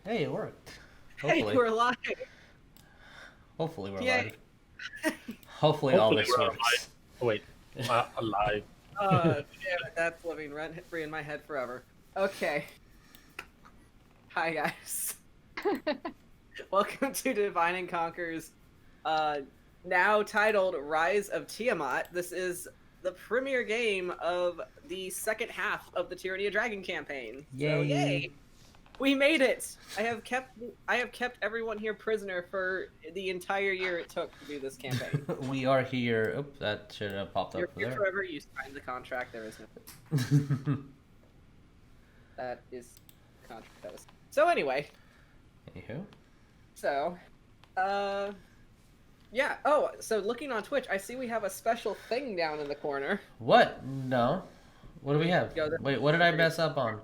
Hey, it worked. Hey, Hopefully. we're live. Hopefully we're Yay. live. Hopefully all Hopefully this we're works. alive. Oh, wait, alive. Damn it, that's living rent free in my head forever. Okay. Hi, guys. Welcome to Divine and Conquer's, now titled Rise of Tiamat. This is the premiere game of the second half of the Tyranny of Dragon campaign. Yay. So, yay! We made it! I have kept everyone here prisoner for the entire year it took to do this campaign. We are here. Oop, that should have popped You're up here there. forever, you signed the contract, there is no... That is the contract that was... So anyway, Anywho. so, yeah. Oh, so looking on Twitch, I see we have a special thing down in the corner. What? No. What do we have? Go there. Wait, what did I mess up on?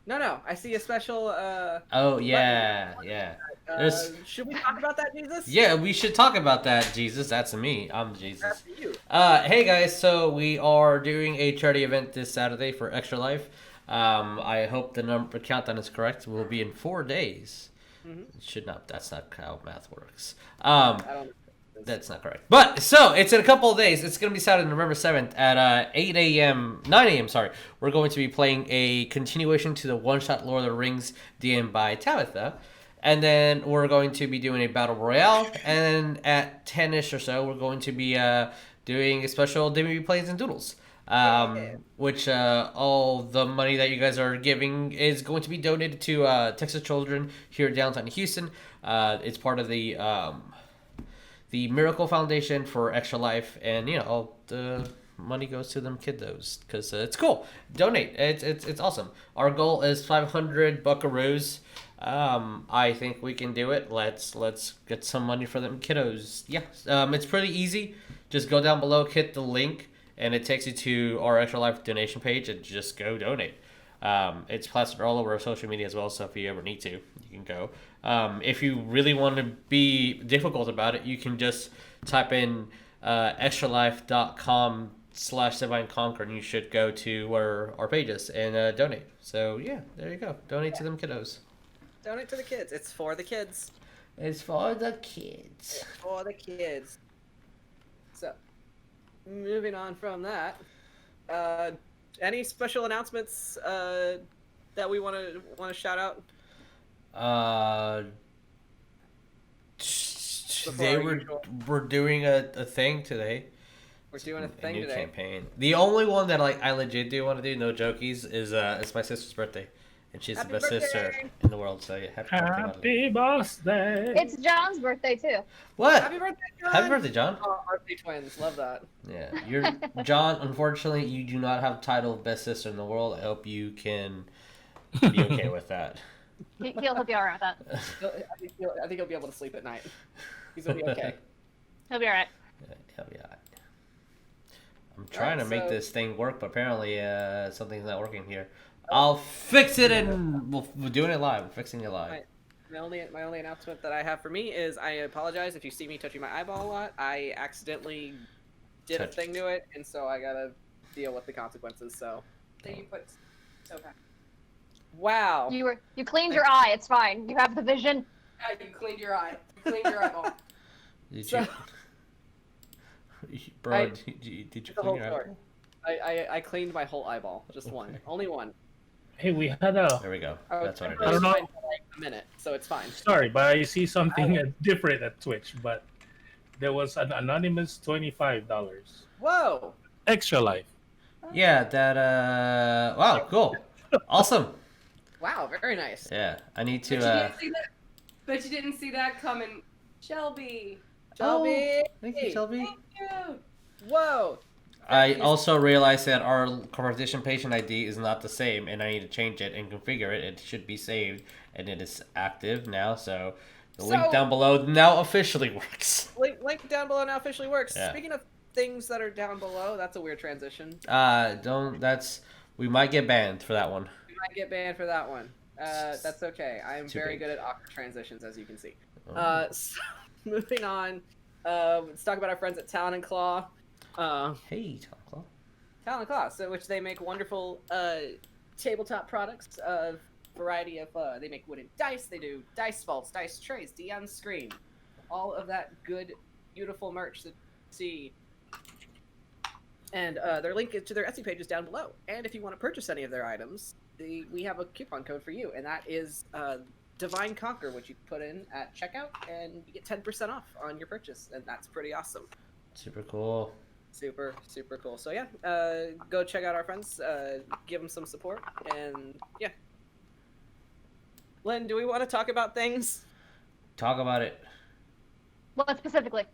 No, I see a special, Oh, yeah, yeah. should we talk about that, Jesus? Yeah, we should talk about that, Jesus. That's me. I'm Jesus. That's you. Hey guys, so we are doing a charity event this Saturday for Extra Life. I hope the countdown is correct. We'll be in 4 days. Mm-hmm. It should not. That's not how math works. I don't know. That's not correct. But, so, it's in a couple of days. It's going to be Saturday, November 7th at 9 a.m., sorry. We're going to be playing a continuation to the one-shot Lord of the Rings DM by Tabatha. And then we're going to be doing a Battle Royale. And at 10-ish or so, we're going to be doing a special DMV Plays and Doodles. Which all the money that you guys are giving is going to be donated to Texas Children here downtown Houston. It's part of the Miracle Foundation for Extra Life, and all the money goes to them kiddos because it's cool. Donate. It's awesome. Our goal is 500 buckaroos. I think we can do it. Let's get some money for them kiddos. Yeah. It's pretty easy. Just go down below, hit the link, and it takes you to our Extra Life donation page, and just go donate. It's plastered all over our social media as well, so if you ever need to, you can go. If you really want to be difficult about it, you can just type in extralife.com/divineconquer, and you should go to our pages and donate. So yeah, there you go. Donate to them kiddos. Donate to the kids. It's for the kids. It's for the kids. It's for the kids. So, moving on from that, any special announcements that we want to shout out? We're doing a thing today. We're doing a thing new today. Campaign. The only one that I legit do want to do, no jokies, is it's my sister's birthday, and she's Happy the best birthday! sister in the world. So yeah, Happy birthday! It's John's birthday too. What? Happy birthday, John! Happy birthday, John. Oh, birthday twins. Love that. Yeah, you're John. Unfortunately, you do not have the title of best sister in the world. I hope you can be okay with that. He'll be alright with that. I think he'll be able to sleep at night. He's gonna be okay. He'll be alright. Yeah, he'll be alright. I'm trying to make this thing work, but apparently something's not working here. I'll fix it, and we're doing it live. We're fixing it live. My only announcement that I have for me is I apologize if you see me touching my eyeball a lot. I accidentally did a thing to it, and so I gotta deal with the consequences. So you put okay. Wow. You cleaned your eye. It's fine. You have the vision. Yeah, you cleaned your eye. You cleaned your eyeball. Did So- you, bro? Did you The clean whole your story. eyeball? I cleaned my whole eyeball. Just one. Only one. Hey, we had a... There we go. I was That's what it I is. don't know. fine for like a minute, so it's fine. Sorry, but I see something different at Twitch, but there was an anonymous $25. Whoa! Extra Life. Yeah, that wow, cool. Awesome. Wow, very nice. Yeah, I need Bet you to didn't see that. Bet you didn't see that coming, Shelby. Shelby! Thank you, Shelby. Thank you. Whoa! I also realized that our competition patient ID is not the same, and I need to change it and configure it. It should be saved, and it is active now, so the link down below now officially works. Link down below now officially works. Yeah. Speaking of things that are down below, that's a weird transition. We might get banned for that one. We might get banned for that one. That's okay. I'm Too very big. good at awkward transitions, as you can see. Oh. So, moving on, let's talk about our friends at Talon and Claw. Hey, Tom Claw. Talon and Claw, so which they make wonderful tabletop products. variety of, they make wooden dice, they do dice vaults, dice trays, DM screen, all of that good, beautiful merch that you see. And their link to their Etsy page is down below. And if you want to purchase any of their items, we have a coupon code for you, and that is Divine Conquer, which you put in at checkout, and you get 10% off on your purchase, and that's pretty awesome. Super cool. Super, super cool. So yeah, go check out our friends, give them some support, and yeah. Lynn, do we want to talk about things? Talk about it. What specifically?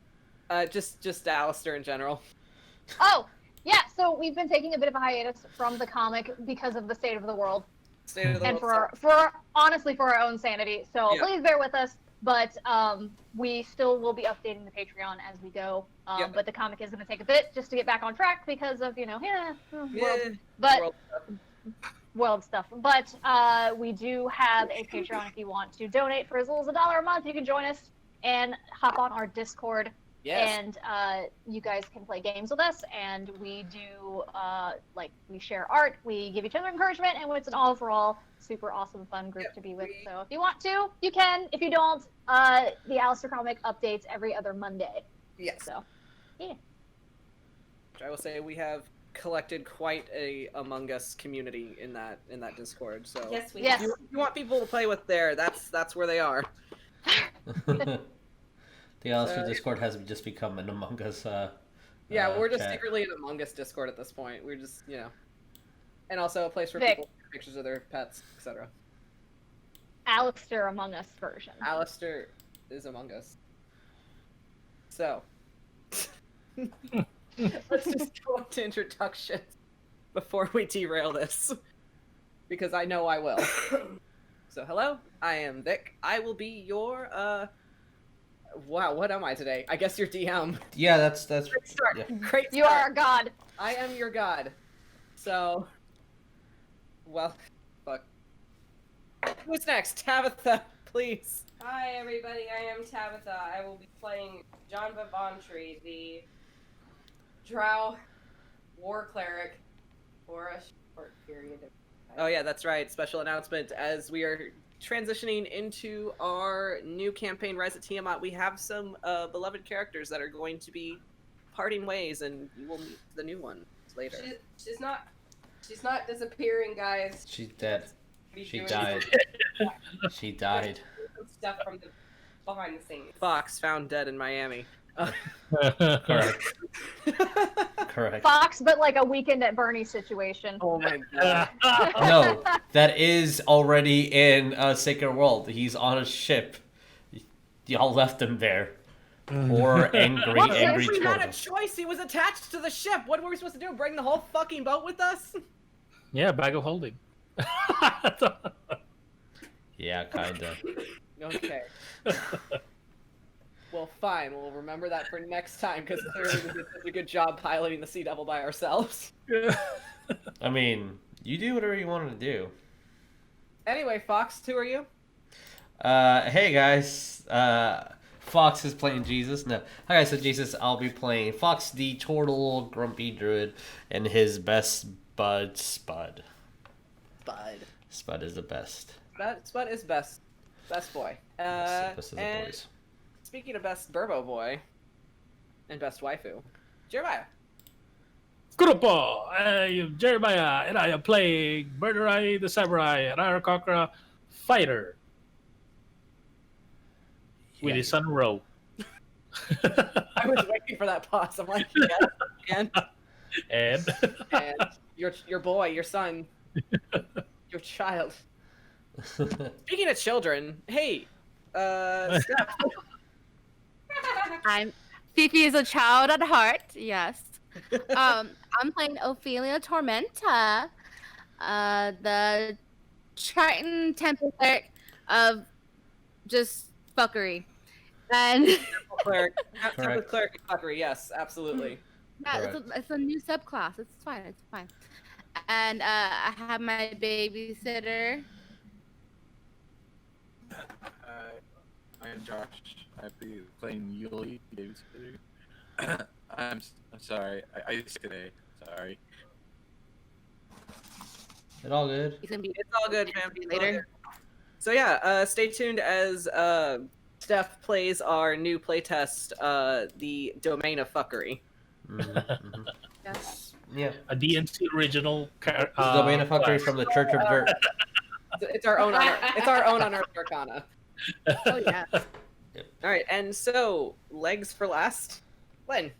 Just Alistair in general. Oh, yeah. So we've been taking a bit of a hiatus from the comic because of the state of the world, State of the and world honestly for our own sanity. So Yeah. please bear with us. But we still will be updating the Patreon as we go. Yep. But the comic is going to take a bit just to get back on track because of Yeah, world stuff. But we do have a Patreon if you want to donate for as little as $1 a month. You can join us and hop on our Discord. yes. And you guys can play games with us, and we do we share art, we give each other encouragement, and it's an overall super awesome, fun group to be with. So if you want to, you can. If you don't, the Alistair comic updates every other Monday. Yes. So, yeah. I will say we have collected quite a Among Us community in that Discord. So Yes, we Yes. do. if you want people to play with there, that's where they are. The Alistair So- Discord has just become an Among Us. Yeah, we're just chat. secretly an Among Us Discord at this point. We're just, and also a place where Vic. people take pictures of their pets, etc. Alistair Among Us version. Alistair is Among Us. So, let's just go into introductions before we derail this, because I know I will. So, hello, I am Vic. I will be your, wow, what am I today? I guess your DM. Yeah, that's Great start. yeah. Great start. You are a god. I am your god. So, well, fuck. Who's next? Tabatha, please. Hi, everybody. I am Tabatha. I will be playing John Bavantry, the Drow War Cleric, for a short period of time. Oh yeah, that's right. Special announcement. As we are transitioning into our new campaign, Rise of Tiamat, we have some beloved characters that are going to be parting ways, and you will meet the new ones later. She's not disappearing, guys. She's dead. She's She doing died. She died. some stuff from the behind the scenes. Fox found dead in Miami. Correct. Correct. Fox, but like a Weekend at Bernie's situation. Oh my god. No, that is already in Sacred World. He's on a ship. Y'all left him there. Poor angry, What angry if we had a turtle. choice? He was attached to the ship. What were we supposed to do? Bring the whole fucking boat with us? Yeah, bag of holding. Yeah, kinda. Okay. Well, fine. We'll remember that for next time, because clearly we did such a good job piloting the Sea Devil by ourselves. I mean, you do whatever you wanted to do. Anyway, Fox, who are you? Hey guys. Fox is playing Jesus. No. Hi guys, so Jesus, I'll be playing Fox the Turtle Grumpy Druid and his best bud, Spud. Spud. Spud is the best. Spud is best. Best boy. Best of the and boys. speaking of best Burbo boy and best waifu, Jeremiah. Kurupo, I am Jeremiah, and I am playing Murderai the Samurai, and Arakakra fighter with his son Ro. I was waiting for that pause. I'm like, yeah, And and your boy, your son, your child. Speaking of children, hey, Steph, I'm Fifi is a child at heart. Yes. I'm playing Ophelia Tormenta, the Triton Temple Cleric of just fuckery, and cleric, Correct. cleric fuckery. Yes, absolutely. yeah, it's a new subclass. It's fine. It's fine. And I have my babysitter. I'm Josh. I'll be playing Yuliy, babysitter. I'm sorry. I today. Sorry. It all good? He's gonna be It's all good, fam. later. So yeah, stay tuned as Steph plays our new playtest, the Domain of Fuckery. Yes. Yeah. A DNC original. The domain of fuckery class. from the Church of Dirt. It's our own Unearthed Arcana. Oh yeah. All right, and so legs for last, Len.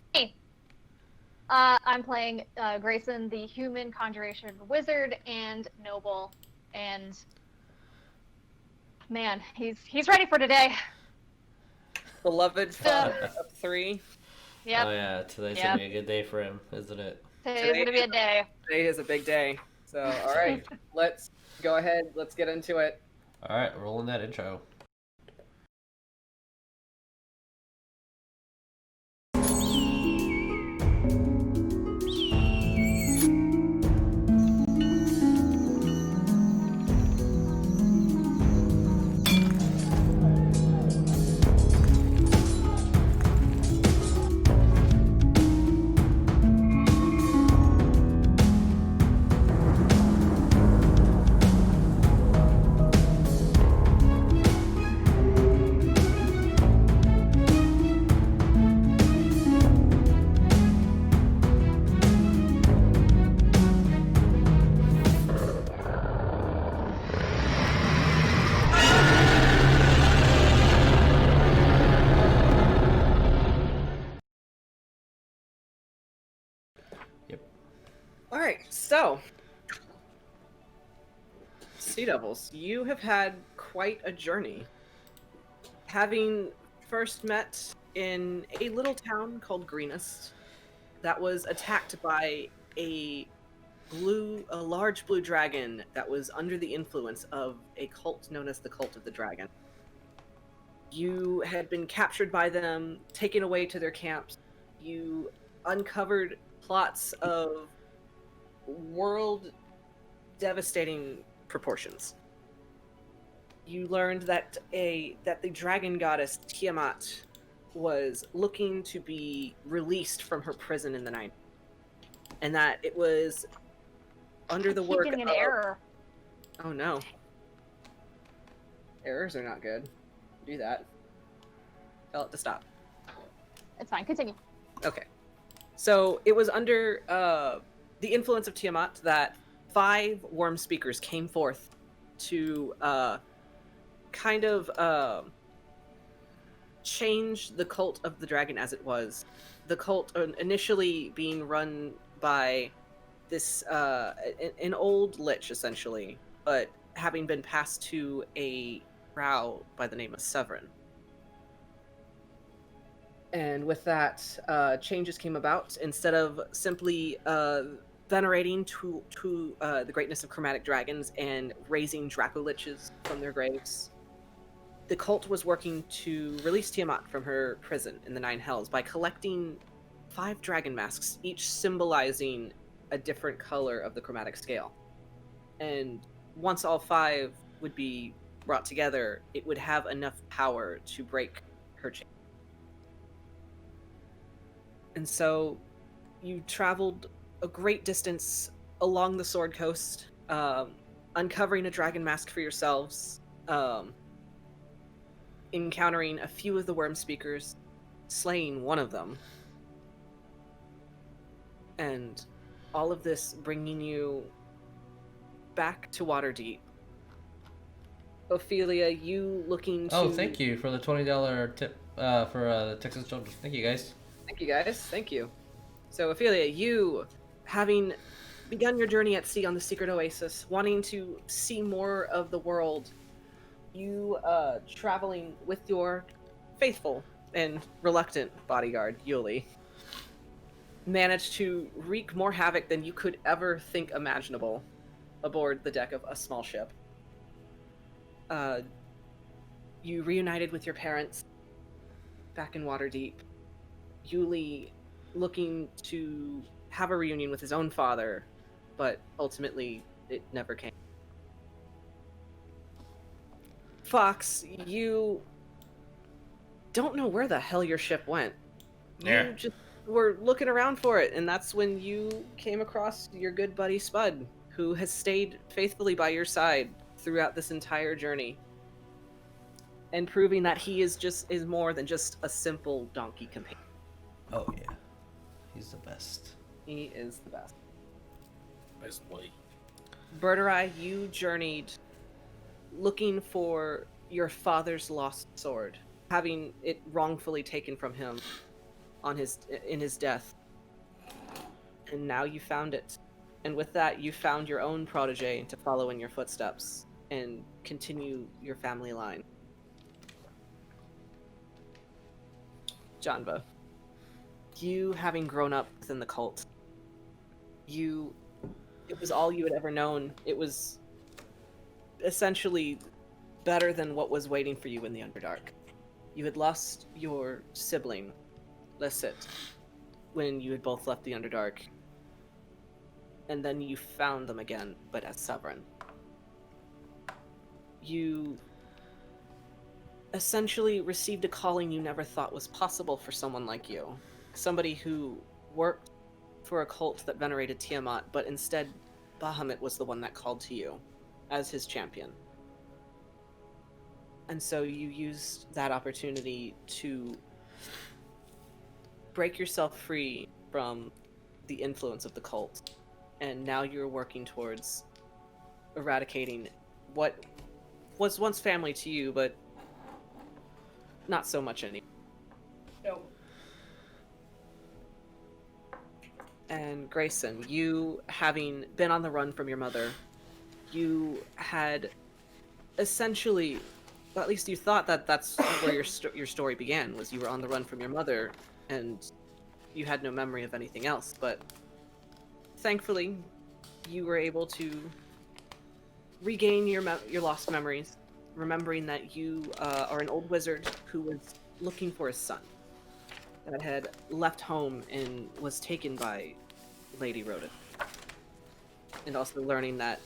I'm playing Grayson, the human conjuration wizard and noble, and man, he's ready for today. Beloved father of 3. Yep, Oh yeah, today's Yep. gonna be a good day for him, isn't it? today's gonna be a day. Today is a big day. So all right, let's go ahead. Let's get into it. All right, rolling that intro. All right, so Sea Devils, you have had quite a journey. Having first met in a little town called Greenest that was attacked by a large blue dragon that was under the influence of a cult known as the Cult of the Dragon. You had been captured by them, taken away to their camps. You uncovered plots of world devastating proportions. You learned that the dragon goddess Tiamat was looking to be released from her prison in the night, and that it was under the work Getting an of... error. Oh no. Errors are not good. Do that. Tell it to stop. It's fine. Continue. Okay. So it was under the influence of Tiamat that 5 worm speakers came forth to change the cult of the dragon as it was. The cult initially being run by this an old lich essentially, but having been passed to a drow by the name of Severin. And with that, changes came about. Instead of simply venerating to the greatness of chromatic dragons and raising Dracoliches from their graves, the cult was working to release Tiamat from her prison in the Nine Hells by collecting 5 dragon masks, each symbolizing a different color of the chromatic scale. And once all 5 would be brought together, it would have enough power to break her chain. And so you traveled a great distance along the Sword Coast, uncovering a dragon mask for yourselves, encountering a few of the worm speakers, slaying one of them, and all of this bringing you back to Waterdeep. Ophelia, you looking to... Oh, thank you for the $20 tip for the Texas Children. Thank you, guys. Thank you, guys. Thank you. So, Ophelia, you, having begun your journey at sea on the Secret Oasis, wanting to see more of the world, you, traveling with your faithful and reluctant bodyguard, Yuliy, managed to wreak more havoc than you could ever think imaginable aboard the deck of a small ship. You reunited with your parents back in Waterdeep. Yuliy looking to have a reunion with his own father, but ultimately it never came. Fox, you don't know where the hell your ship went. Yeah. You just were looking around for it, and that's when you came across your good buddy Spud, who has stayed faithfully by your side throughout this entire journey. and proving that he is more than just a simple donkey companion. Oh yeah, he's the best. He is the best. Best boy. Berterai, you journeyed looking for your father's lost sword, having it wrongfully taken from him in his death. And now you found it. And with that, you found your own protege to follow in your footsteps and continue your family line. Janva, you having grown up within the cult, it was all you had ever known. It was essentially better than what was waiting for you in the Underdark. You had lost your sibling, Lisset, when you had both left the Underdark. And then you found them again, but as Sovereign. You essentially received a calling you never thought was possible for someone like you. Somebody who worked for a cult that venerated Tiamat, but instead Bahamut was the one that called to you as his champion. And so you used that opportunity to break yourself free from the influence of the cult. And now you're working towards eradicating what was once family to you, but not so much anymore. No. And Grayson, you having been on the run from your mother, you had essentially, well, at least you thought that that's where your story began, was you were on the run from your mother, and you had no memory of anything else, but thankfully, you were able to regain your lost memories, remembering that you are an old wizard who was looking for his son, that had left home and was taken by Lady Rhoda. And also learning that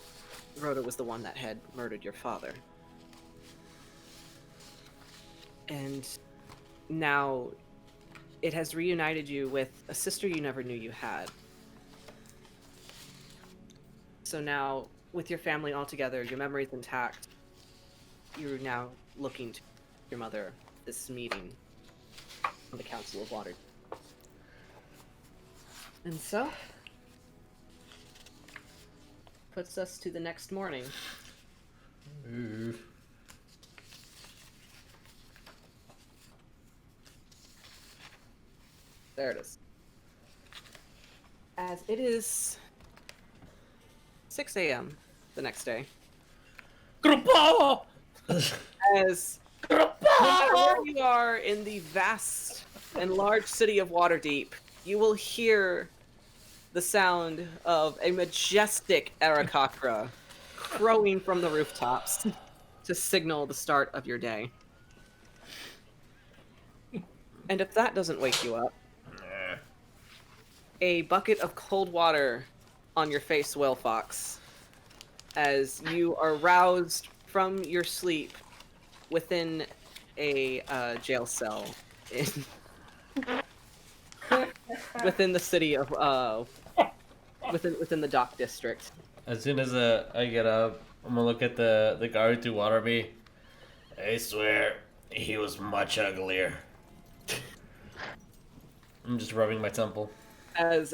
Rhoda was the one that had murdered your father. And now it has reunited you with a sister you never knew you had. So now, with your family all together, your memories intact, you're now looking to your mother this meeting on the Council of Water. And so, puts us to the next morning. Ooh. There it is. As it is 6 a.m. the next day. Grupo! As where you are in the vast and large city of Waterdeep, you will hear the sound of a majestic Arakocra crowing from the rooftops to signal the start of your day. And if that doesn't wake you up, a bucket of cold water on your face, Will Fox, as you are roused from your sleep within a jail cell within the city of within the dock district. As soon as I get up, I'm gonna look at the guard through Waterby. I swear, he was much uglier. I'm just rubbing my temple. As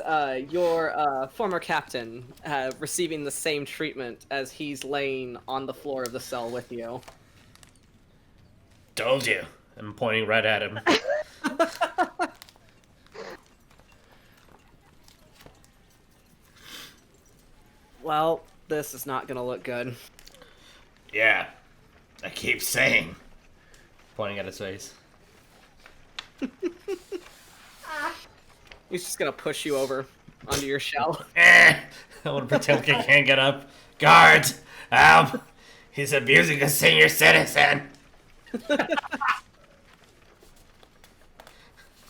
your former captain receiving the same treatment as he's laying on the floor of the cell with you. Told you. I'm pointing right at him. Well, this is not gonna look good. Yeah, I keep saying. Pointing at his face. He's just gonna push you over onto your shell. I want to pretend I can't get up. Guard! He's abusing a senior citizen!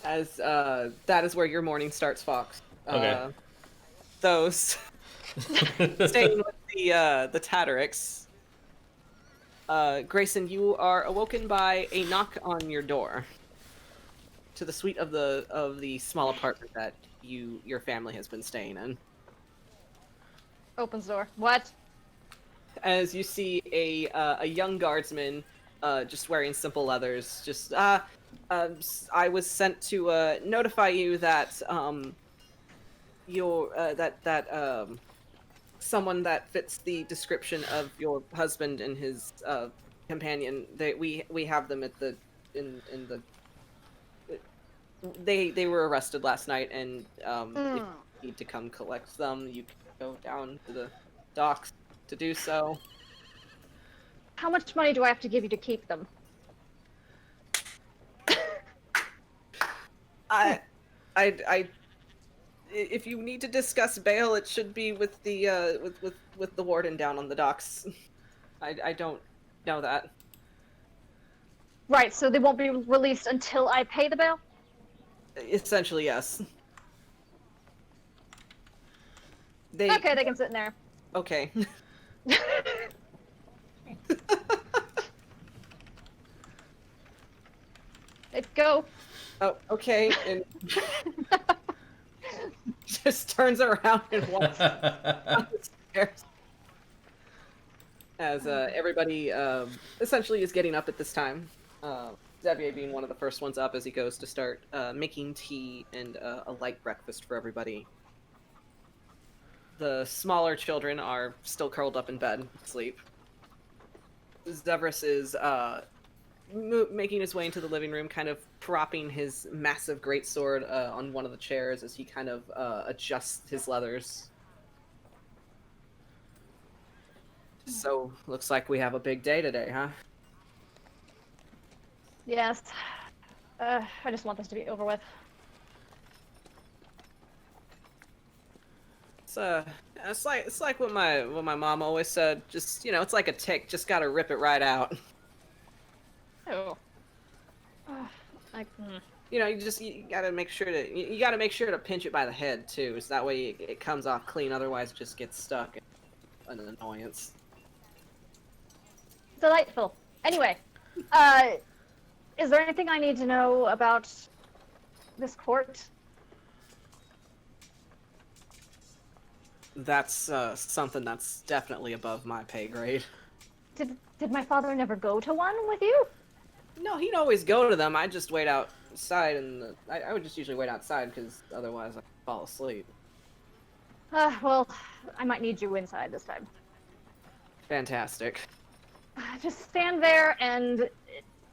As that is where your morning starts, Fox. Okay. Those staying with the Tatterics. Grayson, you are awoken by a knock on your door to the suite of the small apartment that your family has been staying in. Opens door. What? As you see a young guardsman just wearing simple leathers. Just I was sent to notify you that someone that fits the description of your husband and his companion. We have them at the in the. They were arrested last night, and if you need to come collect them, you can go down to the docks to do so. How much money do I have to give you to keep them? If you need to discuss bail, it should be with the with the warden down on the docks. I don't know that. Right, so they won't be released until I pay the bail? Essentially, yes. Okay, they can sit in there. Okay. Let's go. Oh, okay. And just turns around and walks down the stairs. As everybody essentially is getting up at this time. Xavier being one of the first ones up as he goes to start making tea and a light breakfast for everybody. The smaller children are still curled up in bed, asleep. Zevris is making his way into the living room, kind of propping his massive greatsword on one of the chairs as he kind of adjusts his leathers. So, looks like we have a big day today, huh? Yes. I just want this to be over with. It's like what my mom always said. Just, it's like a tick. Just gotta rip it right out. Oh. You gotta make sure to pinch it by the head too, so that way it comes off clean. Otherwise, it just gets stuck. An annoyance. Delightful. Anyway, is there anything I need to know about this court? That's something that's definitely above my pay grade. Did my father never go to one with you? No, he'd always go to them. I'd just wait outside, and I would just usually wait outside because otherwise I'd fall asleep. Well, I might need you inside this time. Fantastic. Just stand there, and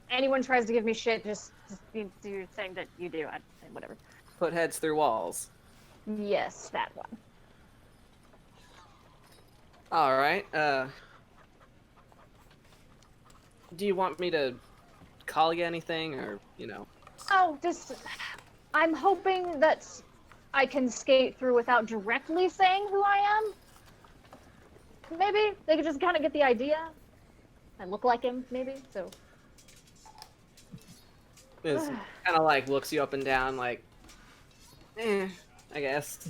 anyone tries to give me shit, just do your thing that you do. Whatever. Put heads through walls. Yes, that one. All right. Do you want me to call you anything, or Oh, I'm hoping that I can skate through without directly saying who I am. Maybe they could just kind of get the idea. I look like him, maybe. So. This kind of like looks you up and down, like, I guess.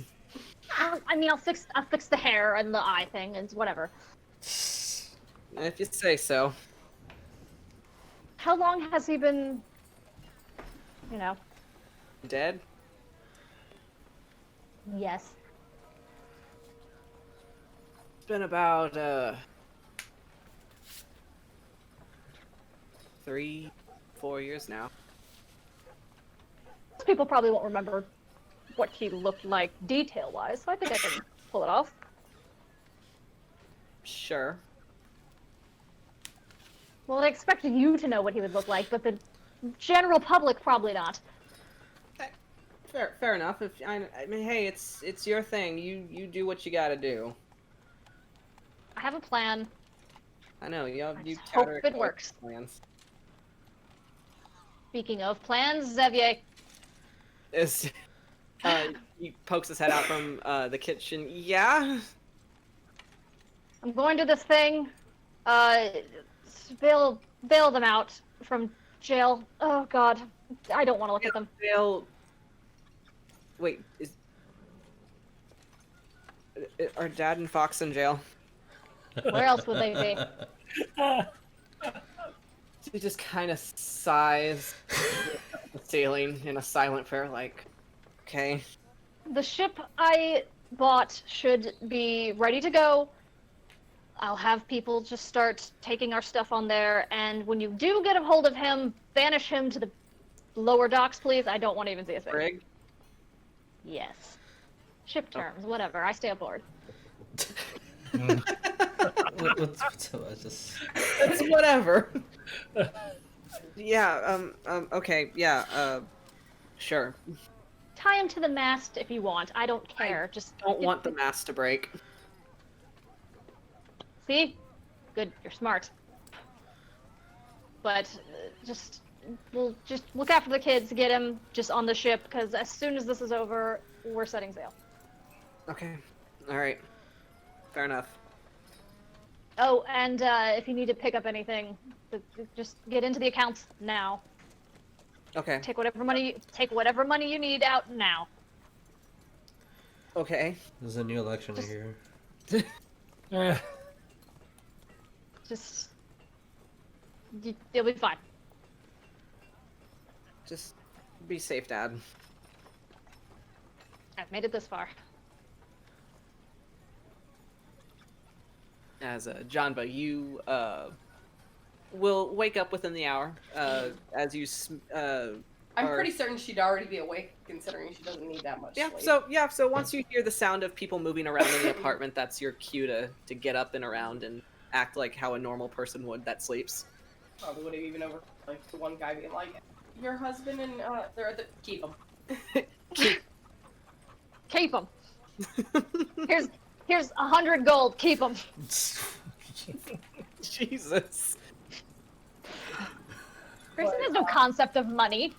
I mean, I'll fix the hair and the eye thing and whatever. If you say so. How long has he been, Dead? Yes. It's been about 3-4 years now. People probably won't remember what he looked like detail-wise, so I think I can pull it off. Sure. Well, I expected you to know what he would look like, but the general public probably not. Fair enough. I mean, hey, it's your thing. You do what you gotta do. I have a plan. I know you just hope it works. Plans. Speaking of plans, Xavier. He pokes his head out from the kitchen. Yeah. I'm going to this thing. Bail them out from jail. Oh God, I don't want to look at them. Wait, are Dad and Fox in jail? Where else would they be? He just kind of sighs at the ceiling in a silent prayer, like, okay. The ship I bought should be ready to go. I'll have people just start taking our stuff on there, and when you do get a hold of him, banish him to the lower docks, please. I don't want to even see his face. Brig? Yes. Ship terms, whatever. I stay aboard. It's whatever. Yeah, okay, yeah, sure. Tie him to the mast if you want. I don't care. Just Don't want the mast to break. See? Good, you're smart. But we'll just look after the kids, get him just on the ship, because as soon as this is over, we're setting sail. Okay, alright. Fair enough. Oh, and if you need to pick up anything, just get into the accounts now. Okay. Take whatever money you need out now. Okay. There's a new election here. Just you'll be fine. Just be safe, Dad. I've made it this far. As Janba, you will wake up within the hour. As you I'm pretty certain she'd already be awake, considering she doesn't need that much sleep. So once you hear the sound of people moving around in the apartment, that's your cue to get up and around and act like how a normal person would that sleeps. Probably would have even over like the one guy being like, "Your husband and they're at the keep him." Keep them. Here's 100 gold. Keep them. Jesus. Grayson has no concept of money.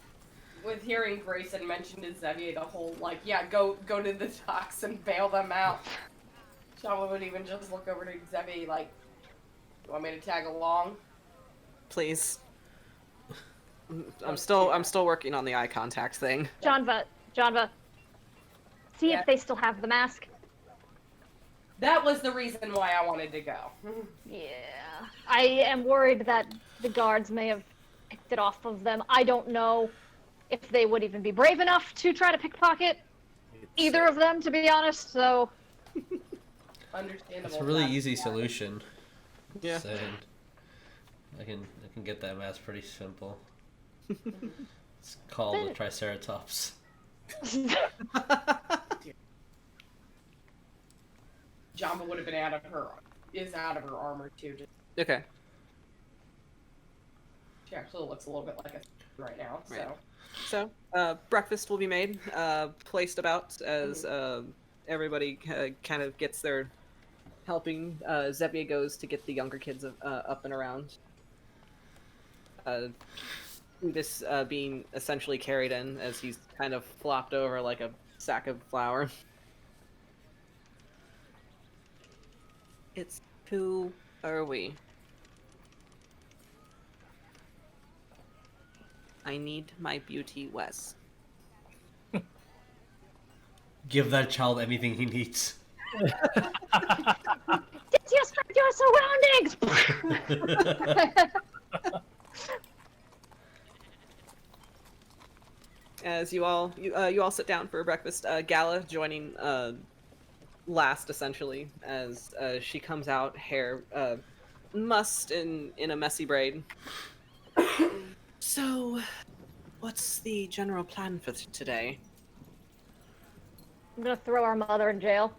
With hearing Grayson mention to Xavier the whole like, yeah, go to the docks and bail them out. Shava would even just look over to Xavier like, "You want me to tag along?" Please. I'm still working on the eye contact thing. Janva, see Yeah. if they still have the mask. That was the reason why I wanted to go. Yeah. I am worried that the guards may have picked it off of them. I don't know if they would even be brave enough to try to pickpocket either of them, to be honest, so... Understandable. It's a really easy solution. Yeah. Saying. I can get that mask pretty simple. It's called the Triceratops. Jamba would have been out of her armor too. Just, Okay. she actually looks a little bit like a right now. So. Right. So, breakfast will be made, placed about as everybody kind of gets their helping. Xavier goes to get the younger kids up and around. This being essentially carried in as he's kind of flopped over like a sack of flour. It's who are we? I need my beauty, Wes. Give that child anything he needs. Disrespect your surroundings! As you all sit down for breakfast, Gala joining last essentially as she comes out, hair mussed in a messy braid. So, what's the general plan for today? I'm gonna throw our mother in jail.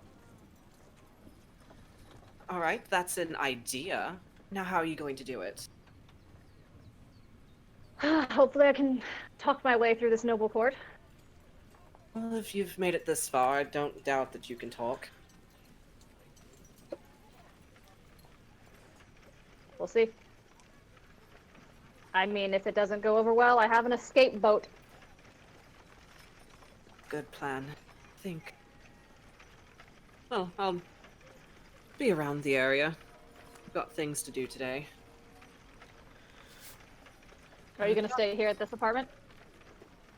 All right, that's an idea. Now, how are you going to do it? Hopefully I can talk my way through this noble court. Well, if you've made it this far, I don't doubt that you can talk. We'll see. I mean, if it doesn't go over well, I have an escape boat. Good plan. I think. Well, I'll be around the area. Got things to do today. Are you gonna stay here at this apartment?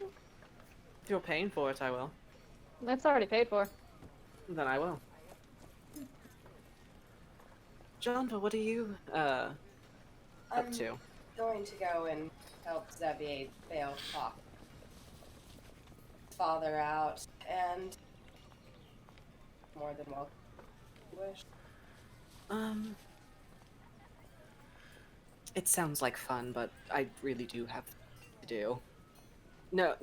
If you're paying for it, I will. It's already paid for. Then I will. John, what are you up to? Going to go and help Xavier bail his father out, and more than welcome. Wish. It sounds like fun, but I really do have to do. No,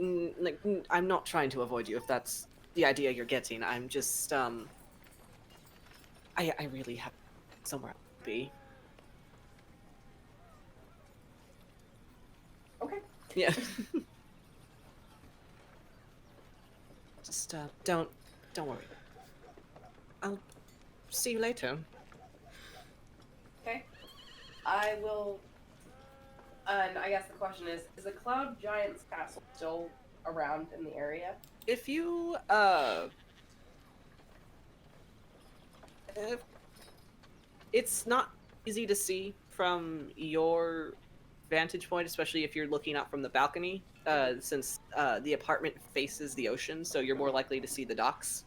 I'm not trying to avoid you if that's the idea you're getting. I'm just, I really have somewhere to be. Okay. Yeah. Just, don't worry. I'll see you later. Okay. I will. And I guess the question is the Cloud Giant's castle still around in the area? If you, it's not easy to see from your vantage point, especially if you're looking out from the balcony, since the apartment faces the ocean, so you're more likely to see the docks.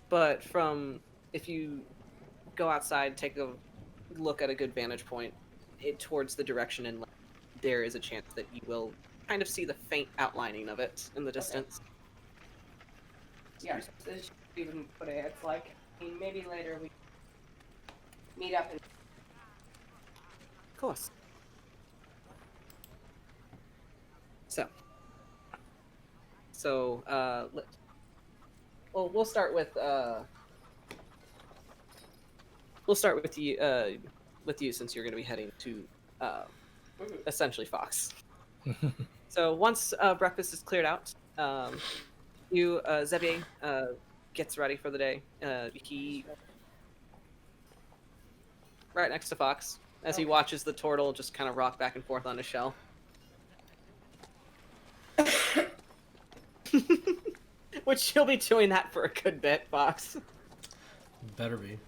But if you go outside, take a look at a good vantage point towards the direction inland, there is a chance that you will kind of see the faint outlining of it in the distance. Yeah, it should even put it. It's like, I mean, maybe later we meet up and. Of course. So, we'll start with you since you're going to be heading to essentially Fox. So once breakfast is cleared out, Xavier gets ready for the day. He right next to Fox as he watches the turtle just kind of rock back and forth on his shell. Which you'll be doing that for a good bit, Fox. Better be.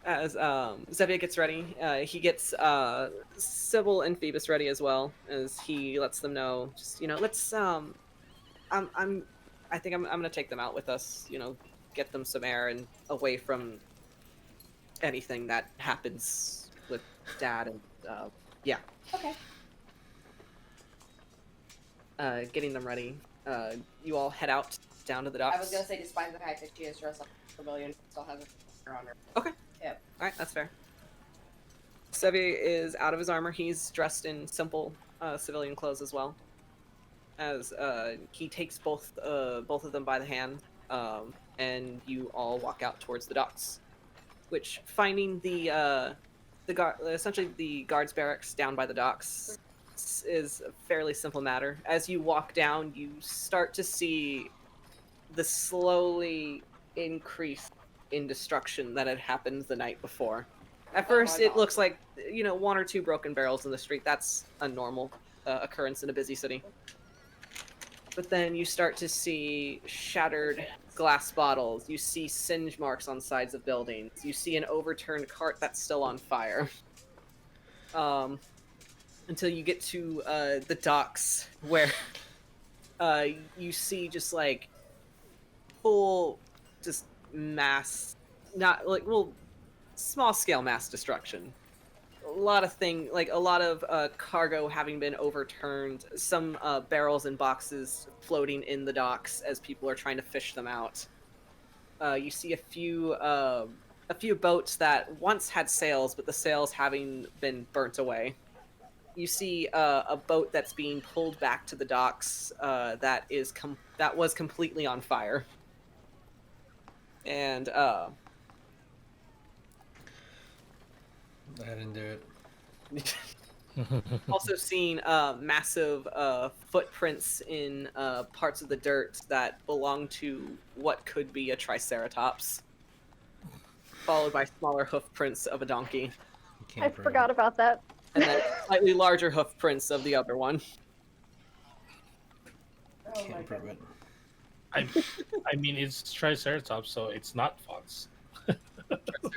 As Xavier gets ready, he gets Sybil and Phoebus ready as well, as he lets them know, just, let's I think I'm gonna take them out with us, get them some air and away from anything that happens with Dad and yeah. Okay. Getting them ready. You all head out down to the docks. I was gonna say, despite the fact that she is dressed up civilian, still has a on her. Okay. Yep. All right, that's fair. Xavier is out of his armor. He's dressed in simple civilian clothes as well. As he takes both of them by the hand, and you all walk out towards the docks. Which, finding essentially the guards barracks down by the docks is a fairly simple matter. As you walk down, you start to see the slowly increase in destruction that had happened the night before. At first, it looks like, one or two broken barrels in the street. That's a normal occurrence in a busy city. But then you start to see shattered glass bottles. You see singe marks on sides of buildings. You see an overturned cart that's still on fire. Until you get to the docks, where you see just like full, just mass, not like, well, small scale mass destruction. A lot of cargo having been overturned, some barrels and boxes floating in the docks as people are trying to fish them out. You see a few boats that once had sails, but the sails having been burnt away. You see a boat that's being pulled back to the docks that was completely on fire. And I didn't do it. also seen massive footprints in parts of the dirt that belong to what could be a triceratops, followed by smaller hoof prints of a donkey. I forgot about that. And then slightly larger hoof prints of the other one. Oh my Can't prove God. it. I mean, it's Triceratops, so it's not Fox.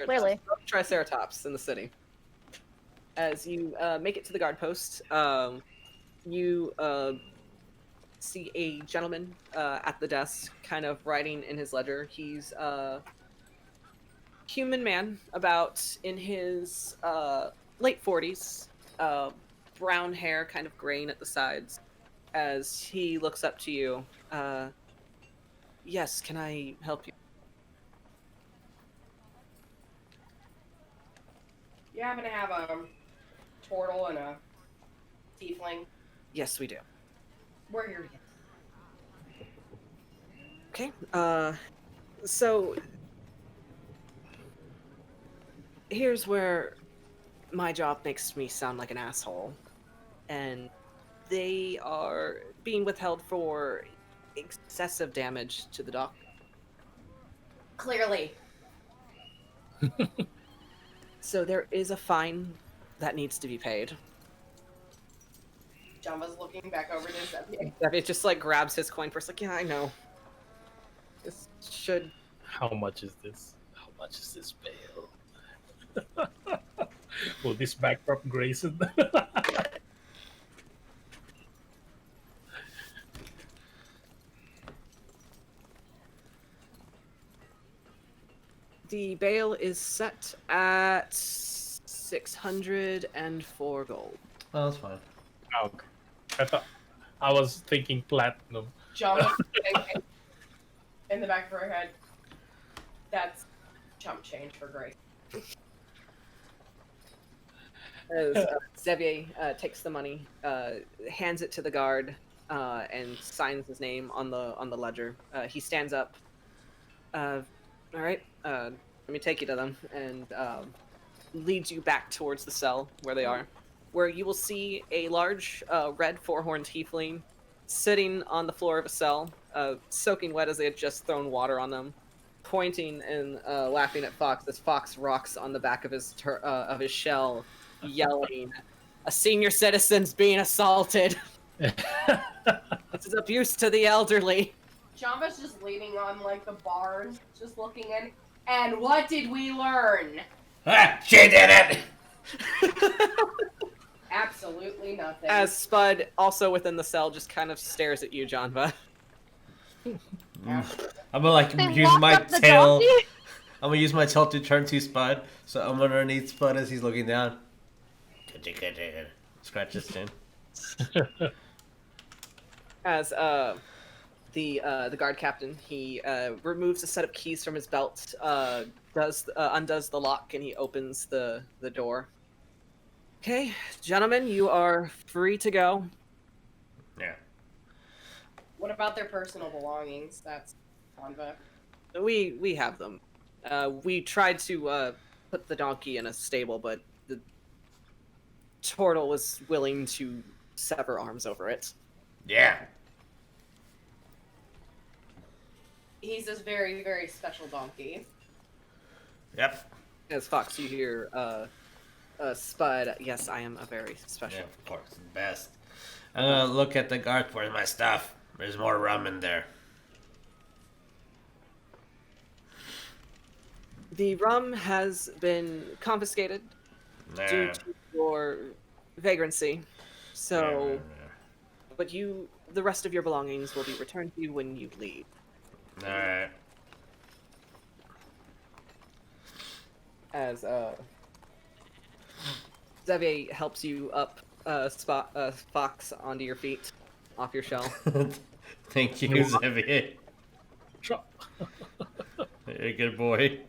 Clearly. Triceratops in the city. As you make it to the guard post, you see a gentleman at the desk, kind of writing in his ledger. He's a human man, about in his late 40s, brown hair, kind of graying at the sides. As he looks up to you, yes, can I help you? You happen to have a turtle and a tiefling? Yes, we do. We're here to get. Okay. So here's where my job makes me sound like an asshole, and they are being withheld for excessive damage to the dock. Clearly. So there is a fine that needs to be paid. Jumba's looking back over to Xavier. It just like grabs his coin purse, like, yeah, I know. This should. How much is this? How much is this bail? Will this bankrupt Grayson? The bail is set at 604 gold. Oh, that's fine. Okay. I was thinking platinum. Jumba's thinking in the back of her head. That's chump change for Grace. As Xavier takes the money, hands it to the guard, and signs his name on the ledger. He stands up. All right, let me take you to them, and leads you back towards the cell where they are, where you will see a large red four-horned tiefling sitting on the floor of a cell, soaking wet as they had just thrown water on them, pointing and laughing at Fox as Fox rocks on the back of his shell, yelling, "A senior citizen's being assaulted. This is abuse to the elderly." Jumba's just leaning on like the bars, just looking in. And what did we learn? Ah, she did it! Absolutely nothing. As Spud, also within the cell, just kind of stares at you, Janva. I'm gonna like They use walked my up the tail. donkey? I'm gonna use my tail to turn to Spud, so I'm underneath Spud as he's looking down. Scratch his chin. As the guard captain, he removes a set of keys from his belt, undoes the lock, and he opens the door. Okay, gentlemen, you are free to go. Yeah. What about their personal belongings? That's Jamba. We have them. We tried to put the donkey in a stable, but the turtle was willing to sever arms over it. Yeah. He's this very, very special donkey. Yep. As Fox, you hear Spud. Yes, I am a very special. Yeah, of course, the best. I'm gonna look at the guard. Where's my stuff? There's more rum in there. The rum has been confiscated due Nah. to your vagrancy. So, but the rest of your belongings will be returned to you when you leave. Alright. As Xavier helps you up, Fox onto your feet, off your shell. Thank you, Xavier. You're a good boy.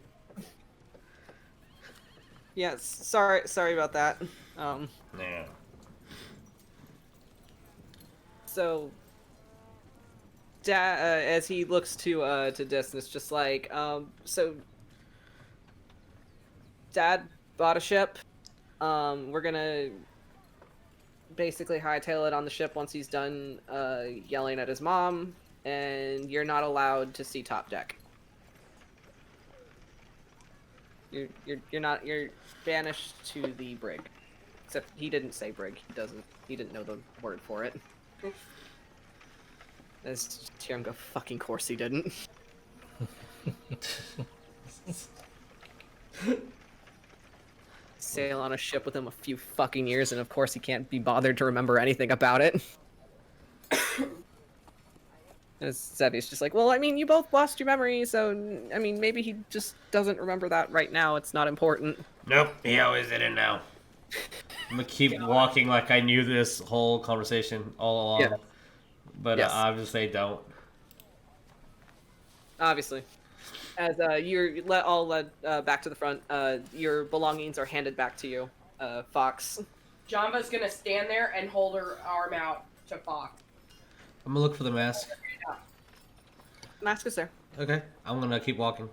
Yes, sorry about that. Yeah. So, as he looks to distance, just like, so, Dad bought a ship. We're gonna basically hightail it on the ship once he's done yelling at his mom, and you're not allowed to see top deck. You're banished to the brig. Except he didn't say brig. He didn't know the word for it. As hear him go, fucking course he didn't. Sail on a ship with him a few fucking years, and of course he can't be bothered to remember anything about it. As Zebby's just like, well, I mean, you both lost your memory, so, I mean, maybe he just doesn't remember that right now. It's not important. Nope, he always didn't know. I'm gonna keep walking like I knew this whole conversation all along. Yeah. But Yes. obviously I don't. Obviously. As you're all led back to the front, your belongings are handed back to you, Fox. Java's gonna stand there and hold her arm out to Fox. I'm gonna look for the mask. Mask is there. Okay, I'm gonna keep walking.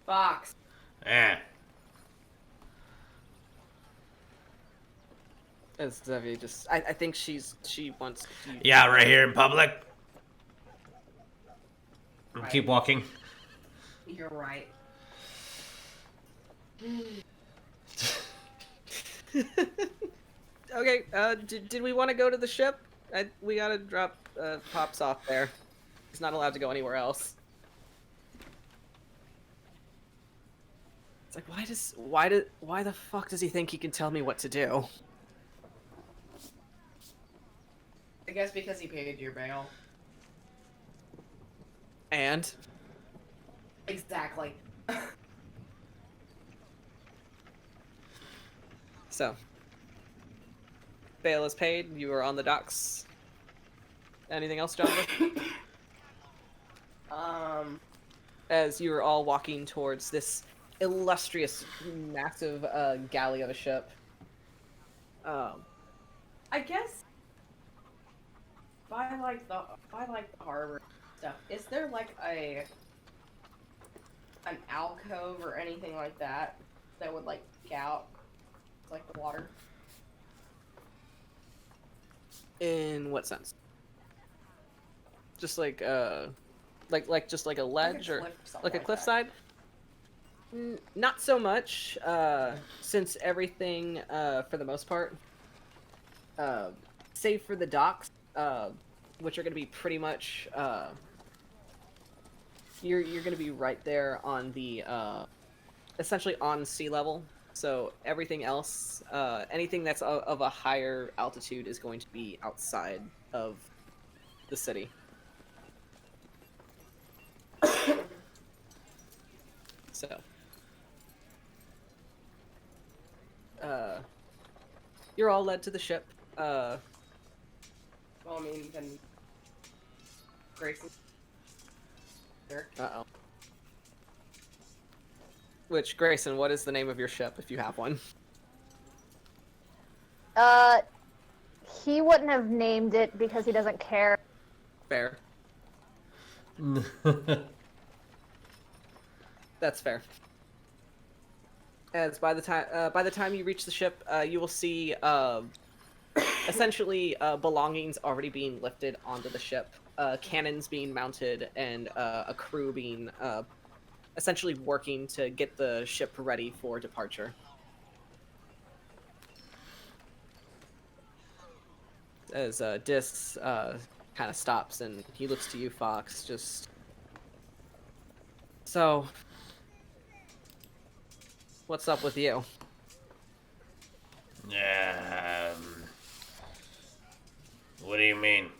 Fox. Eh. As Zevi just, I think she wants. Yeah, right here in public. Right. Keep walking. You're right. Okay. Did we want to go to the ship? We gotta drop Pops off there. He's not allowed to go anywhere else. It's like, why the fuck does he think he can tell me what to do? I guess because he paid your bail. And Exactly. so, bail is paid. You are on the docks. Anything else, John? As you are all walking towards this illustrious, massive galley of a ship. I guess if I like the harbor stuff, is there like an alcove or anything like that would like stick out like the water? In what sense? Just like just like a ledge or like a cliffside? Not so much, since everything, for the most part, save for the docks, which are going to be pretty much, you're going to be right there on the, essentially on sea level. So everything else, anything that's of a higher altitude is going to be outside of the city. So, you're all led to the ship. Well, I mean, then Grayson. Uh-oh. Which, Grayson, what is the name of your ship, if you have one? He wouldn't have named it because he doesn't care. Fair. That's fair. As by the time you reach the ship, you will see essentially belongings already being lifted onto the ship, cannons being mounted, and a crew being essentially working to get the ship ready for departure. As Dis kind of stops and he looks to you, Fox, just... So, what's up with you? What do you mean?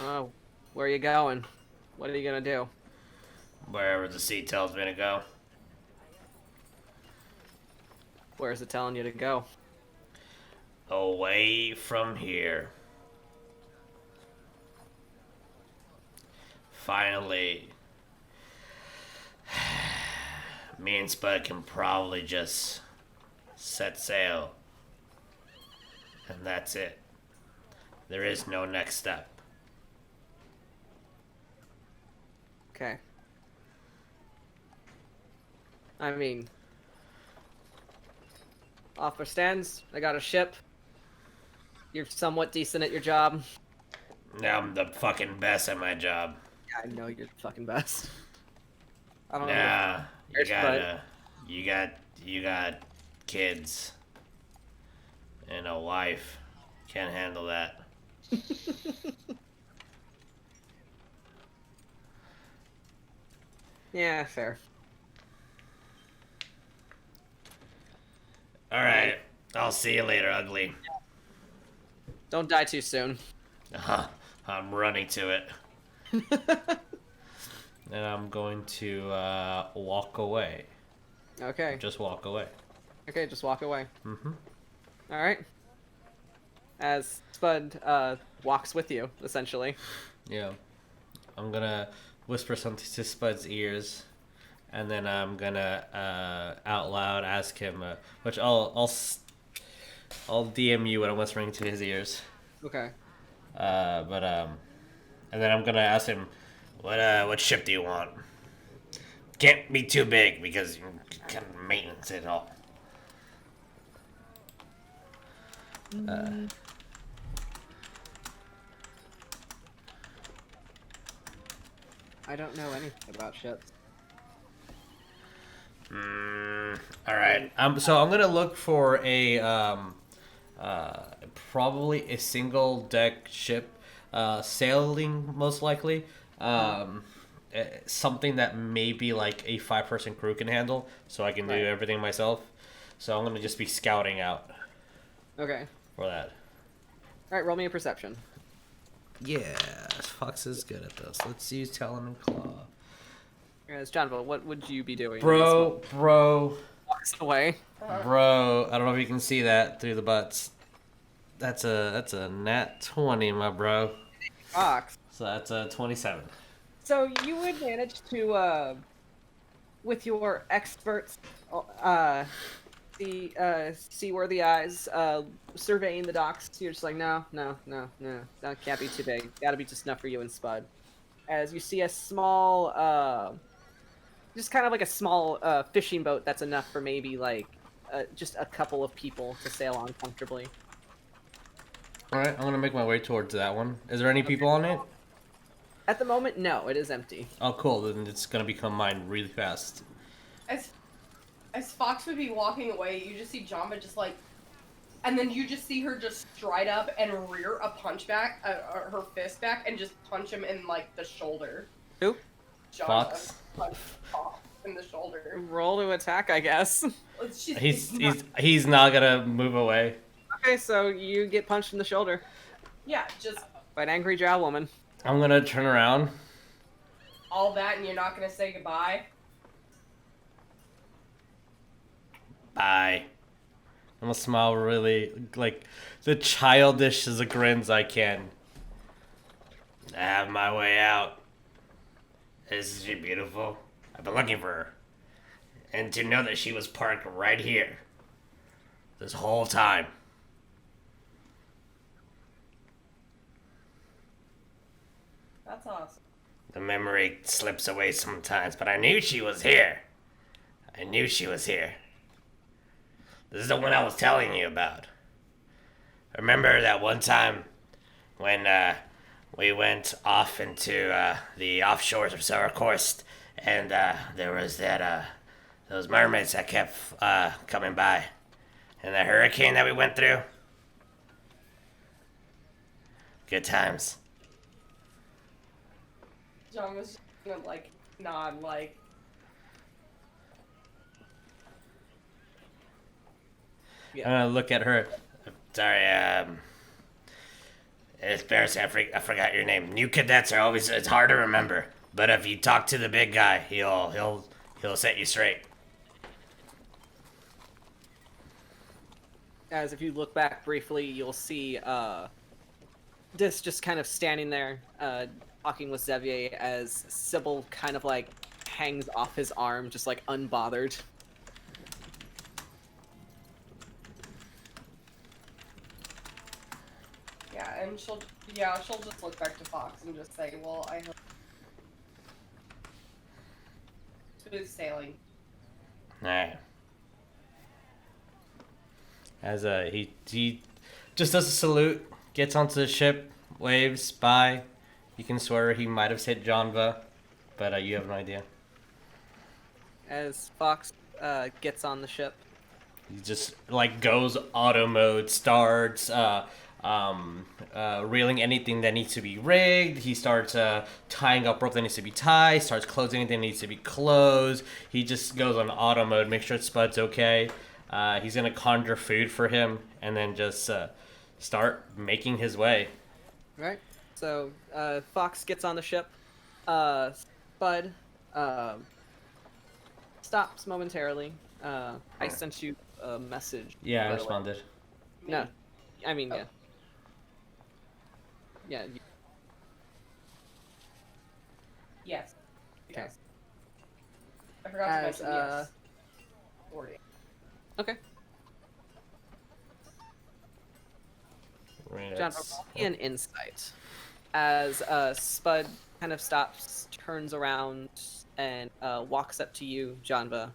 Oh, where are you going? What are you gonna do? Wherever the sea tells me to go. Where's it telling you to go? Away from here. Finally, me and Spud can probably just set sail. And that's it. There is no next step. Okay. I mean, offer stands. I got a ship. You're somewhat decent at your job. Now I'm the fucking best at my job. Yeah, I know you're the fucking best. I don't Nah, know. you got kids and a wife. Can't handle that. Yeah, fair. All right, I'll see you later, ugly. Don't die too soon. I'm running to it. And I'm going to walk away. Okay. Just walk away. Okay, just walk away. Mm-hmm. All right. As Spud walks with you, essentially. Yeah. I'm gonna whisper something to Spud's ears, and then I'm gonna out loud ask him, which I'll DM you what I'm whispering to his ears. Okay. And then I'm gonna ask him, what ship do you want? Can't be too big because you can maintenance it all. I don't know anything about ships. All right. So I'm gonna look for a probably a single deck ship, sailing most likely. Something that maybe like a 5-person crew can handle, so I can do everything myself. So I'm gonna just be scouting out Okay. for that. All right. Roll me a perception. Yeah, Fox is good at this. Let's use Talon and Claw. As Johnville, what would you be doing? Bro, Walks away. I don't know if you can see that through the butts. That's a nat 20, my bro. Fox. So that's a 27. So you would manage to, with your experts, seaworthy eyes, surveying the docks. You're just like, no, that can't be too big. Gotta be just enough for you and Spud. As you see a small, just kind of like a small fishing boat that's enough for maybe like just a couple of people to sail on comfortably. All right, I'm gonna make my way towards that one. Is there any people on it? At the moment, no, it is empty. Oh, cool. Then it's gonna become mine really fast. As Fox would be walking away, you just see Jamba just like, and then you just see her just stride up and rear a punch back, her fist back, and just punch him in like the shoulder. Who? Jamba Fox? Punch Fox in the shoulder. Roll to attack, I guess. He's not gonna move away. Okay, so you get punched in the shoulder Yeah, just by an angry drow woman. I'm gonna turn around. all that, and you're not gonna say goodbye. Bye. I'm gonna smile really, like, the childish as a grins I can. I have my way out. Isn't she beautiful? I've been looking for her. And to know that she was parked right here. This whole time. That's awesome. The memory slips away sometimes, but I knew she was here. I knew she was here. This is the one I was telling you about. Remember that one time when we went off into the offshores of Sorakorst, and there was those mermaids that kept coming by, and the hurricane that we went through? Good times. John was just gonna like nod like. I'm gonna look at her. Sorry, it's embarrassing. I forgot your name. New cadets are always, it's hard to remember. But if you talk to the big guy, he'll set you straight. As if you look back briefly, you'll see Dis just kind of standing there, talking with Xavier as Sybil kind of like hangs off his arm, just like unbothered. Yeah, and she'll just look back to Fox and just say, well, I hope smooth sailing. Alright. As he just does a salute, gets onto the ship, waves, bye. You can swear he might have said Janva, but you have no idea. As Fox gets on the ship. He just like goes auto mode, starts reeling anything that needs to be rigged. He starts tying up rope that needs to be tied, starts closing anything that needs to be closed. He just goes on auto mode, make sure Spud's okay. He's gonna conjure food for him and then just start making his way. Right. So Fox gets on the ship. Spud stops momentarily. I sent you a message. Yeah, I by the way. responded. No, I mean, yeah. Yeah. Yes. Okay. Yes. I forgot to As, mention yes. 40. Okay. Right, John, that's- roll me an insight. As Spud kind of stops, turns around, and walks up to you, Janva,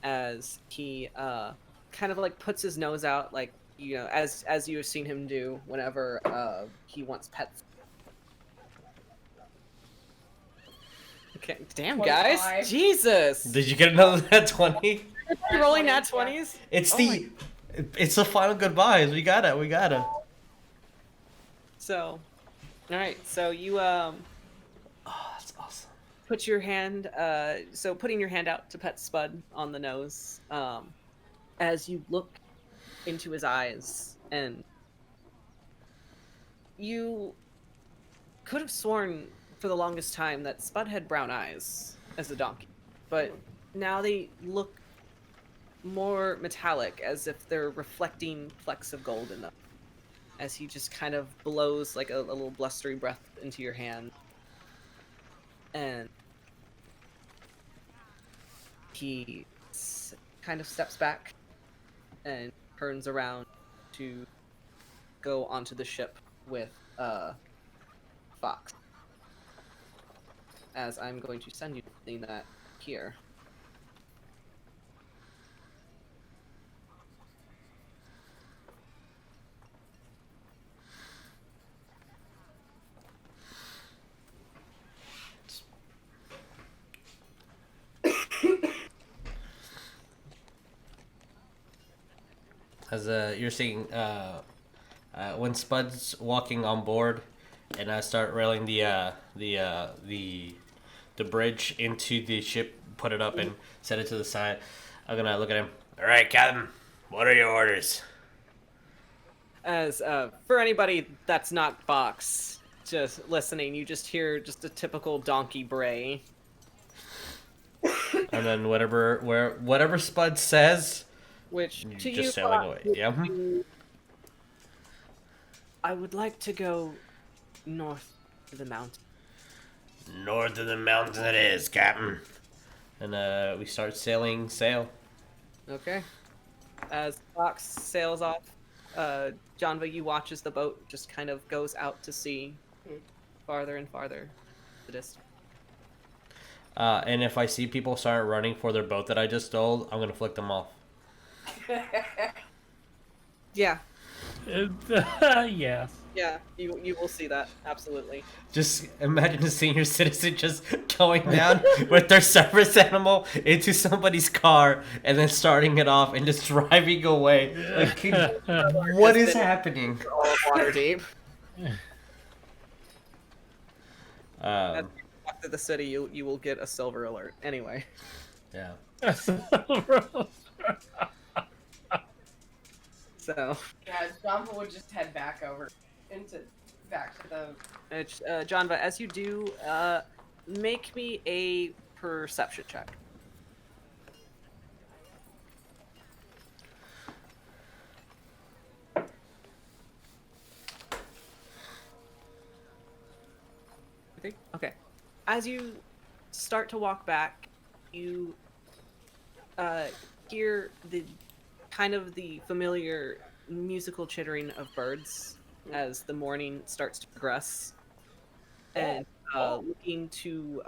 as he kind of like puts his nose out, like, you know, as you have seen him do whenever he wants pets. Okay, damn 25. guys, Jesus! Did you get another nat 20? You rolling nat 20s? It's Oh the, it's the final goodbyes. We gotta. So, all right. So you Oh, that's awesome. put your hand. So putting your hand out to pet Spud on the nose. As you look into his eyes, and you could have sworn for the longest time that Spud had brown eyes as a donkey, but now they look more metallic, as if they're reflecting flecks of gold in them. As he just kind of blows like a little blustery breath into your hand. And he kind of steps back and turns around to go onto the ship with Fox. As I'm going to send you something that here. As you're seeing, when Spud's walking on board, and I start railing the bridge into the ship, put it up and set it to the side. I'm gonna look at him. All right, Captain. What are your orders? As for anybody that's not Fox, just listening, you just hear just a typical donkey bray. And then whatever Spud says, Which to just you, sailing Fox, away. Yeah. I would like to go north of the mountain. North of the mountains it is, Captain. And we start sailing sail. Okay. As Fox sails off, Janva, you watch as the boat just kind of goes out to sea, farther and farther the distance. And if I see people start running for their boat that I just stole, I'm gonna flick them off. Yeah, Yes. yeah, you will see that, absolutely. Just imagine a senior citizen just going down with their service animal into somebody's car and then starting it off and just driving away. Like, what is happening? All water deep. Um, After the city, you will get a silver alert. Anyway. yeah. So, Yeah, Jumbo would just head back to the. Janva, as you do, make me a perception check. Okay. As you start to walk back, you hear the kind of the familiar musical chittering of birds as the morning starts to progress, and looking to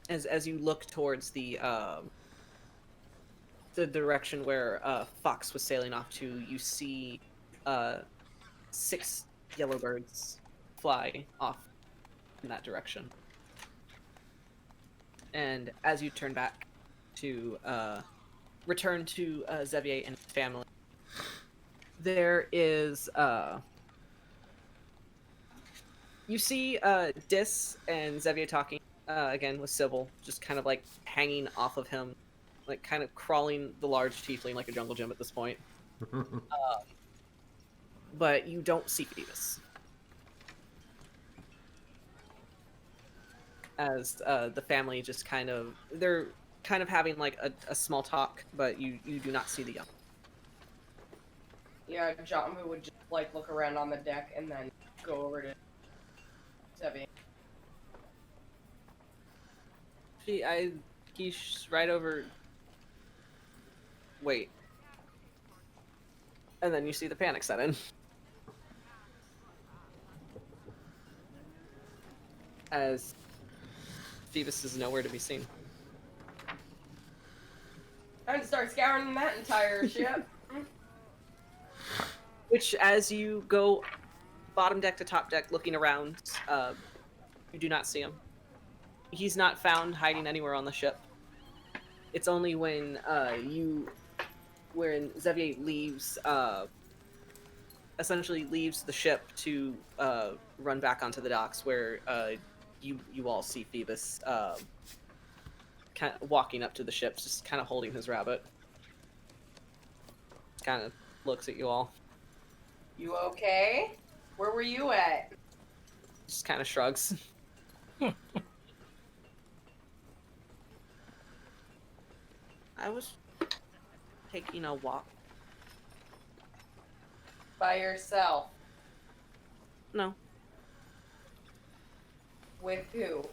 as you look towards the direction where Fox was sailing off to, you see 6 yellow birds fly off in that direction. And as you turn back to return to Xavier and his family, there is you see Dis and Xavier talking again with Sybil, just kind of like hanging off of him, like kind of crawling the large tiefling like a jungle gym at this point. But you don't see Phoebus. As the family just they're kind of having like a small talk, but you do not see the young. Yeah, Jumbo would just like look around on the deck and then go over to Zevi. He's right over. Wait. And then you see the panic set in. As Phoebus is nowhere to be seen. Time to start scouring that entire ship. Which, as you go bottom deck to top deck looking around, you do not see him. He's not found hiding anywhere on the ship. It's only when Xavier leaves, essentially leaves the ship to run back onto the docks, where you all see Phoebus kind of walking up to the ship, just kind of holding his rabbit. Kind of looks at you all. You okay? Where were you at? Just kind of shrugs. I was taking a walk. By yourself? No. With who?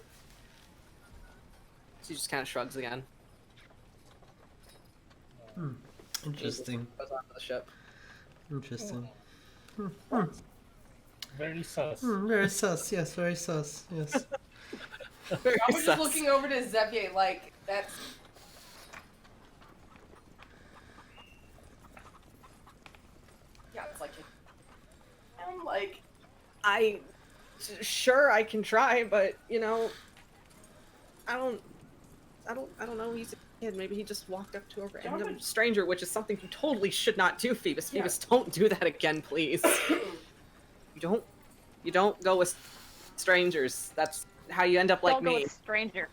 He just kind of shrugs again. Interesting. Goes onto the ship. Interesting. Very sus. Very sus. Yes, very sus. Yes. Very I was sus. just looking over to Xavier like, that's... Yeah, it's like... I'm like... Sure, I can try, but you know, I don't know. He's a kid. Maybe he just walked up to a random stranger, which is something you totally should not do, Phoebus. Yeah. Phoebus, don't do that again, please. You don't go with strangers. That's how you end up like Don't go me. with stranger.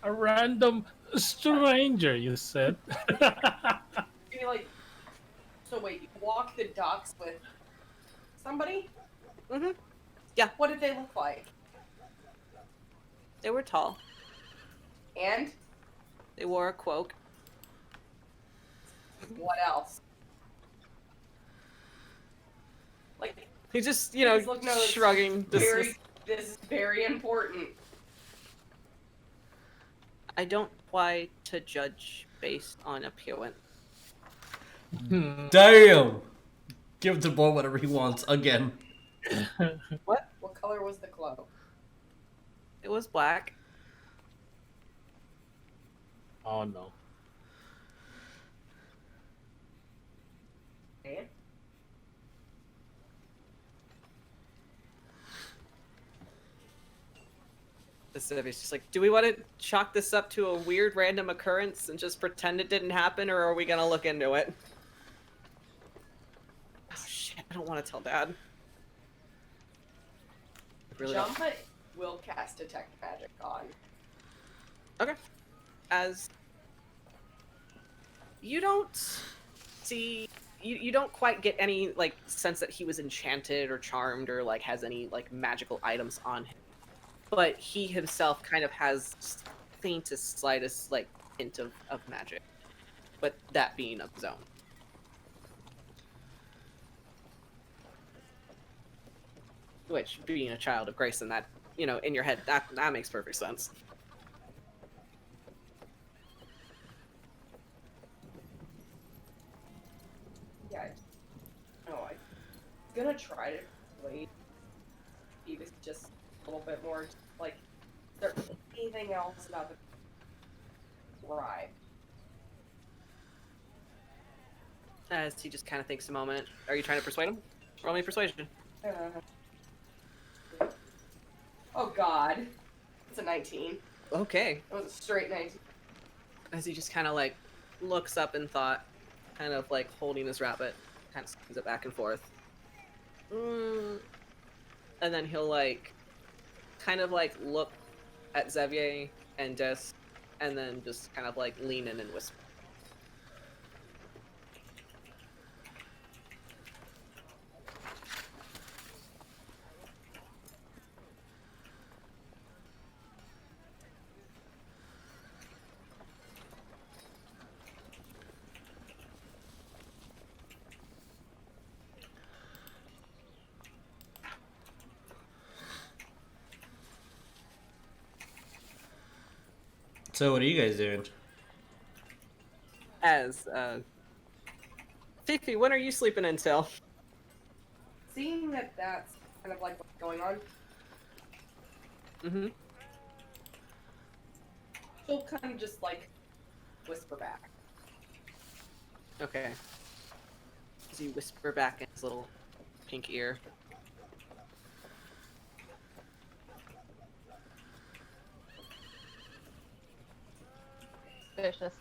A random stranger, you said. You're like... So wait, you walk the docks with... somebody? Mm-hmm. Yeah. What did they look like? They were tall. And? They wore a cloak. What else? Like... He just, Please look, no, it's shrugging. This is very important. I don't try to judge based on appearance. Damn! Give the boy whatever he wants again. What color was the cloak? It was black. Oh no. And? It's just like, do we want to chalk this up to a weird random occurrence and just pretend it didn't happen, or are we gonna look into it? Oh shit, I don't want to tell Dad. I really don't. Jumpa will cast Detect Magic on. Okay. As you don't see, you don't quite get any like sense that he was enchanted or charmed or like has any like magical items on him. But he himself kind of has faintest, slightest, like, hint of magic. But that being of his own. Which, being a child of Grayson, that, in your head, that makes perfect sense. Yeah. No, I'm gonna try to wait. Even just a little bit more, like, is there anything else about the ride? As he just kind of thinks a moment. Are you trying to persuade him? Roll me persuasion. Oh god. It's a 19. Okay. It was a straight 19. As he just kind of, like, looks up in thought, kind of, like, holding his rabbit, kind of spins it back and forth. And then he'll, like, kind of, like, look at Xavier and Des, and then just kind of, like, lean in and whisper. So what are you guys doing? As Fifi, when are you sleeping until? Seeing that that's kind of like what's going on, Mm-hmm. she'll kind of just like whisper back. Okay. As you whisper back in his little pink ear. Vicious.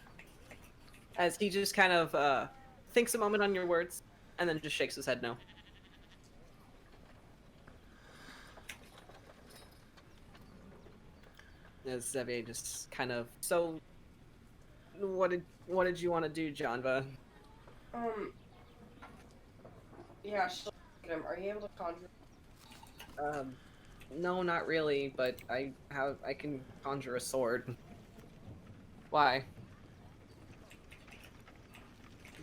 As he just kind of thinks a moment on your words, and then just shakes his head no. As Xavier just kind of, so what did you want to do, Janva? Yeah, she'll look at him. Are you able to conjure? No, not really, but I can conjure a sword. Why?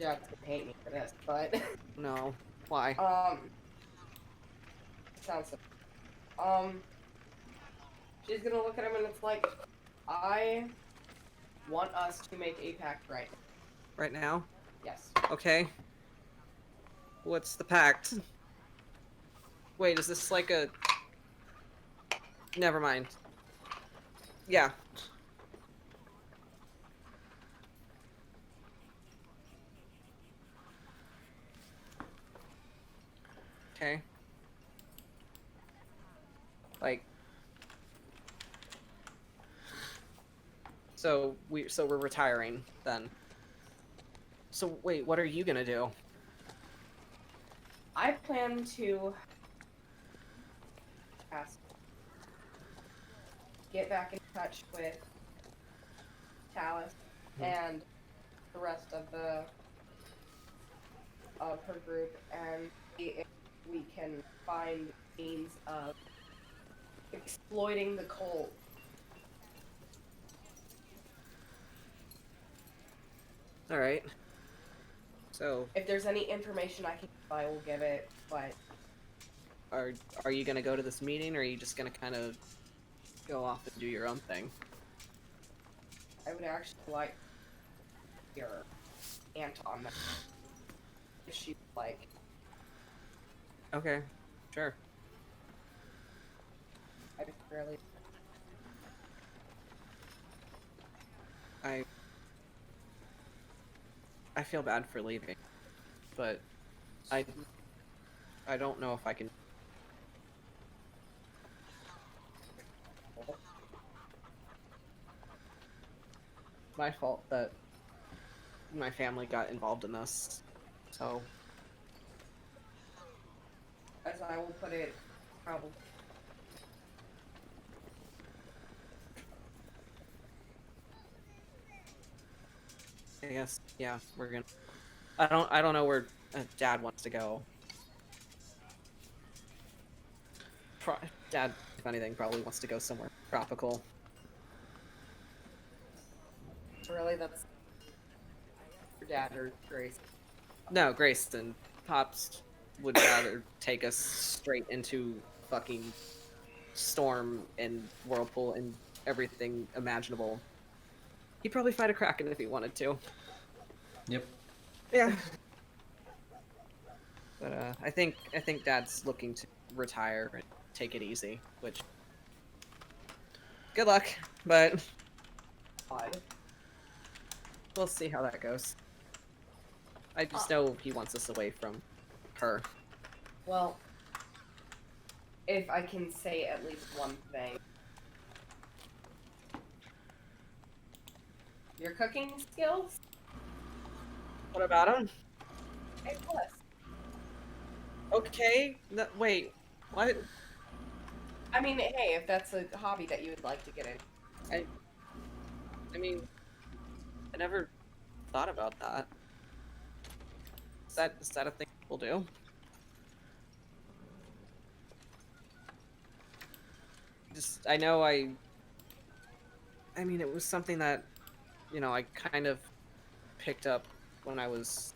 Yeah, it's gonna hate me for this, but No. Why? sounds so. She's gonna look at him and it's like, I want us to make a pact right now. Right now? Yes. Okay. What's the pact? Wait, is this like a... Never mind. Yeah. Okay. Like... So we're retiring, then. So wait, what are you gonna do? I plan to get back in touch with Talus and the rest of her group and see if we can find means of exploiting the cult. Alright. So, If there's any information I can give, I will give it, but are you gonna go to this meeting, or are you just gonna kind of go off and do your own thing? I would actually like your Anton if she'd like. Okay, sure. I just really I feel bad for leaving, but I don't know if I can. My fault that my family got involved in this. So, as I will put it, probably. I guess, yeah, we're gonna. I don't know where Dad wants to go. Dad, if anything, probably wants to go somewhere tropical. Really, that's your dad or Grace. No, Grace and Pops would rather take us straight into fucking storm and whirlpool and everything imaginable. He'd probably fight a kraken if he wanted to. Yep. Yeah. But I think Dad's looking to retire and take it easy, which good luck, but Odd. we'll see how that goes. I just know he wants us away from her. Well, if I can say at least one thing. Your cooking skills? What about him? A plus. Okay. No, wait. What? I mean, hey, if that's a hobby that you would like to get in. I mean, I never thought about that. Is that a thing people do? Just, I know I mean, it was something that, you know, I kind of picked up when I was,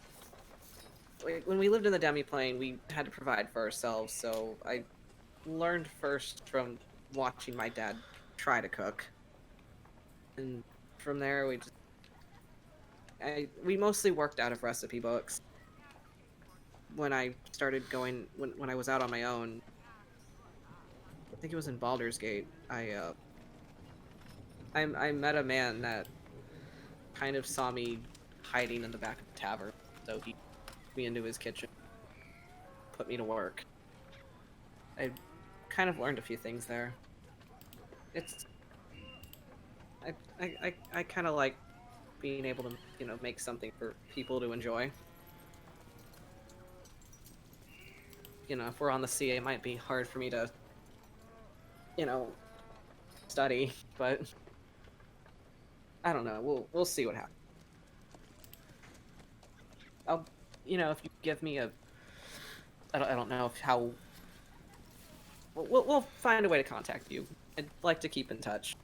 when we lived in the demi-plane, we had to provide for ourselves, so I learned first from watching my dad try to cook. And from there, we mostly worked out of recipe books. When I started going, when I was out on my own, I think it was in Baldur's Gate, I met a man that kind of saw me hiding in the back of the tavern, so he took me into his kitchen, put me to work. I kind of learned a few things there. I kind of like being able to, make something for people to enjoy. If we're on the sea, it might be hard for me to, study, but I don't know. We'll see what happens. If you give me I don't know how. We'll find a way to contact you. I'd like to keep in touch.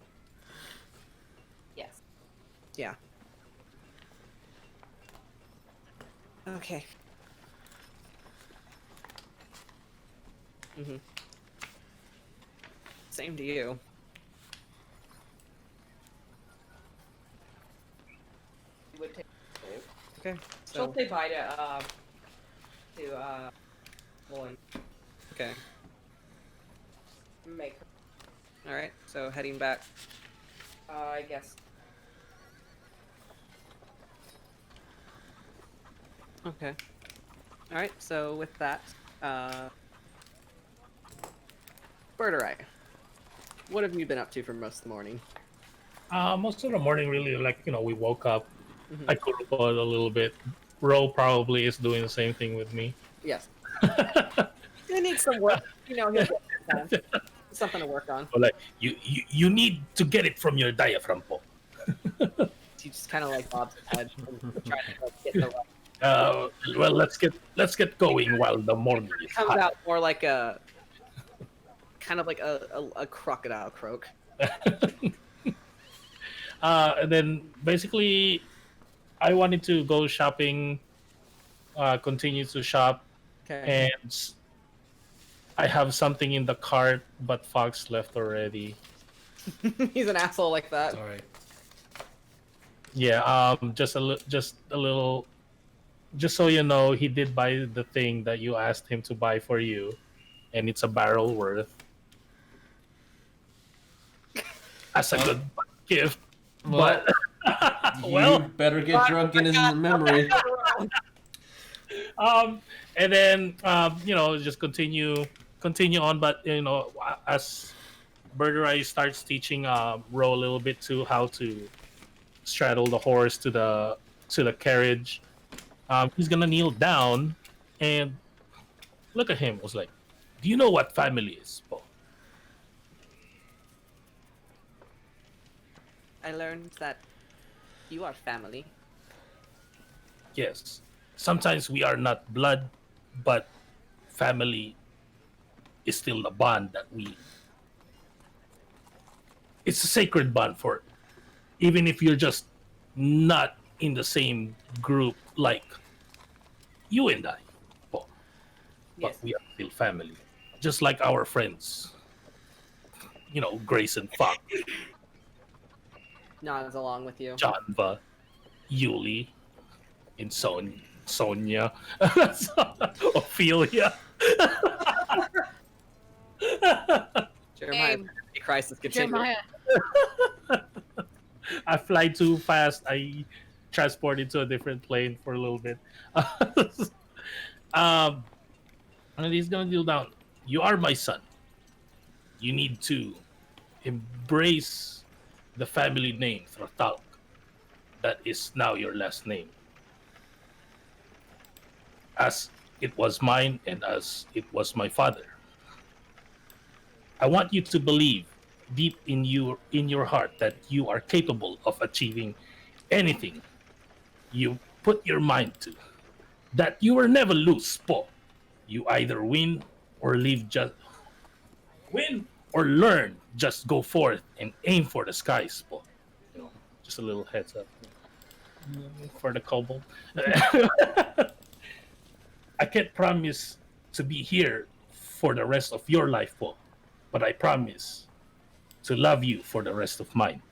Yes. Yeah. Okay. Mhm. Same to you. Would take. Okay. She'll So. say bye to Lauren. Okay. Make her. All right. So heading back. I guess. Okay. All right. So with that, Birderai, what have you been up to for most of the morning? Most of the morning, really, we woke up. Mhm. I could have a little bit. Ro probably is doing the same thing with me. Yes. He needs some work. He'll get it done. Something to work on. But you need to get it from your diaphragm, po. He just kind of like bobs his head and trying to get the right. Well, let's get going while the morning is It comes hot. out more like a kind of like a crocodile croak. And then basically, I wanted to go shopping, continue to shop, Okay. and I have something in the cart, but Fox left already. He's an asshole like that. Sorry. Yeah, just a little. Just so you know, he did buy the thing that you asked him to buy for you, and it's a barrel worth. As a good gift. What? But You better get drunk in his memory. and then just continue on, but as Birderai starts teaching Ro a little bit to how to straddle the horse to the carriage, he's gonna kneel down and look at him. Was like, do you know what family is, Paul? I learned that you are family. Yes. Sometimes we are not blood, but family is still a bond that it's a sacred bond for, even if you're just not in the same group like you and I, Paul. But Yes. we are still family. Just like our friends, Grace and Fox, Nods along with you. Janva, Yuliy, and Sonia, Ophelia. Jeremiah, Same. crisis continue. Jeremiah. I fly too fast. I transport into a different plane for a little bit. And he's gonna kneel down. You are my son. You need to embrace the family name Thratalk. That is now your last name. As it was mine and as it was my father. I want you to believe deep in your heart that you are capable of achieving anything you put your mind to. That you will never lose, Po. You either win or learn. Just go forth and aim for the skies, Po. Just a little heads up for the kobold. I can't promise to be here for the rest of your life, Po, but I promise to love you for the rest of mine.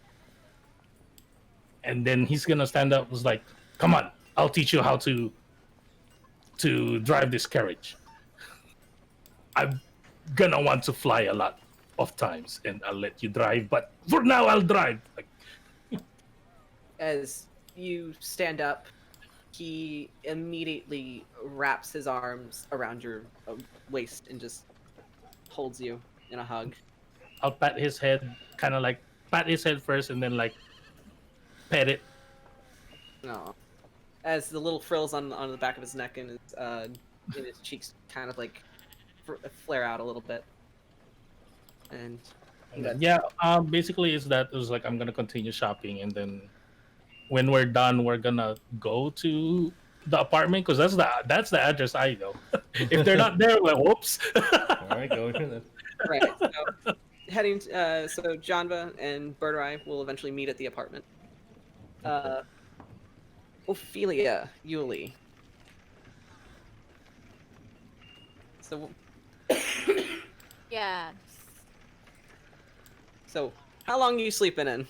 and then he's gonna stand up. Was like, "Come on, I'll teach you how to drive this carriage. I'm gonna want to fly a lot of times, and I'll let you drive. But for now, I'll drive." Like, As you stand up, he immediately wraps his arms around your waist and just holds you in a hug. I'll pat his head, kind of like pat his head first, and then like pet it. No. As the little frills on the back of his neck and in his cheeks kind of like flare out a little bit. And Yeah, basically it's that. It was like I'm gonna continue shopping, and then when we're done, we're gonna go to the apartment because that's the address I know. If they're not there, well, whoops. All right, go here then. right. So heading so Janva and Birderai will eventually meet at the apartment. Ophelia, Yuliy. So Yeah. so how long are you sleeping in?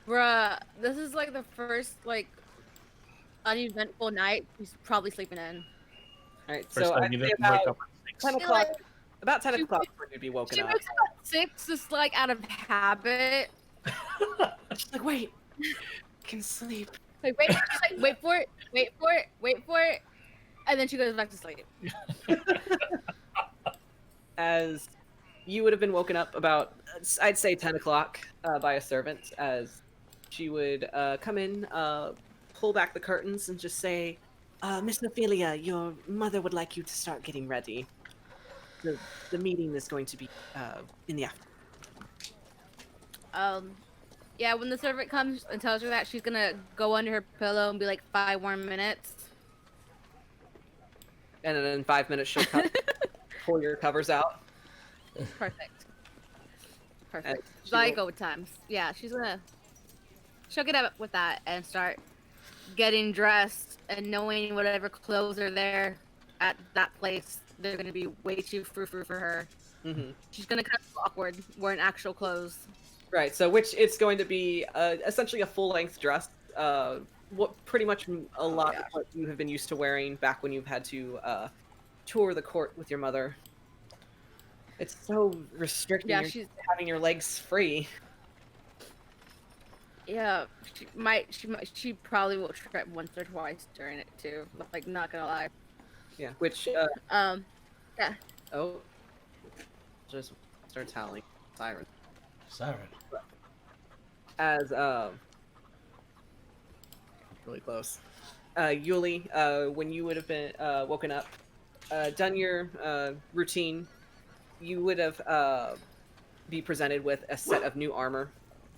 Bruh, this is like the first like uneventful night. He's probably sleeping in. Alright, First so time I'd you say didn't wake about up at 6. 10 I feel o'clock. like About 10 she o'clock when you'd be woken she up. wakes up at 6, just like out of habit. She's like, wait, I can sleep. Like wait, she's like, wait for it, wait for it, and then she goes back to sleep. As you would have been woken up about, I'd say 10 o'clock by a servant, as she would come in, pull back the curtains, and just say, Miss Ophelia, your mother would like you to start getting ready. The meeting is going to be in the afternoon. Yeah, when the servant comes and tells her that, she's gonna go under her pillow and be like 5 more minutes. And then in 5 minutes she'll pull your covers out. Perfect. And Perfect. she Like will- go times. Yeah, she'll get up with that and start getting dressed and knowing whatever clothes are there at that place. They're gonna be way too frou-frou for her. Mhm. She's gonna kind of feel awkward wearing actual clothes. Right, so which it's going to be essentially a full-length dress. What pretty much a lot of what you have been used to wearing back when you've had to tour the court with your mother. It's so restricting. Yeah, You're having your legs free. Yeah, she probably will trip once or twice during it too. Like, not gonna lie. Yeah, which Yeah. oh, just starts howling. Siren. Siren. As really close. Yuliy, when you would have been woken up, done your routine, you would have be presented with a set of new armor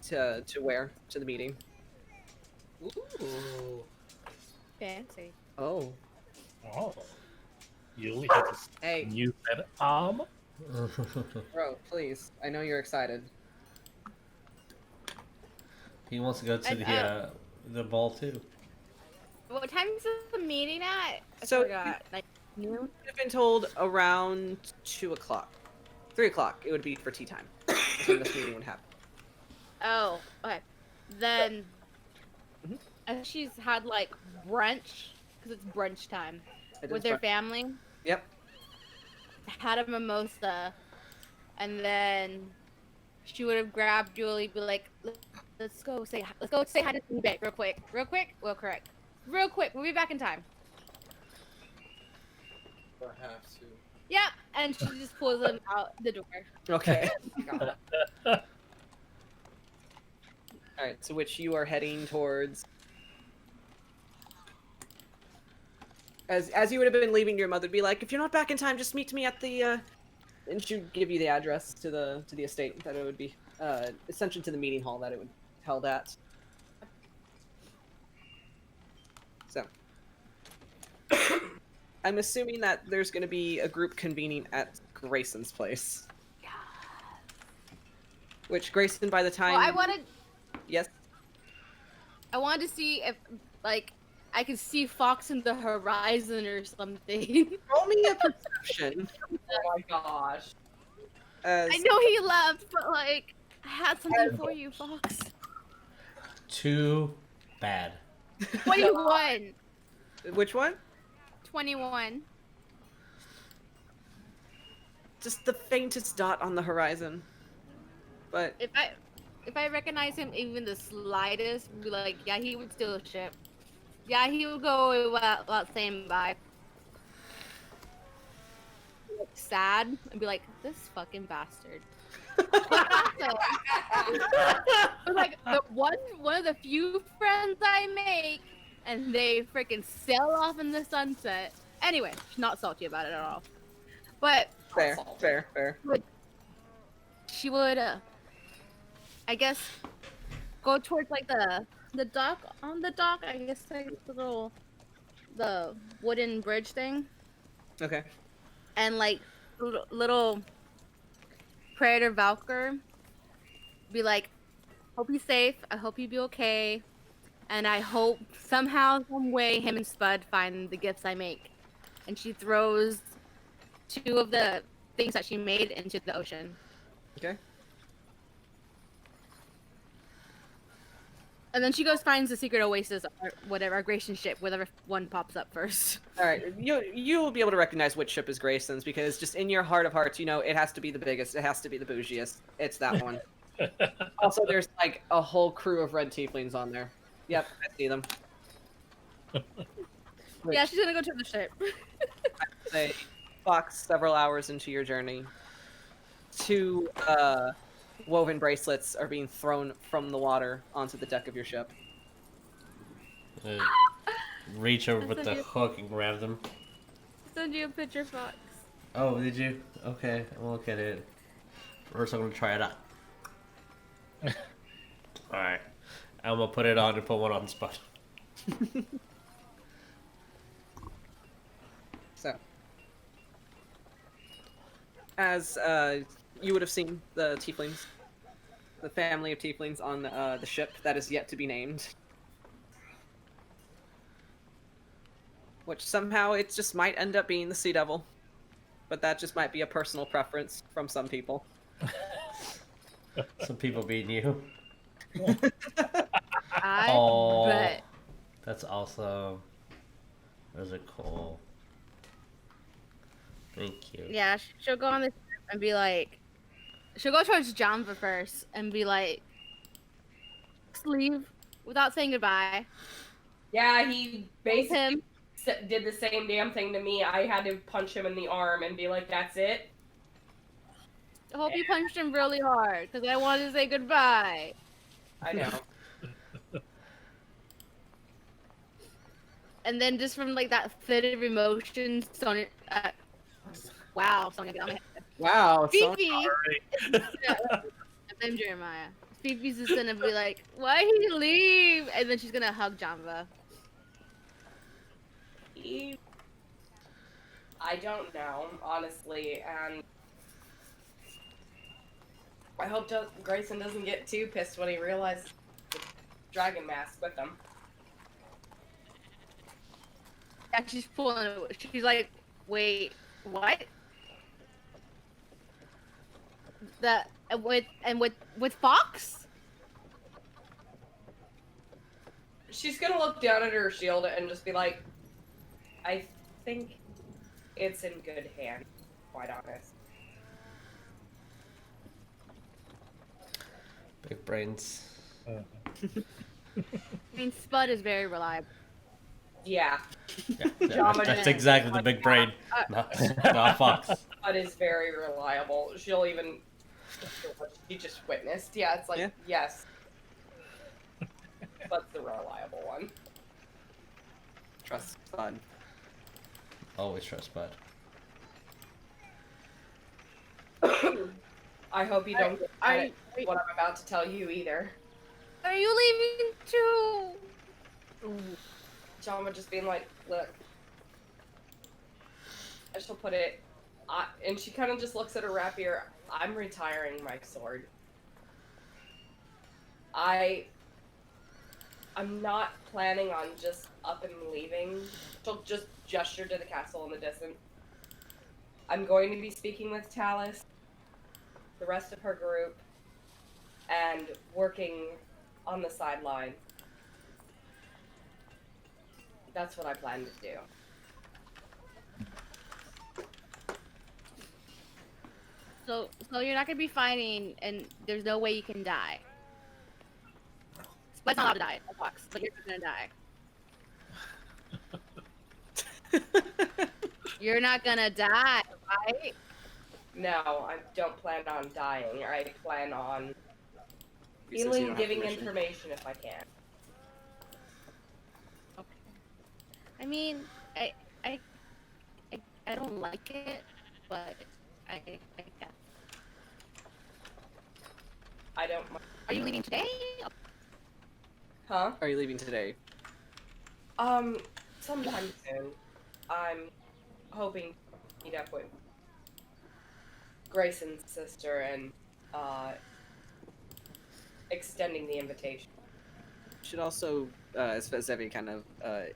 to wear to the meeting. Ooh. Fancy. Oh, Oh, Yuliy has hey, a new set of armor. bro, please. I know you're excited. He wants to go to And, the ball too. What time is the meeting at? I So- forgot. Like noon? I've been told around 2 o'clock. 3 o'clock, it would be for tea time. That's when this meeting would happen. Oh, okay. Then, Mhm. and she's had like brunch because it's brunch time It with is their fun. family. Yep. Had a mimosa, and then she would have grabbed Julie, be like, let's go say hi to eBay real quick. Well, correct. Real quick. We'll be back in time. Perhaps to. Yep. And she just pulls them out the door. Okay. Alright, so which you are heading towards. As you would have been leaving, your mother would be like, if you're not back in time, just meet me at the and she'd give you the address to the estate that it would be essentially to the meeting hall that it would held at. So I'm assuming that there's gonna be a group convening at Grayson's place. Yeah. Which Grayson by the time Well, Yes. I wanted to see if, like, I could see Fox in the horizon or something. Roll me a perception. Oh my gosh. As I know he left, but, like, I had something for you, Fox. too bad. 21. Which one? 21. Just the faintest dot on the horizon. But If I recognize him even the slightest, be like, yeah, he would steal a ship. Yeah, he would go away without saying bye. Like, sad and be like, this fucking bastard. But also, like the one of the few friends I make, and they freaking sail off in the sunset. Anyway, she's not salty about it at all. But fair. she would, I guess, go towards like the dock. On the dock, I guess like the wooden bridge thing, Okay. and like little Predator Valkyr be like, hope you're safe. I hope you be okay. And I hope somehow, some way, him and Spud find the gifts I make. And she throws 2 of the things that she made into the ocean. Okay. And then she goes finds the secret oasis or whatever, Grayson ship, whatever one pops up first. All right. You'll be able to recognize which ship is Grayson's because just in your heart of hearts, you know it has to be the biggest. It has to be the bougiest. It's that one. Also, there's like a whole crew of red tieflings on there. Yep, I see them. Yeah, she's gonna go to the ship. Say, Fox, several hours into your journey, 2 woven bracelets are being thrown from the water onto the deck of your ship. Reach over with the hook and grab them. Send you a picture, Fox. Oh, did you? Okay, I'll look at it. First, I'm gonna try it out. Alright. I'm gonna put it on and put one on the spot. So, as you would have seen the tieflings, the family of tieflings on the ship that is yet to be named. Which somehow it just might end up being the Sea Devil. But that just might be a personal preference from some people. Some people beating you. I Oh, bet. that's awesome. Those are cool. Thank you. Yeah, she'll go on the ship and be like, she'll go towards Jamba first and be like, just leave without saying goodbye. Yeah, he basically Him. did the same damn thing to me. I had to punch him in the arm and be like, that's it? I hope you punched him really hard because I wanted to say goodbye. I know. And then just from like that fit of emotion, Sonya, wow, Sonya got my head. Wow. Fifi, and then Jeremiah. Fifi's just gonna be like, why did he leave? And then she's gonna hug Jamba. I don't know, honestly, and I hope Grayson doesn't get too pissed when he realizes the dragon mask with him. Yeah, she's pulling it. She's like, wait, what? With Fox? She's gonna look down at her shield and just be like, I think it's in good hands, quite honest. Big brains. I mean, Spud is very reliable. Yeah, Yeah, that's exactly the big brain. Not Fox. Bud is very reliable. She'll even, she just witnessed. Yeah, it's like, Yeah. yes. Bud's the reliable one. Trust Spud. Always trust Bud. I hope you don't get mad at what I'm about to tell you either. Are you leaving too? John would just being like, look. I shall put it, and she kind of just looks at her rapier. I'm retiring my sword. I'm not planning on just up and leaving. She'll just gesture to the castle in the distance. I'm going to be speaking with Talus, the rest of her group, and working on the sideline. That's what I plan to do. So you're not gonna be fighting, and there's no way you can die. Spud's not allowed to die, a box, but you're just gonna die. You're not gonna die, right? No, I don't plan on dying. I plan on He says you healing, don't have giving permission. information if I can. I mean, I don't like it, but I guess. I don't. Are you leaving today? Huh? Are you leaving today? Sometime soon. I'm hoping to meet up with Grayson's sister and extending the invitation. Should also, as Zevi kind of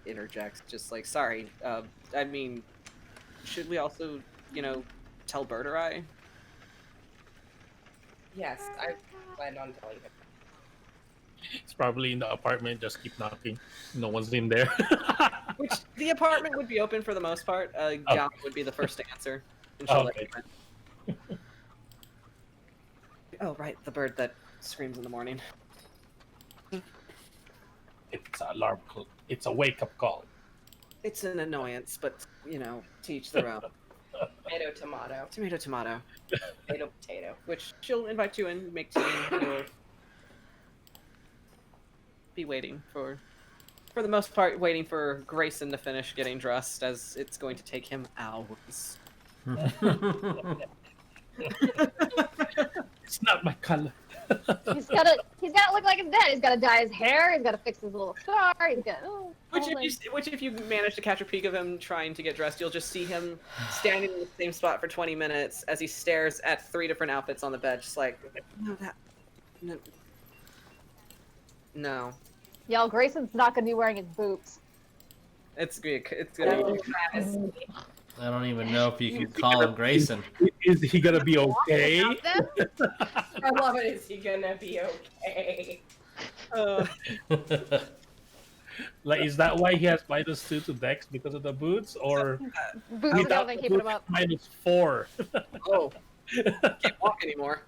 interjects, just like, sorry, I mean, should we also, tell Berderai? Yes, I plan on telling him. It's probably in the apartment. Just keep knocking. No one's in there. Which, the apartment would be open for the most part. Gala would be the first to answer. And she'll let Okay. you in. Oh, right, the bird that screams in the morning. It's an alarm call. It's a wake-up call. It's an annoyance, but, to each their own. Tomato, tomato. Tomato, tomato. Potato, potato. Which she'll invite you in, make tea, and you'll be waiting for the most part, waiting for Grayson to finish getting dressed, as it's going to take him hours. It's not my color. He's gotta look like his dad. He's gotta dye his hair. He's gotta fix his little scar. He's got Which if you manage to catch a peek of him trying to get dressed, you'll just see him standing in the same spot for 20 minutes as he stares at 3 different outfits on the bed, just like, no. Y'all, Grayson's not gonna be wearing his boots. It's gonna be. I don't even know if you can call him Grayson. Is he gonna be okay? I love it. Is he gonna be okay? Like, is that why he has -2 to Dex because of the boots, or Boots are without definitely the keeping him boots, up. -4? Oh, can't walk anymore.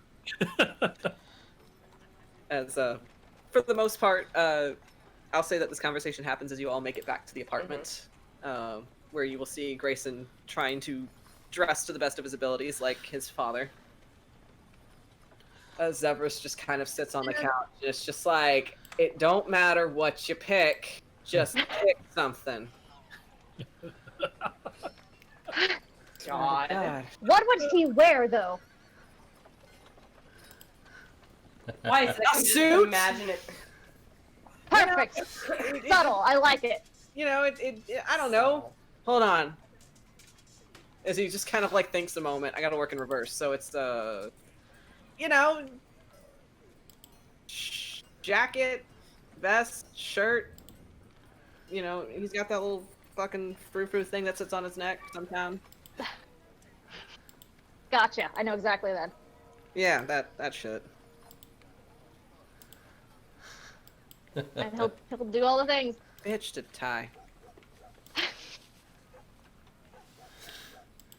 As for the most part, I'll say that this conversation happens as you all make it back to the apartment, where you will see Grayson trying to dress to the best of his abilities, like his father. Zevris just kind of sits on the couch. It's just like, it don't matter what you pick, just pick something. God. What would he wear though? Why is it? I can just suit? imagine it. Perfect. Subtle. I like it. I don't know. Hold on. As he just kind of like thinks a moment. I gotta work in reverse, so it's jacket, vest, shirt. He's got that little fucking frou-frou thing that sits on his neck sometimes. Gotcha. I know exactly that. Yeah, that shit. And he'll do all the things. Bitch to tie.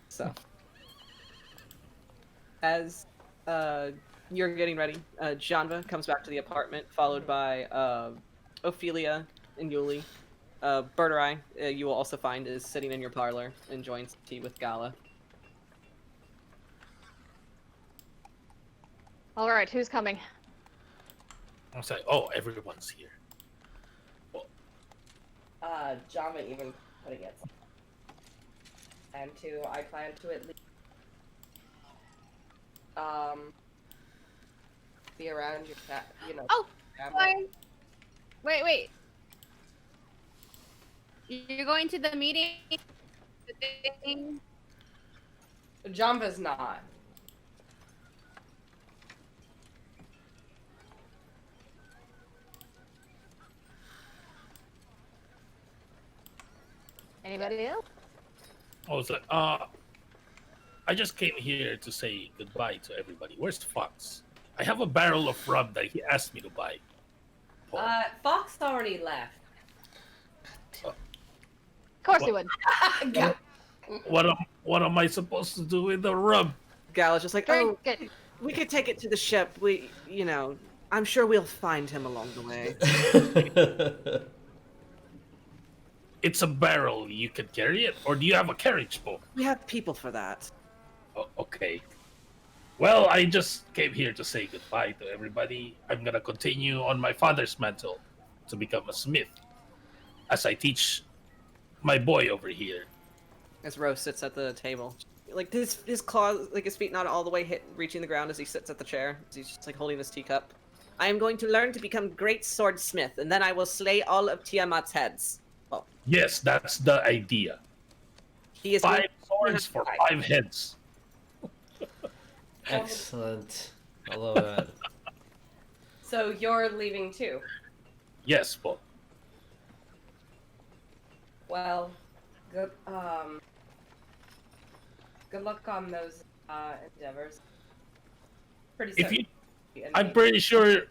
So, as you're getting ready, Janva comes back to the apartment, followed by Ophelia and Yuliy. Berderai, you will also find, is sitting in your parlor, enjoying some tea with Gala. All right, who's coming? I was like, oh, everyone's here. Java even putting it. I plan to at least be around your Oh, family. Wait. You're going to the meeting? The thing? Java's not. Anybody else? I was like, I just came here to say goodbye to everybody. Where's Fox? I have a barrel of rum that he asked me to buy. Fox already left. Of course What? he would. God. What am I supposed to do with the rum? Gal is just like, Very oh, good. we could take it to the ship. I'm sure we'll find him along the way. It's a barrel. You can carry it, or do you have a carriage boat? We have people for that. Oh, okay. Well, I just came here to say goodbye to everybody. I'm gonna continue on my father's mantle to become a smith, as I teach my boy over here. As Rose sits at the table, like his claws, like his feet not all the way reaching the ground as he sits at the chair. He's just like holding his teacup. I am going to learn to become great swordsmith, and then I will slay all of Tiamat's heads. Well, Yes, that's the idea. he is 5 swords for 5 heads. Excellent. I love that. So you're leaving too. Yes, but Well, good luck on those endeavors. Pretty if soon. you, I'm pretty sure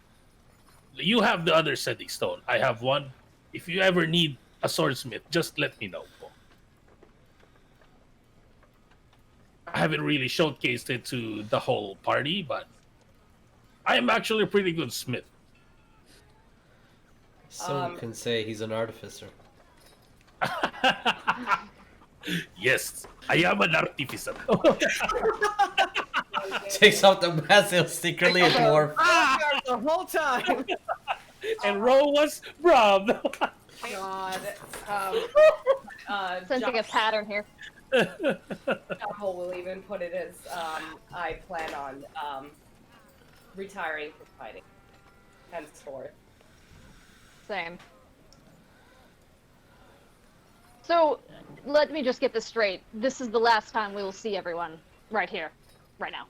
you have the other sending stone. I have one. If you ever need a swordsmith, just let me know. I haven't really showcased it to the whole party, but I am actually a pretty good smith. Some can say he's an artificer. Yes, I am an artificer. Takes off the mask, he'll secretly a dwarf. the whole time. And Ro was robbed. God. Sensing a pattern here. Apple will even put it as I plan on retiring from fighting henceforth. Same. So, let me just get this straight. This is the last time we will see everyone right here, right now.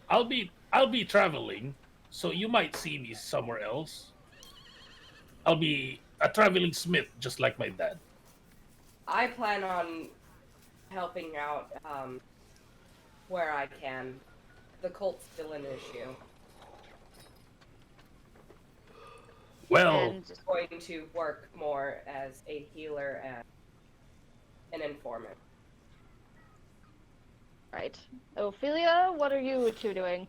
I'll be traveling, so you might see me somewhere else. I'll be a traveling smith, just like my dad. I plan on helping out where I can. The cult's still an issue. Well, And I'm going to work more as a healer and an informant. right. Ophelia, what are you two doing?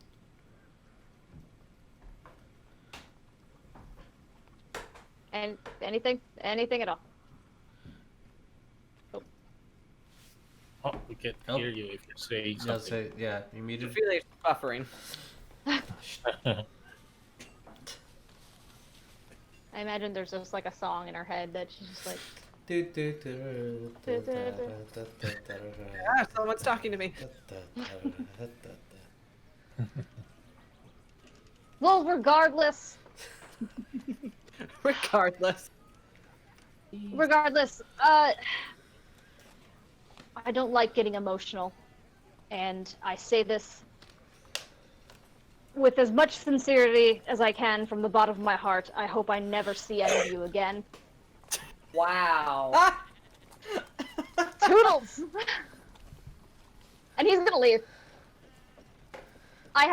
And anything at all? oh, we can Oh. hear you if you're saying Yeah, something. say, yeah, you muted. Ophelia is buffering. I imagine there's just like a song in her head that she's just like, Ah, someone's talking to me. well, regardless, Regardless. I don't like getting emotional, and I say this with as much sincerity as I can from the bottom of my heart. I hope I never see any of you again. Wow. Ah! Toodles! And he's gonna leave. I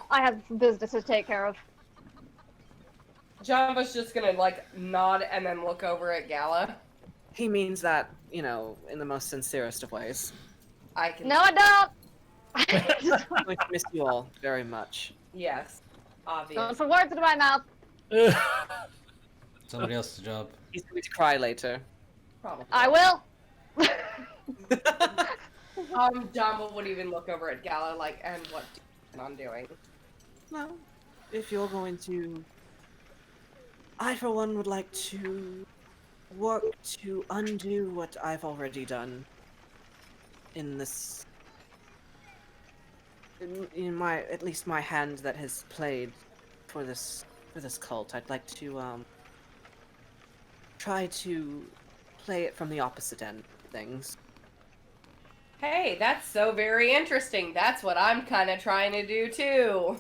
have business to take care of. Java's just gonna like nod and then look over at Gala. He means that, in the most sincerest of ways. I can. No, I don't! I miss you all very much. Yes. Don't Obvious. put words into my mouth. Somebody else's job. He's going to cry later. Probably. I will. Java would even look over at Gala like, and what do you plan on doing? Well, if you're going to... I, for one, would like to work to undo what I've already done in this... in my... at least my hand that has played for this cult. I'd like to, try to play it from the opposite end of things. Hey, that's so very interesting. That's what I'm kind of trying to do too.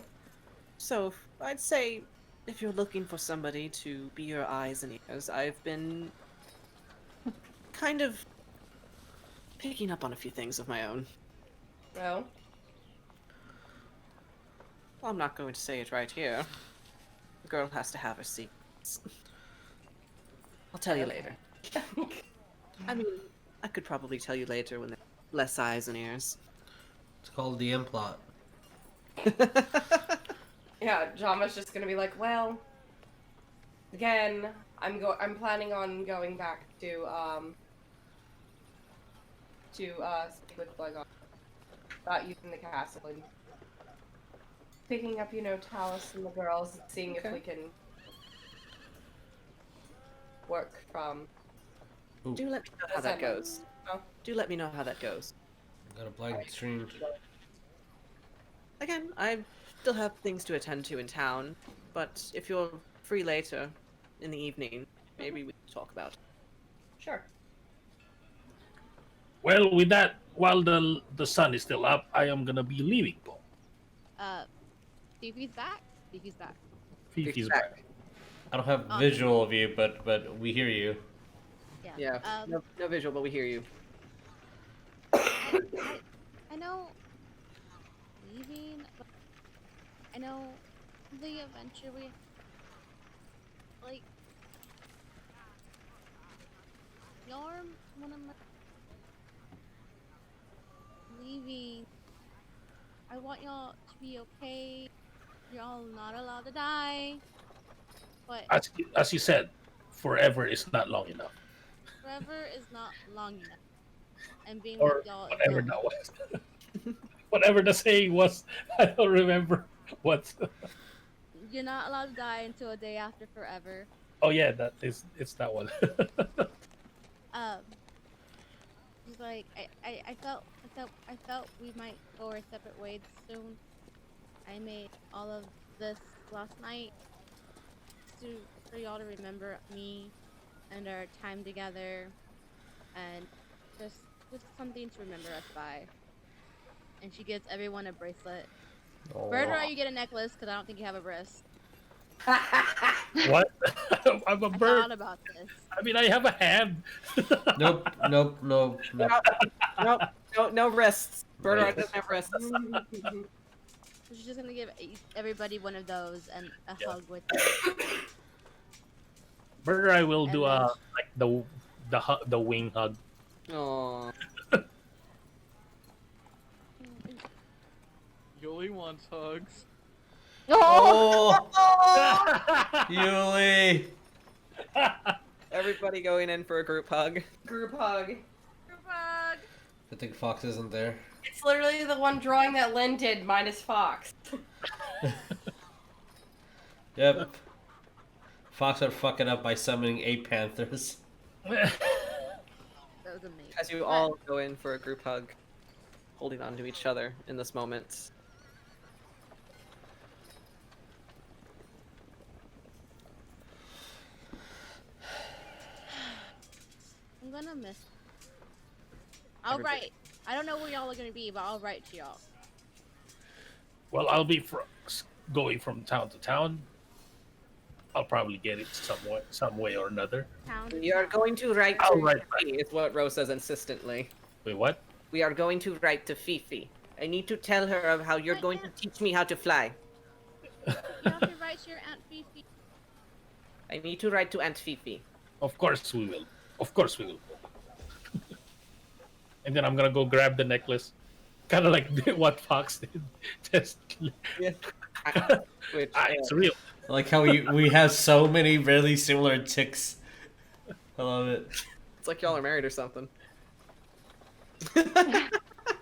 So, I'd say, if you're looking for somebody to be your eyes and ears, I've been kind of picking up on a few things of my own. No. Well, I'm not going to say it right here. The girl has to have her secrets. I'll tell you later. I mean, I could probably tell you later when there's less eyes and ears. It's called the M plot. Yeah, Jama's just gonna be like, well, again, I'm planning on going back to speak with Bloodhunter about using the castle and picking up, Talus and the girls and seeing if we can work from. Do let me know how that goes. Oh. Do let me know how that goes. Got a blank stream. Again, I still have things to attend to in town, but if you're free later in the evening, maybe we can talk about it. Sure. Well, with that, while the sun is still up, I am gonna be leaving. Fifi's back. Fifi's back. Fifi's back. I don't have visual of you, but we hear you. Yeah. Yeah, no visual, but we hear you. I know leaving, but I know the adventure we like. Y'all are one of my leaving. I want y'all to be okay. You're all not allowed to die. But As you said, forever is not long enough. forever is not long enough. And being Or with y'all is whatever not that was. Whatever the saying was, I don't remember what. You're not allowed to die until a day after forever. Oh yeah, it's that one. Just like I felt we might go our separate ways soon. I made all of this last night for y'all to remember me and our time together, and just something to remember us by. And she gives everyone a bracelet. Murderer, you get a necklace because I don't think you have a wrist. What? I'm a I bird. thought about this. I mean, I have a hand. Nope. No wrists. Bird doesn't have wrists. So she's just gonna give everybody one of those and a hug with it. Burger, I will do And then like the wing hug. Aww. Yuliy wants hugs. Oh, Yuliy. Everybody going in for a group hug. Group hug. I think Fox isn't there. It's literally the one drawing that Lynn did, minus Fox. Yep. Fox would fuck it up by summoning 8 panthers. That was amazing. As you all go in for a group hug, holding on to each other in this moment. I'm gonna miss. I'll Everybody. write. I don't know where y'all are gonna be, but I'll write to y'all. Well, I'll be going from town to town. I'll probably get it some way or another. Town. We are going to write I'll to write Fifi, is what Rose says insistently. Wait, what? We are going to write to Fifi. I need to tell her of how you're going to teach me how to fly. You have to write to your Aunt Fifi. I need to write to Aunt Fifi. Of course we will. Of course we will. And then I'm gonna go grab the necklace, kind of like what Fox did. Just Yeah. Which, it's real. I like how we have so many really similar ticks. I love it. it's like y'all are married or something.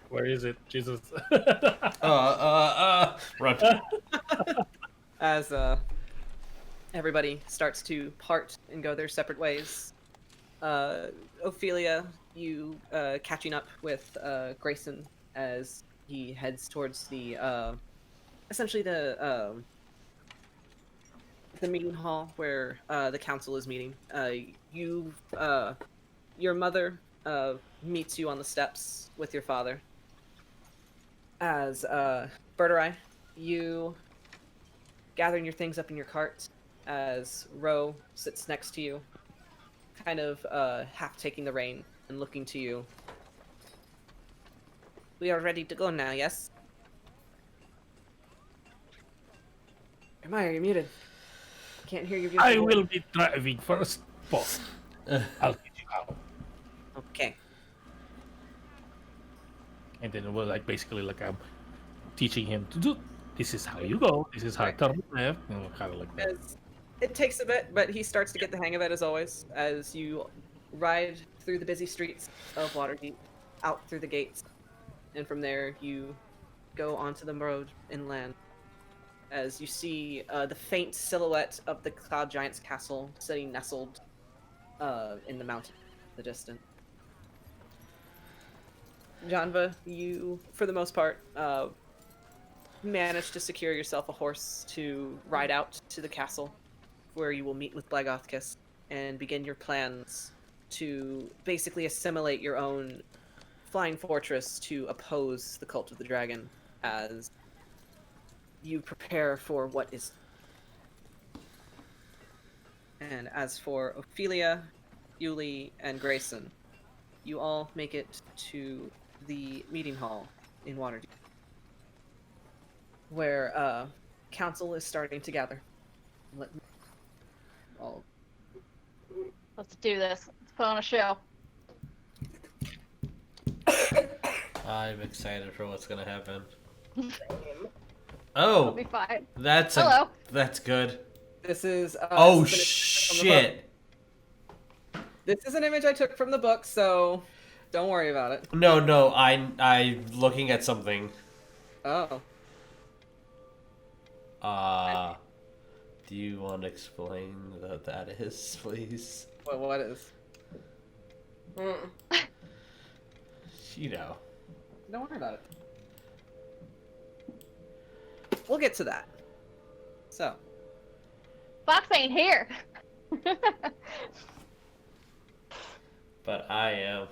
Where is it? Jesus. Run. As everybody starts to part and go their separate ways. Ophelia, you catching up with Grayson as he heads towards the essentially the meeting hall where the council is meeting. Your mother meets you on the steps with your father. As Berterai, you gathering your things up in your cart as Ro sits next to you, kind of half taking the rein and looking to you. We are ready to go now, yes? Maya, you're muted. Can't hear you. I will be driving first. Boss. I'll teach you how. Okay. And then we're like basically like I'm teaching him to do. This is how you go. This is how Right. turn left. Kind of like that. As it takes a bit, but he starts to get the hang of it as always. As you ride through the busy streets of Waterdeep, out through the gates, and from there you go onto the road inland. As you see the faint silhouette of the Cloud Giant's castle sitting nestled in the mountain in the distance. Janva, you, for the most part, manage to secure yourself a horse to ride out to the castle, where you will meet with Blagothkis and begin your plans to basically assimilate your own flying fortress to oppose the Cult of the Dragon as you prepare for what is. And as for Ophelia, Yuliy, and Grayson, you all make it to the meeting hall in Waterdeep, where council is starting to gather. Let me all. Let's do this. Let's put on a show. I'm excited for what's gonna happen. It'll Oh, be fine. that's that's good. This is. Oh this is an image I took from the book. shit! This is an image I took from the book, so don't worry about it. No, I'm looking at something. Oh. Do you want to explain what that is, please? Well, what is? You know. Don't worry about it. We'll get to that. So. Fox ain't here. But I am.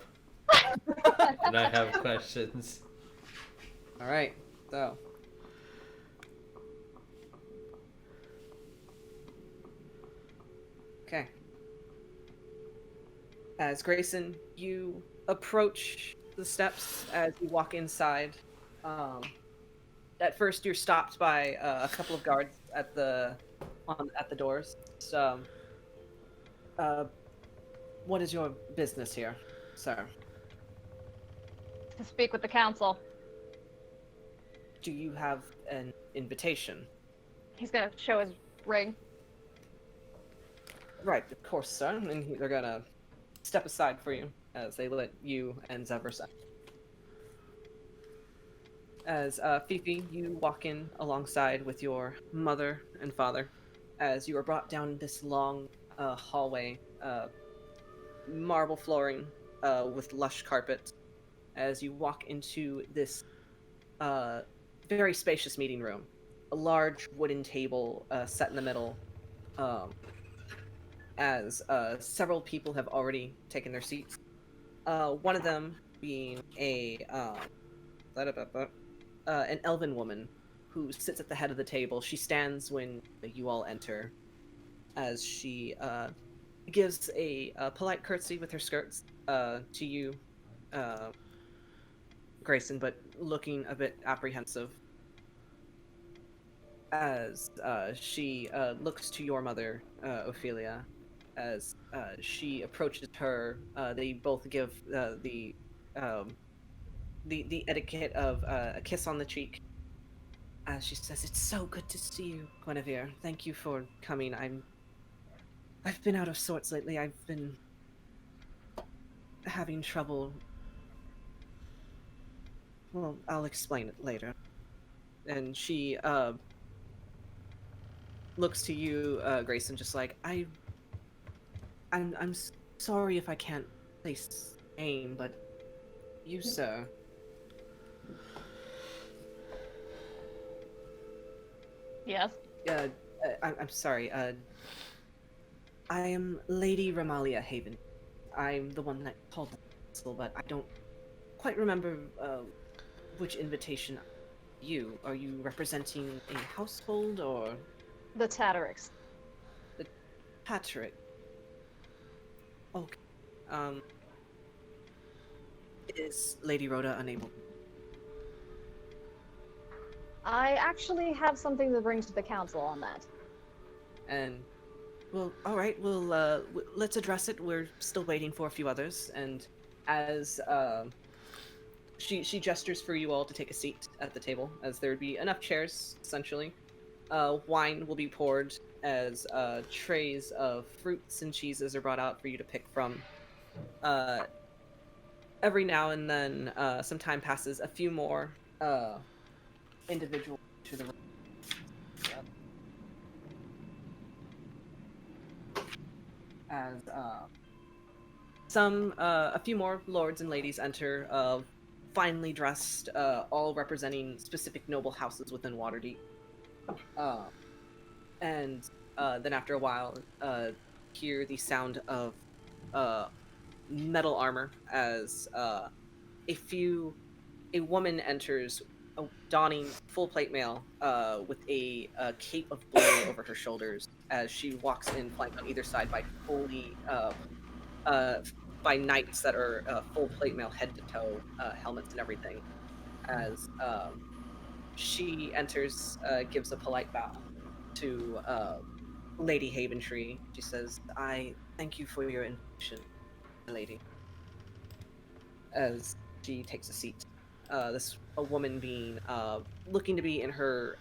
And I have questions. All right. So. Okay. As Grayson, you approach the steps as you walk inside. At first, you're stopped by a couple of guards at the doors. So, what is your business here, sir? To speak with the council. Do you have an invitation? He's gonna show his ring. Right, of course, sir. And they're gonna step aside for you as they let you and Zevers out. As Fifi, you walk in alongside with your mother and father, as you are brought down this long hallway, marble flooring with lush carpet, as you walk into this very spacious meeting room. A large wooden table set in the middle, as several people have already taken their seats. One of them being an elven woman who sits at the head of the table. She stands when you all enter, as she gives a polite curtsy with her skirts to you, Grayson, but looking a bit apprehensive. As she looks to your mother, Ophelia, as she approaches her, they both give the etiquette of a kiss on the cheek. As she says, "It's so good to see you, Guinevere. Thank you for coming. I've been out of sorts lately. I've been having trouble. Well, I'll explain it later." And she looks to you, Grayson, just like, I'm sorry if I can't place name, but you, sir. Yes. I'm sorry. I am Lady Ramalia Haven. I'm the one that called the council, but I don't quite remember which invitation. Are you representing a household or The Tatterix. the Patrick? Okay. Is Lady Rhoda unable? I actually have something to bring to the council on that. And Well, all right. Let's address it. We're still waiting for a few others, and as she gestures for you all to take a seat at the table, as there would be enough chairs, essentially. Wine will be poured as trays of fruits and cheeses are brought out for you to pick from. Every now and then, some time passes. A few more individuals to the room. As a few more lords and ladies enter, finely dressed, all representing specific noble houses within Waterdeep. And then after a while, hear the sound of metal armor as a woman enters, donning full plate mail, with a cape of blue over her shoulders as she walks in, flanked on either side by by knights that are full plate mail, head to toe, helmets and everything. As she enters, gives a polite bow to Lady Haventree. She says, "I thank you for your invitation, lady." As she takes a seat, a woman being looking to be in her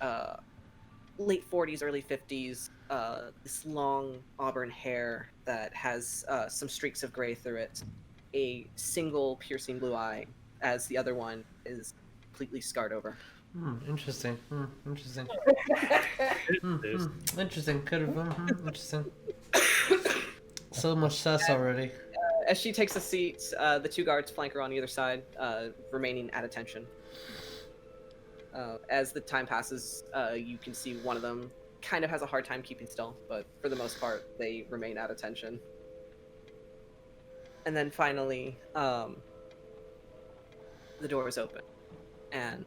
late 40s, early 50s, this long auburn hair that has some streaks of gray through it, a single piercing blue eye, as the other one is completely scarred over. Interesting. Interesting. Interesting. Could have. Interesting. So much sass already. As she takes a seat, the two guards flank her on either side, remaining at attention. As the time passes, you can see one of them kind of has a hard time keeping still, but for the most part, they remain at attention. And then finally, the door is open, and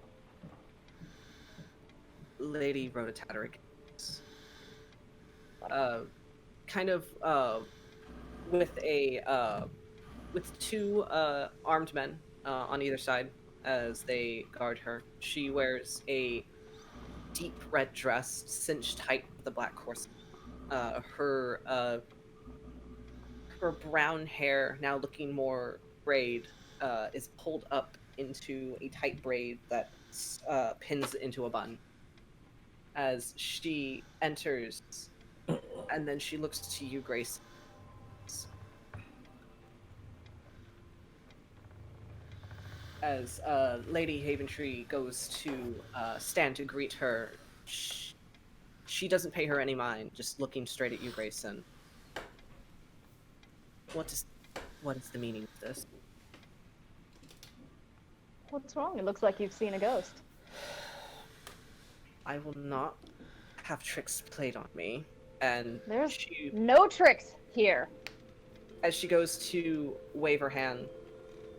Lady Rhoda Tattarick, kind of with two armed men on either side as they guard her. She wears a deep red dress, cinched tight with a black corset. Her brown hair, now looking more braid, is pulled up into a tight braid that pins into a bun. As she enters, and then she looks to you, Grace. As Lady Haventree goes to stand to greet her, she doesn't pay her any mind, just looking straight at you, Grayson. What is the meaning of this? What's wrong? It looks like you've seen a ghost. I will not have tricks played on me. And There's no tricks here. As she goes to wave her hand,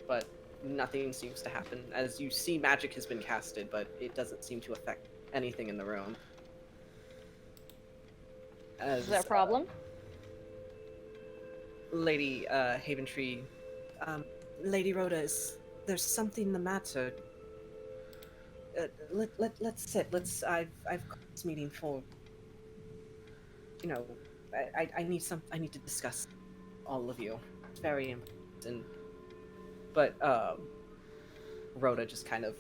but nothing seems to happen. As you see, magic has been casted, but it doesn't seem to affect anything in the room. Is there a problem? Lady Haventree, Lady Rhoda, there's something the matter. Let's sit. I've called this meeting for. You know, I need to discuss all of you. It's very important. But Rhoda just kind of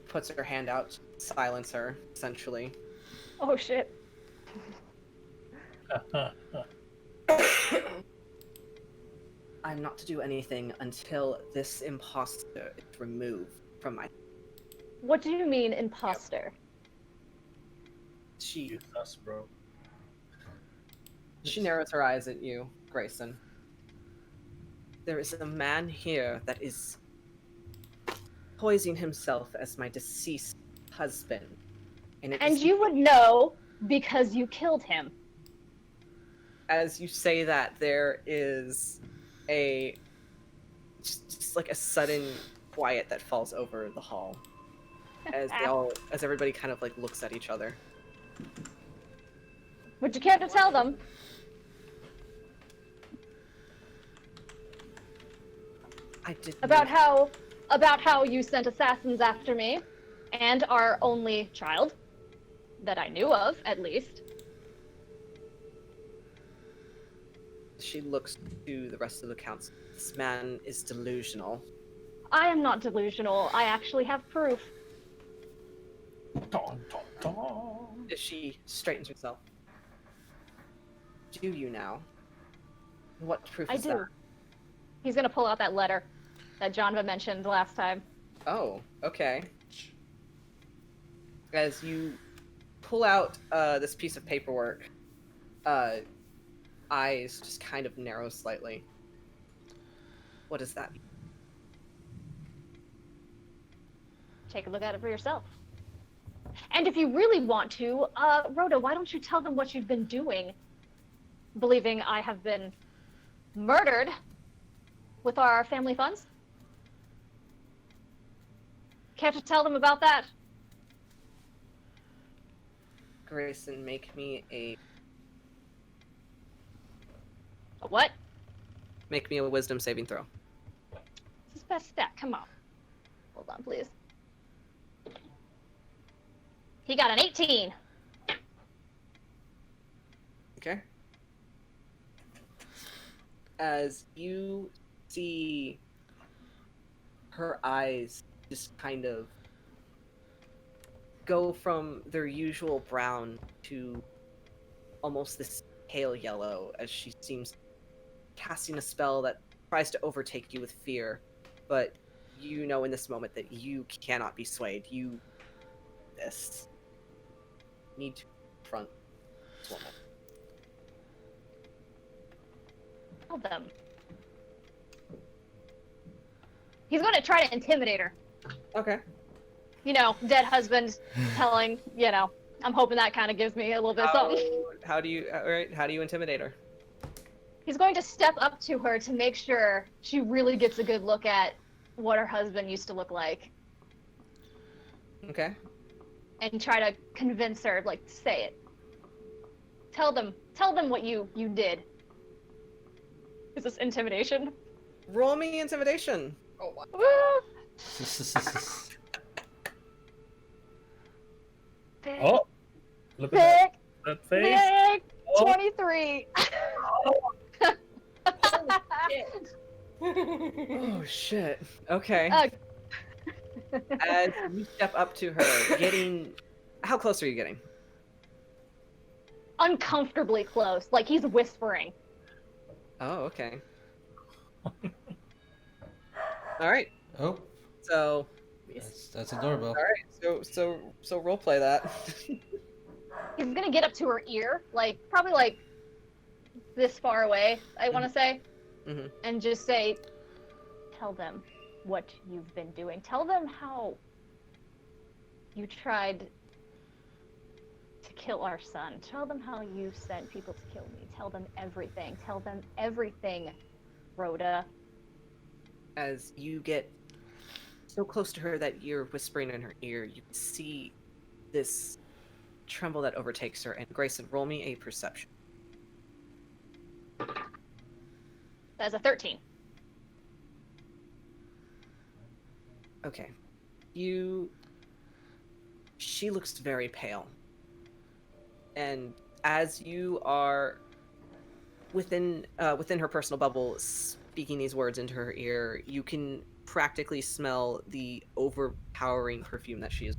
puts her hand out to silence her, essentially. Oh shit. I'm not to do anything until this imposter is removed from my. What do you mean, imposter? She Us, bro. narrows her eyes at you, Grayson. There is a man here that is poisoning himself as my deceased husband. And you would know because you killed him. As you say that, there is just like a sudden quiet that falls over the hall. As everybody kind of like looks at each other. Would you care to tell them? I did About how you sent assassins after me, and our only child, that I knew of, at least. she looks to the rest of the council. This man is delusional. I am not delusional. I actually have proof. Dun, dun, dun. As she straightens herself. Do you now? What proof I is do. that? He's gonna pull out that letter that Jonva mentioned last time. Oh, okay. As you pull out this piece of paperwork, eyes just kind of narrow slightly. What is that? Take a look at it for yourself. And if you really want to, Rhoda, why don't you tell them what you've been doing? Believing I have been murdered with our family funds? Can't you tell them about that? Grayson, make me a What? wisdom saving throw. It's his best stat. Come on. Hold on, please. He got an 18. Okay. As you see her eyes just kind of go from their usual brown to almost this pale yellow as she seems casting a spell that tries to overtake you with fear, but you know in this moment that you cannot be swayed. You need to confront this woman. Tell them. He's going to try to intimidate her. Okay. You know, dead husband telling, you know, I'm hoping that kind of gives me a little bit of something. How do you intimidate her? He's going to step up to her to make sure she really gets a good look at what her husband used to look like. Okay. And try to convince her, like, say it. Tell them what you did. Is this intimidation? Roll me intimidation. Oh, wow. Woo! Big, Oh, look at big, that face. big, Oh. 23. Oh shit. Okay. Uh, As you step up to her, how close are you getting? uncomfortably close, like he's whispering. Oh, okay. All right. Oh, So, that's a doorbell. all right. So role play that. He's gonna get up to her ear, like probably like this far away, I want to say, Mhm. and just say, "Tell them what you've been doing. Tell them how you tried to kill our son. Tell them how you sent people to kill me. Tell them everything. Tell them everything, Rhoda." As you get so close to her that you're whispering in her ear, you can see this tremble that overtakes her. And Grayson, roll me a perception. That's a 13. Okay. She looks very pale. And as you are within her personal bubble speaking these words into her ear, you can practically smell the overpowering perfume that she is.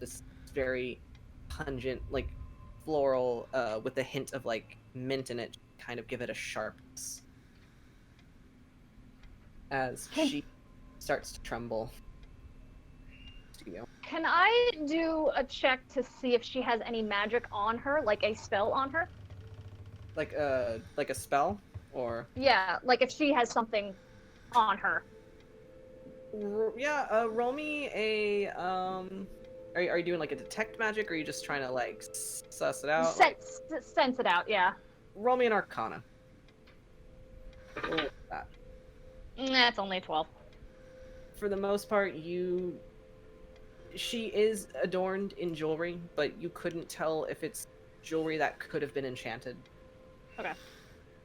This very pungent, like floral, with a hint of like mint in it, kind of give it a sharpness. As she starts to tremble. Can I do a check to see if she has any magic on her, like a spell on her? Like a spell, or Yeah, like if she has something on her. roll me a Are you doing like a detect magic, or are you just trying to like suss it out? Sense it out, yeah. Roll me an Arcana. Roll that. That's only 12. For the most part, she is adorned in jewelry, but you couldn't tell if it's jewelry that could have been enchanted. Okay.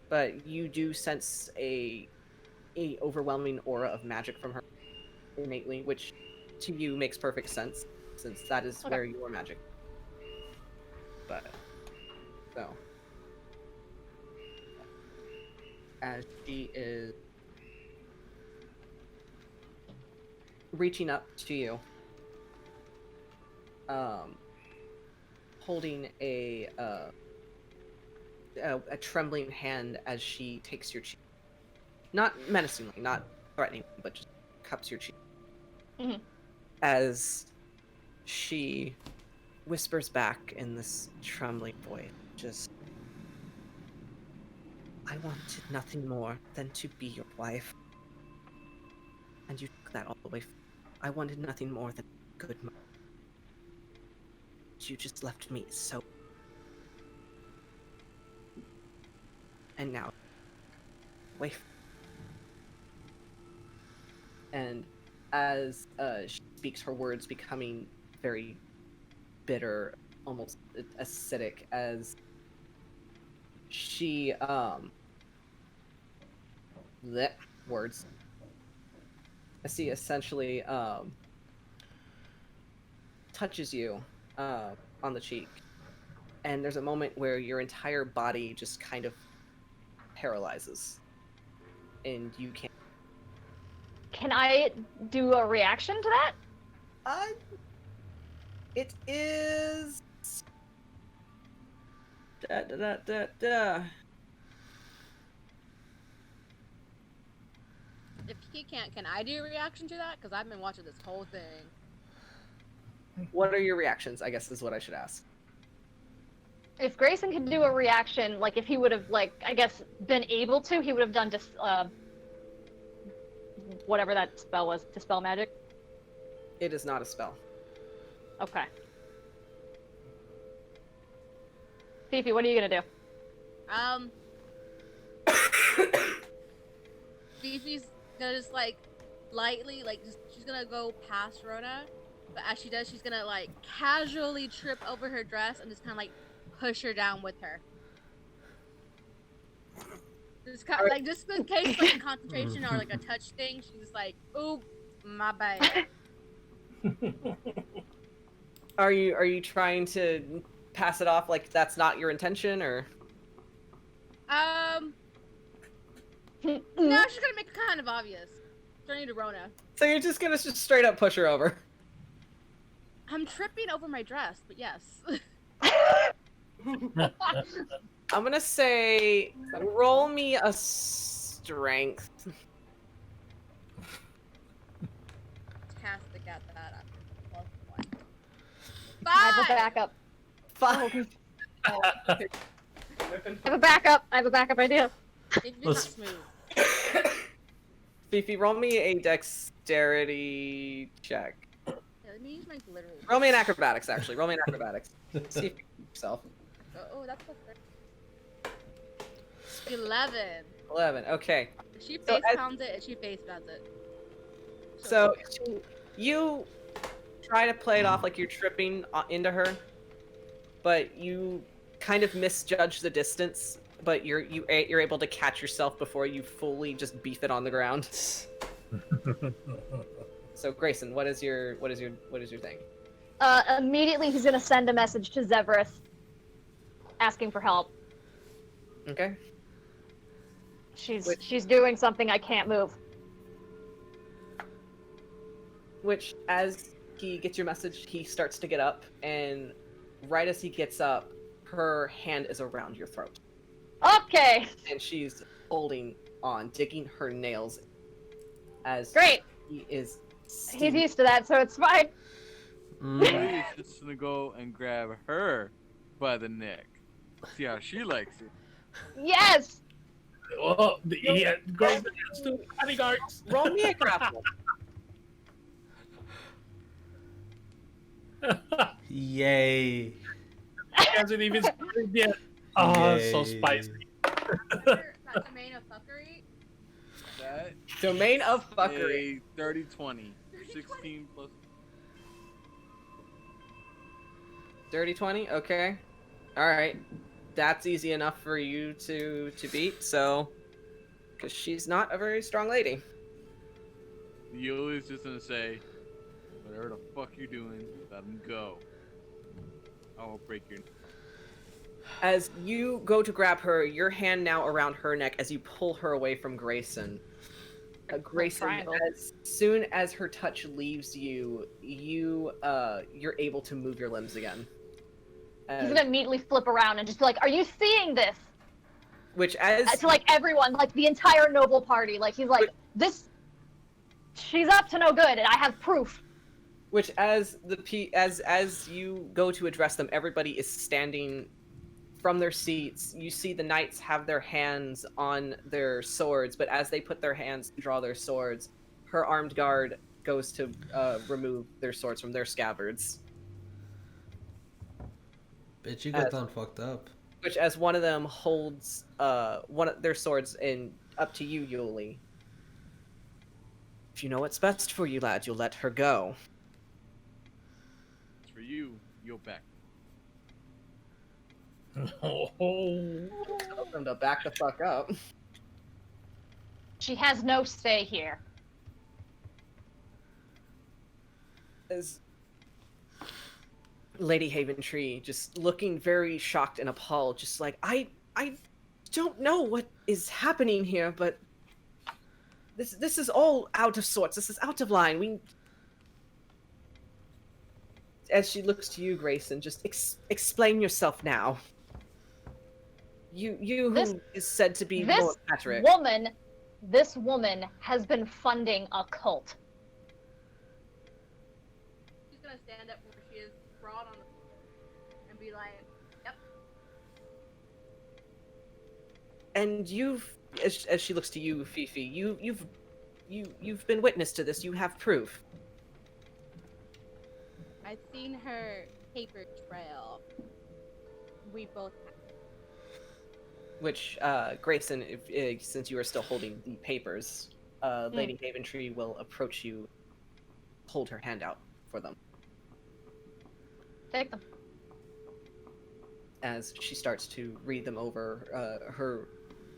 But you do sense a overwhelming aura of magic from her innately, which to you makes perfect sense, since that is where your magic. But so as she is reaching up to you, holding a trembling hand as she takes your cheek. Not menacingly, not threatening, but just cups your cheek. Mhm. As she whispers back in this trembling voice, just, I wanted nothing more than to be your wife. And you took that all the way. I wanted nothing more than good mother. You just left me so. And now, wait. And as she speaks, her words becoming very bitter, almost acidic, as she words. I see essentially touches you on the cheek, and there's a moment where your entire body just kind of paralyzes, and you can't. Can I do a reaction to that? It is. Da, da, da, da, da. If he can't, can I do a reaction to that? Because I've been watching this whole thing. What are your reactions? I guess is what I should ask. If Grayson could do a reaction, like if he would have, like, I guess, been able to, he would have done whatever that spell was, dispel magic. It is not a spell. Okay. Fifi, what are you gonna do? Fifi's gonna just like lightly, like she's gonna go past Rona, but as she does, she's gonna like casually trip over her dress and just kind of like push her down with her. Just kind of, like just in case like concentration or like a touch thing, she's just like, "Ooh, my bad." Are you trying to pass it off like that's not your intention, or? No, she's gonna make it kind of obvious. Turning to Rona. So you're just gonna just straight up push her over? I'm tripping over my dress, but yes. I'm gonna say, roll me a strength. Fantastic at that after +1. I have a 5! backup. 5. I have a backup. I have a backup idea. It's not smooth. Fifi, roll me a dexterity check. Yeah, let me use my glitter. Roll me an acrobatics, actually. Roll me an acrobatics. See if you can yourself. Oh, that's a 11. 11. Okay. She So face pounds it, and she face pounds it. So you try to play it off like you're tripping into her, but you kind of misjudge the distance. But you're able to catch yourself before you fully just beef it on the ground. So Grayson, what is your thing? Immediately he's gonna send a message to Zevrath asking for help. Okay. She's doing something I can't move. Which, as he gets your message, he starts to get up, and right as he gets up, her hand is around your throat. Okay. And she's holding on, digging her nails as Great. he is He's used to that, so it's fine. Yuliy is just gonna go and grab her by the neck. See how she likes it. Yes. Oh, yeah, Grayson has two bodyguards. Roll me a grapple. Yay. He hasn't even started yet. Oh, so Yay. spicy. That domain of fuckery. That Domain of fuckery. a 30-20. 16 plus. Dirty 20? Okay. Alright. That's easy enough for you to beat, so... Because she's not a very strong lady. Yuliy's just gonna say, whatever the fuck you're doing, let him go. I will break your. As you go to grab her, your hand now around her neck as you pull her away from Grayson. Grayson, triangle. as soon as her touch leaves you, you're able to move your limbs again. He's gonna immediately flip around and just be like, "Are you seeing this?" Which as To like everyone, like the entire noble party, like he's like, "This, she's up to no good, and I have proof." Which as as you go to address them, everybody is standing from their seats. You see the knights have their hands on their swords, but as they put their hands to draw their swords, her armed guard goes to remove their swords from their scabbards. Bitch, you got done fucked up. Which, as one of them holds one of their swords in up to you, Yuliy. If you know what's best for you, lad, you'll let her go. For you, you'll back. Oh. Tell them to back the fuck up. She has no say here. As Lady Haventree, just looking very shocked and appalled, just like, I don't know what is happening here, but this is all out of sorts. This is out of line. As she looks to you, Grayson, just explain yourself now. You who is said to be Lord Patrick. This woman has been funding a cult. She's gonna stand up where she is, broad on the and be like, "Yep." And as she looks to you, Fifi, you've been witness to this. You have proof. I've seen her paper trail. We both have. Which, Grayson, since you are still holding the papers, Lady Haventree will approach you, hold her hand out for them. Take them. As she starts to read them over, her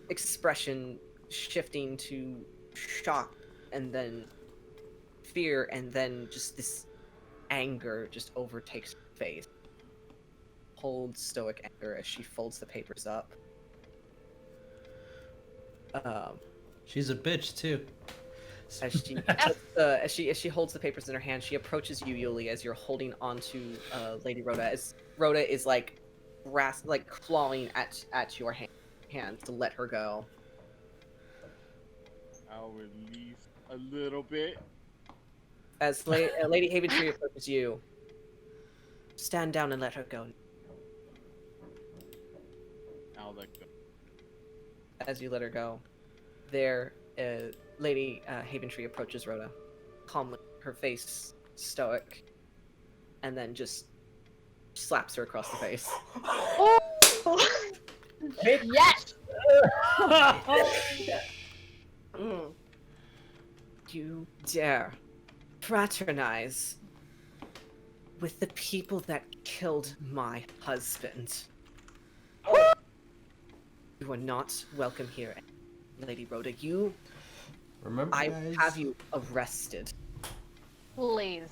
expression shifting to shock, and then fear, and then just this anger just overtakes her face. Cold, stoic anger as she folds the papers up. She's a bitch too. As she holds the papers in her hand, she approaches you, Yuliy, as you're holding onto Lady Rhoda. As Rhoda is like clawing at your hand to let her go. I'll release a little bit. As Lady Haventree approaches you, stand down and let her go. I'll let go. As you let her go, Lady Haventree approaches Rhoda, calmly, her face stoic, and then just slaps her across the face. Yes! You dare fraternize with the people that killed my husband. You are not welcome here, Lady Rhoda. Remember, I guys? have you arrested. Please.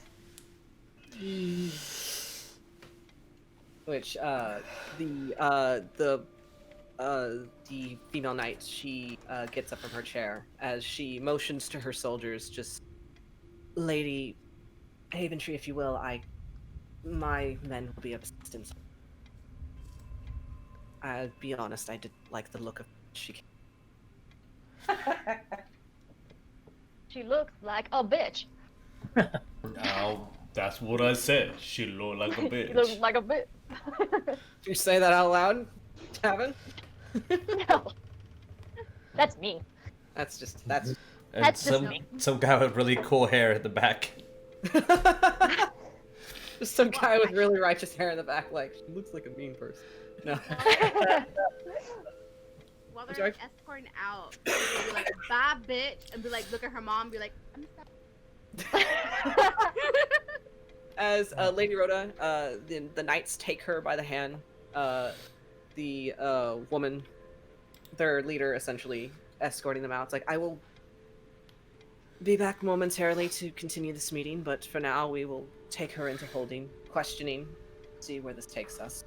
Which the female knight, she gets up from her chair as she motions to her soldiers, just, Lady Haventree, if you will, my men will be of assistance. I'll be honest, I didn't like the look of she. She looks like a bitch. Oh, that's what I said. She looked like a bitch. She looks like a bitch. Did you say that out loud, Tavin? No. That's me. That's And That's just some guy with really cool hair at the back. just some guy with really righteous hair in the back, like, she looks like a mean person. No. While I'm they're like, escorting out, she'll be like, "Bye, bitch," and be like, look at her mom, and be like, "I'm sorry." As Lady Rhoda, the knights take her by the hand. The woman, their leader, essentially escorting them out. It's like, I will be back momentarily to continue this meeting, but for now we will take her into holding, questioning, see where this takes us.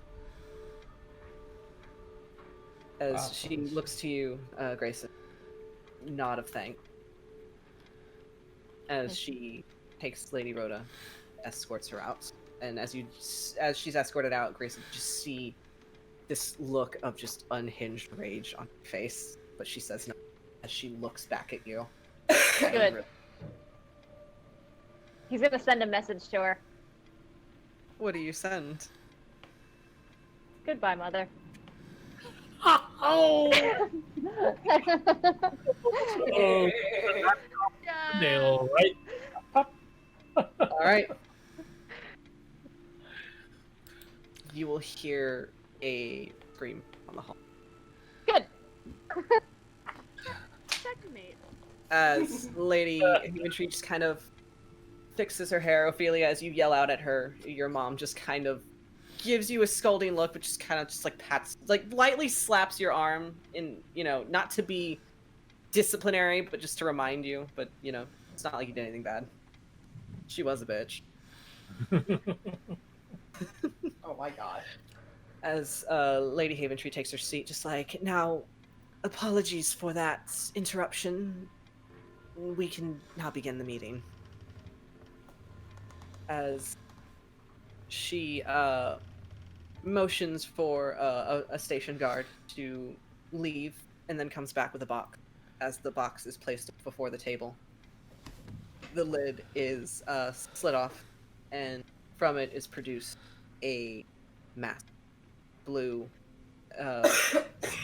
As Wow, she nice. looks to you, Grayson, nod of thanks. As she takes Lady Rhoda, escorts her out, and as she's escorted out, Grayson, you just see this look of just unhinged rage on her face, but she says no as she looks back at you. Good. He's gonna send a message to her. What do you send? Goodbye, mother. Oh! Oh, Yeah. nail, right? All right. You will hear a scream on the hall Good. Checkmate. as Lady Inventory just kind of fixes her hair. Ophelia, as you yell out at her, your mom just kind of gives you a scolding look, but just kind of just like pats, like lightly slaps your arm in, not to be disciplinary, but just to remind you. But it's not like you did anything bad. She was a bitch. Oh my god. As Lady Haventree takes her seat, just like, now, apologies for that interruption. We can now begin the meeting. As she motions for a station guard to leave, and then comes back with a box. As the box is placed before the table, the lid is slid off, and from it is produced a mask, blue,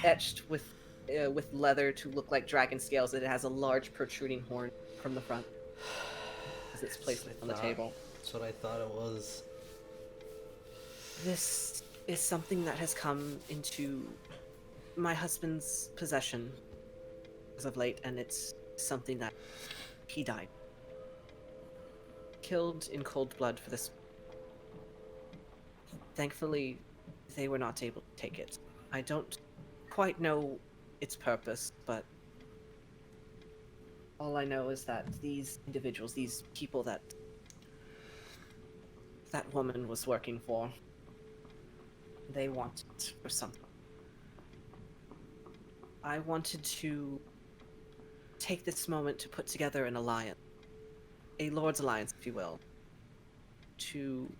etched with leather to look like dragon scales. It has a large protruding horn from the front as it's placed on the table. That's what I thought it was. This is something that has come into my husband's possession as of late, and it's something that he died. Killed in cold blood for this. Thankfully, they were not able to take it. I don't quite know its purpose, but all I know is that these individuals, these people that woman was working for, they wanted it for something. I wanted to take this moment to put together an alliance, a Lord's Alliance, if you will, to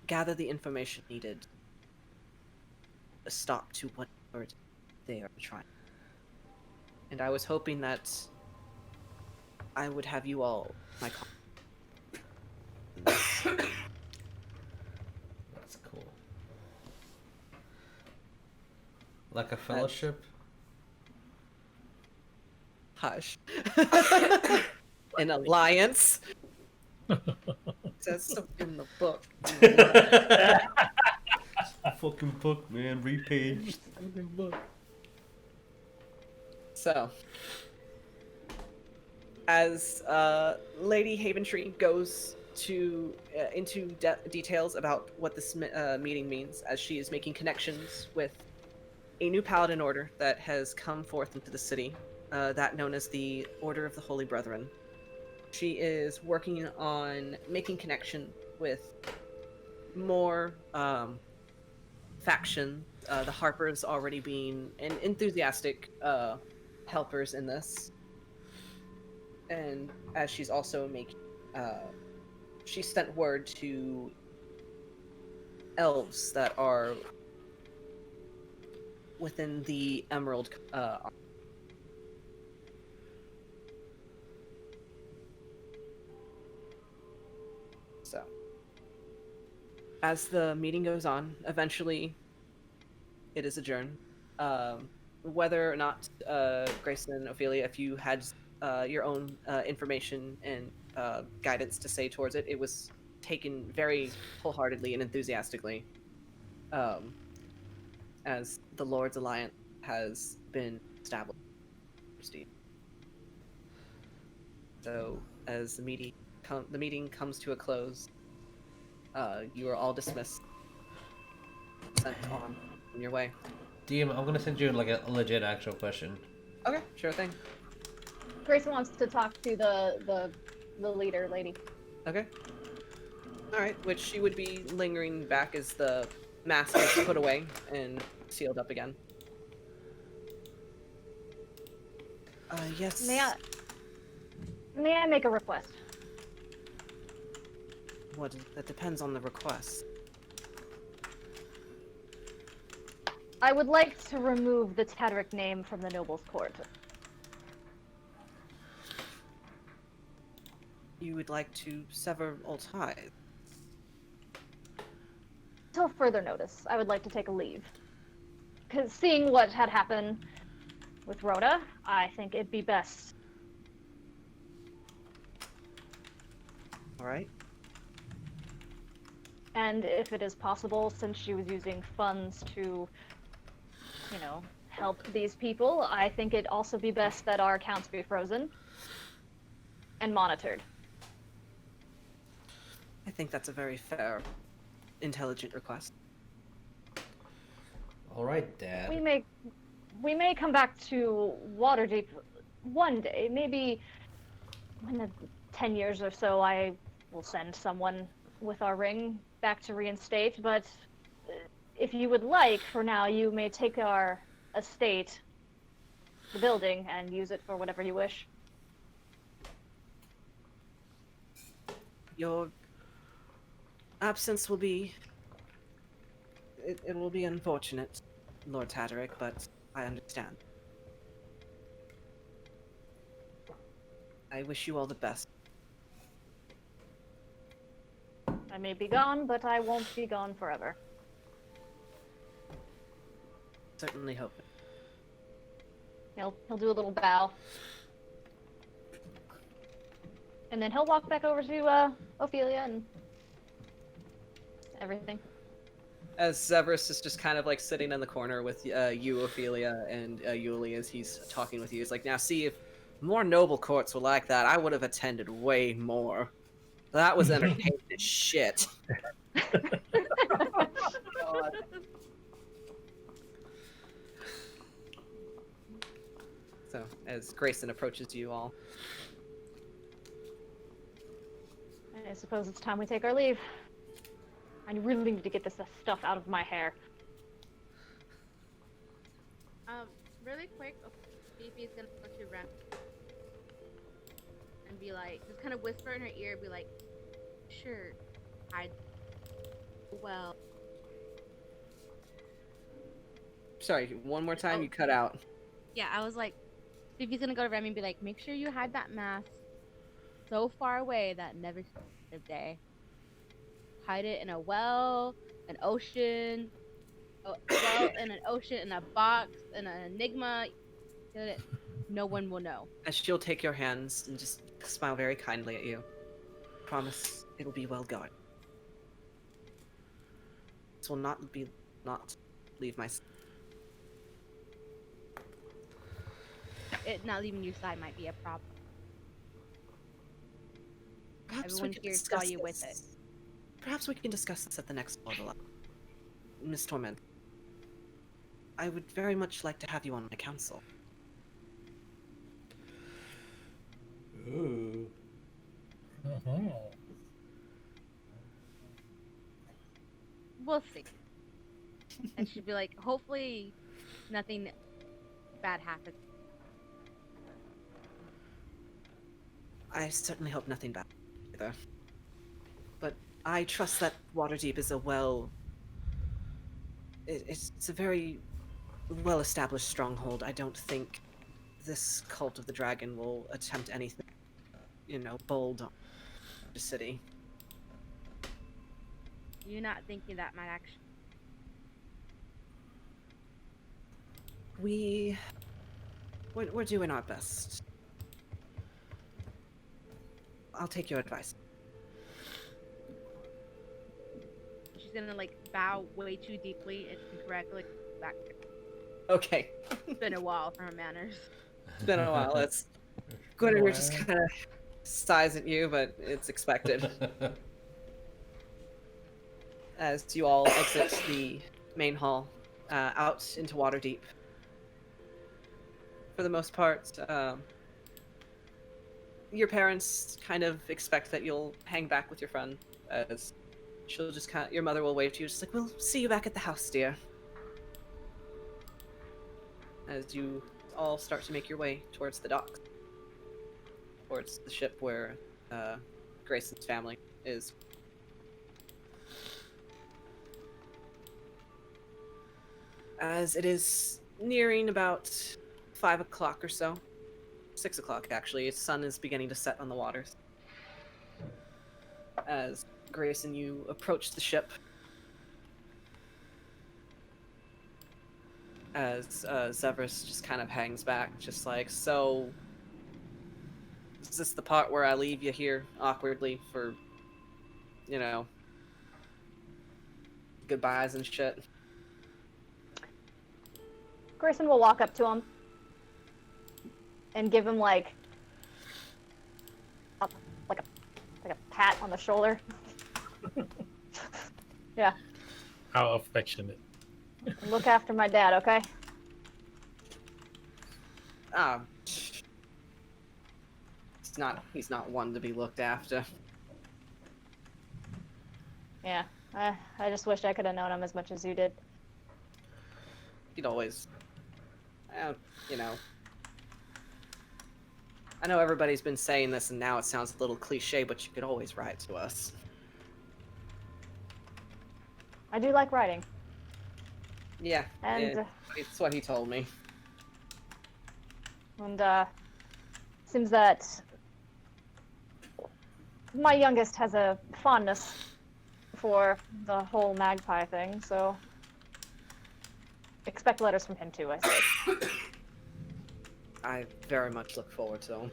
gather the information needed, a stop to whatever they are trying. And I was hoping that I would have you all my That's cool. Like a fellowship? hush. An alliance. It says so in the book. Fucking book, man. Repaged. So, as Lady Haventree goes to into details about what this meeting means, as she is making connections with a new Paladin order that has come forth into the city, that known as the Order of the Holy Brethren. She is working on making connection with more faction. The Harpers already being enthusiastic helpers in this. And as she's also making, she sent word to elves that are within the Emerald. So, as the meeting goes on, eventually it is adjourned. Whether or not, Grayson and Ophelia, if you had your own information and guidance to say towards it, it was taken very wholeheartedly and enthusiastically, as the Lord's Alliance has been established. So, as the meeting comes to a close, you are all dismissed, sent on your way. DM, I'm gonna send you like a legit actual question. Okay, sure thing. Grayson wants to talk to the leader lady. Okay. Alright, which she would be lingering back as the mask is put away and sealed up again. Yes. May I make a request? What? That depends on the request. I would like to remove the Tedric name from the Noble's Court. You would like to sever all ties? Till further notice, I would like to take a leave. Because seeing what had happened with Rhoda, I think it'd be best. Alright. And if it is possible, since she was using funds to, help these people, I think it'd also be best that our accounts be frozen and monitored. I think that's a very fair, intelligent request. All right, Dad. We may come back to Waterdeep one day. Maybe in 10 years or so, I will send someone with our ring back to reinstate. But if you would like, for now, you may take our estate, the building, and use it for whatever you wish. Your absence will be... It will be unfortunate, Lord Taderick, but I understand. I wish you all the best. I may be gone, but I won't be gone forever. Certainly hope it. He'll do a little bow. And then he'll walk back over to Ophelia and everything. As Severus is just kind of like sitting in the corner with you, Ophelia, and Yuliy as he's talking with you. He's like, now see, if more noble courts were like that, I would have attended way more. That was entertaining as shit. God. So, as Grayson approaches you all. I suppose it's time we take our leave. I really need to get this stuff out of my hair. Really quick, Phoebe's gonna go to Ren and be like, just kind of whisper in her ear, be like, sure, well. Sorry, one more time, Oh. you cut out. Yeah, I was like, Phoebe's gonna go to Remy and be like, make sure you hide that mask so far away that never sees the day. Hide it in a well, an ocean, in an ocean, in a box, in an enigma. No one will know. And she'll take your hands and just smile very kindly at you. Promise it'll be well guarded. This will not leave my... It not leaving your side might be a problem. Perhaps Everyone we can here discuss saw you with this. Perhaps we can discuss this at the next portal. Miss Tormenta. I would very much like to have you on my council. Ooh. We'll see. And she'd be like, hopefully nothing bad happens. I certainly hope nothing bad either. But I trust that Waterdeep is it's a very well-established stronghold. I don't think this cult of the dragon will attempt anything, bold on the city. You're not thinking that might actually... We're doing our best. I'll take your advice. She's gonna bow way too deeply and correctly back. Okay. It's been a while for her manners. It's been a while. It's Guinevere just kind of sighs at you, but it's expected. As you all exit the main hall, out into Waterdeep. For the most part, your parents kind of expect that you'll hang back with your friend, as she'll just your mother will wave to you, just like, we'll see you back at the house, dear. As you all start to make your way towards the docks. Towards the ship where Grayson's family is. As it is nearing about 5 o'clock or so. 6 o'clock, actually. The sun is beginning to set on the waters. As Grayson, you approach the ship. As Zevris just kind of hangs back, just like, so... Is this the part where I leave you here awkwardly for, you know, goodbyes and shit? Grayson will walk up to him and give him like a pat on the shoulder. Yeah. How affectionate. Look after my dad, okay? He's not one to be looked after. Yeah. I just wish I could have known him as much as you did. He'd always, you know. I know everybody's been saying this and now it sounds a little cliche, but you could always write to us. I do like writing. Yeah, And it's what he told me. And seems that my youngest has a fondness for the whole magpie thing, so expect letters from him too, I suppose. I very much look forward to him.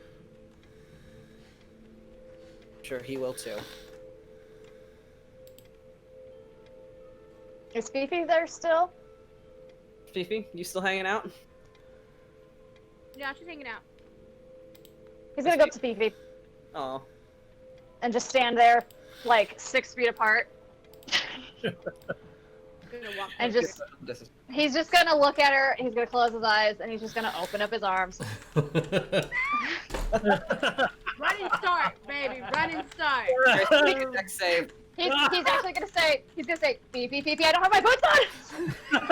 Sure, he will too. Is Fifi there still? Fifi, you still hanging out? Yeah, she's hanging out. He's gonna go up to Fifi Oh, and just stand there, like 6 feet apart, Gonna walk and over. just this is he's just gonna look at her. He's gonna close his eyes, and he's just gonna open up his arms. Run and start, baby. Run and start. make a dex save. He's actually gonna say, Fifi, Fifi, I don't have my boots on!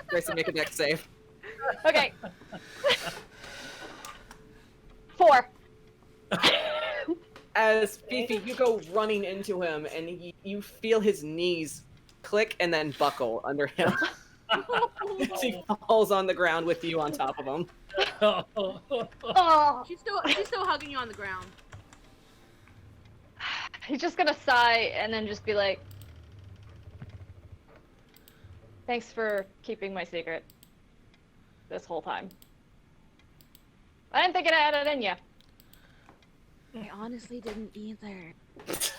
Grayson, make a dex save. Okay. 4. As Fifi, you go running into him, and you feel his knees click and then buckle under him. As he falls on the ground with you on top of him. Oh, She's still hugging you on the ground. he's just gonna sigh and then just be like, thanks for keeping my secret this whole time. I didn't think it had it in you. I honestly didn't either. To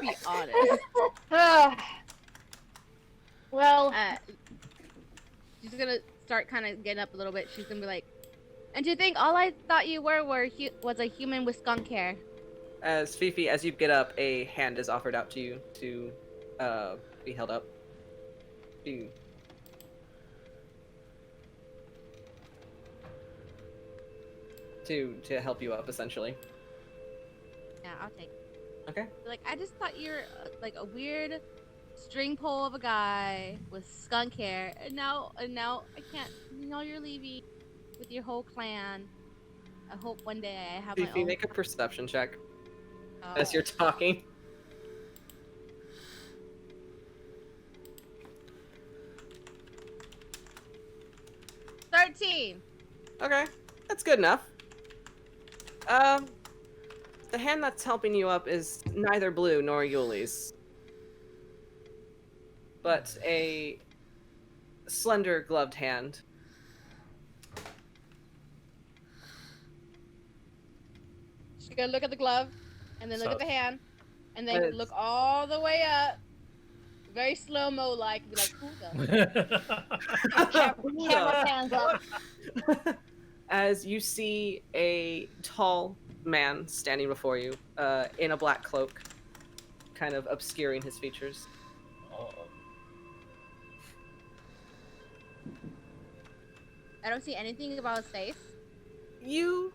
be honest. Well, She's gonna start kind of getting up a little bit. She's gonna be like, and to think all I thought you were was a human with skunk hair. As Fifi, as you get up, a hand is offered out to you to be held up. To help you up, essentially. Yeah, I'll take it. Okay. Like, I just thought you're like a weird string pole of a guy with skunk hair, and now I can't. You know, you're leaving with your whole clan. I hope one day I have my Fifi, own. make a perception check Oh. as you're talking. Oh. 13. Okay, that's good enough. The hand that's helping you up is neither Blue nor Yuliy's, but a slender gloved hand. She's gonna look at the glove, and then look So- at the hand, and then But- look all the way up, very slow mo like, be like, who the? camera pans up. As you see a tall man standing before you, in a black cloak, kind of obscuring his features. I don't see anything about his face. You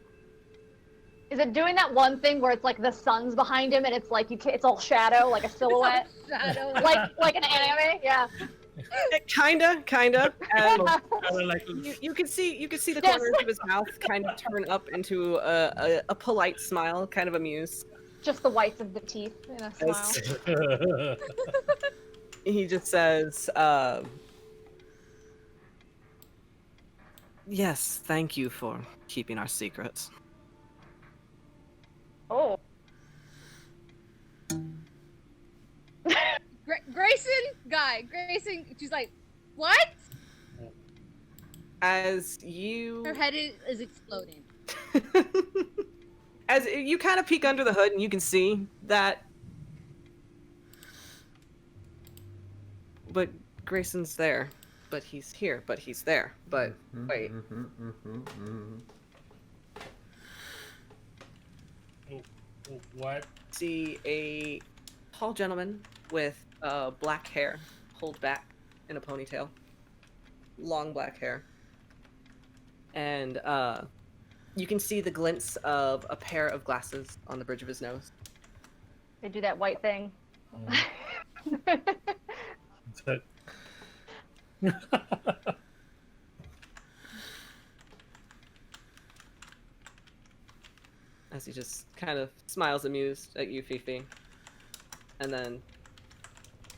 Is it doing that one thing where it's like the sun's behind him and it's like it's all shadow, like a silhouette, Shadow. like an anime? Yeah. Kinda. Like, You can see the Yes. corners of his mouth kind of turn up into a polite smile, kind of amused. Just the whites of the teeth in a smile. He just says, "Yes, thank you for keeping our secret." Oh. Grayson, she's like, what? As you Her head is exploding. as you kind of peek under the hood and you can see that, but Grayson's there, but he's here, but he's there, but wait. What? See a tall gentleman with black hair pulled back in a ponytail, long black hair, and you can see the glints of a pair of glasses on the bridge of his nose. They do that white thing. As he just kind of smiles amused at you, Fifi, and then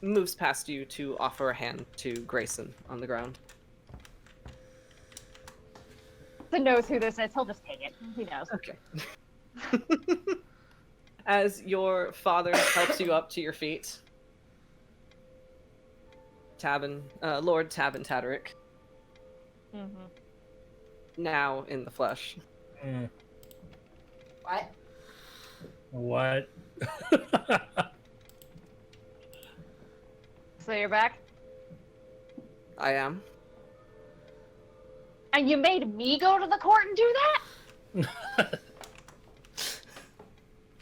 moves past you to offer a hand to Grayson on the ground. He knows who this is. He'll just take it. He knows. Okay. As your father helps you up to your feet, Lord Tabin Taderick, now in the flesh. What? What? So you're back? I am. And you made me go to the court and do that?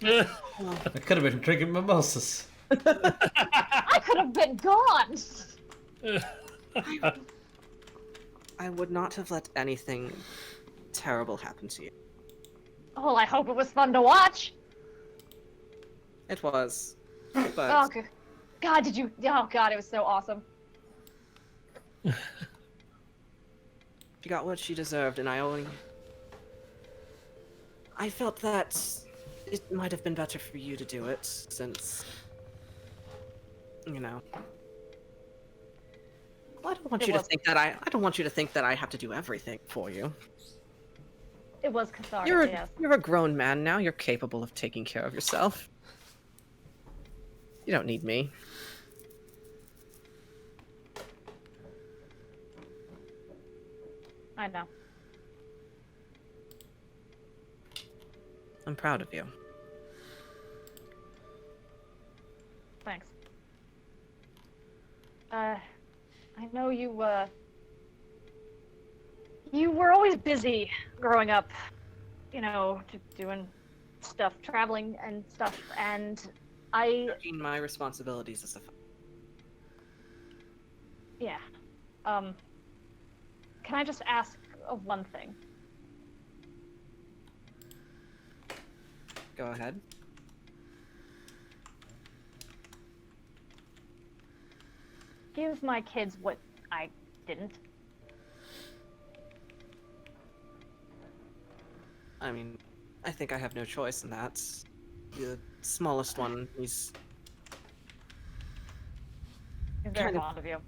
I could have been drinking mimosas. I could have been gone. I would not have let anything terrible happen to you. Well, I hope it was fun to watch. It was, but Oh, God, did you? Oh, God, it was so awesome. she got what she deserved, and I felt that it might have been better for you to do it, since, you know. Well, I don't want you to think that I don't want you to think that I have to do everything for you. It was cathartic, You're yes. a grown man now. You're capable of taking care of yourself. You don't need me. I know. I'm proud of you. Thanks. I know you were always busy growing up, you know, doing stuff, traveling and stuff, and Taking my responsibilities as a yeah. Can I just ask of one thing? Go ahead. Give my kids what I didn't. I mean, I think I have no choice in that. The smallest one, he's... He's very Kind of. fond of you.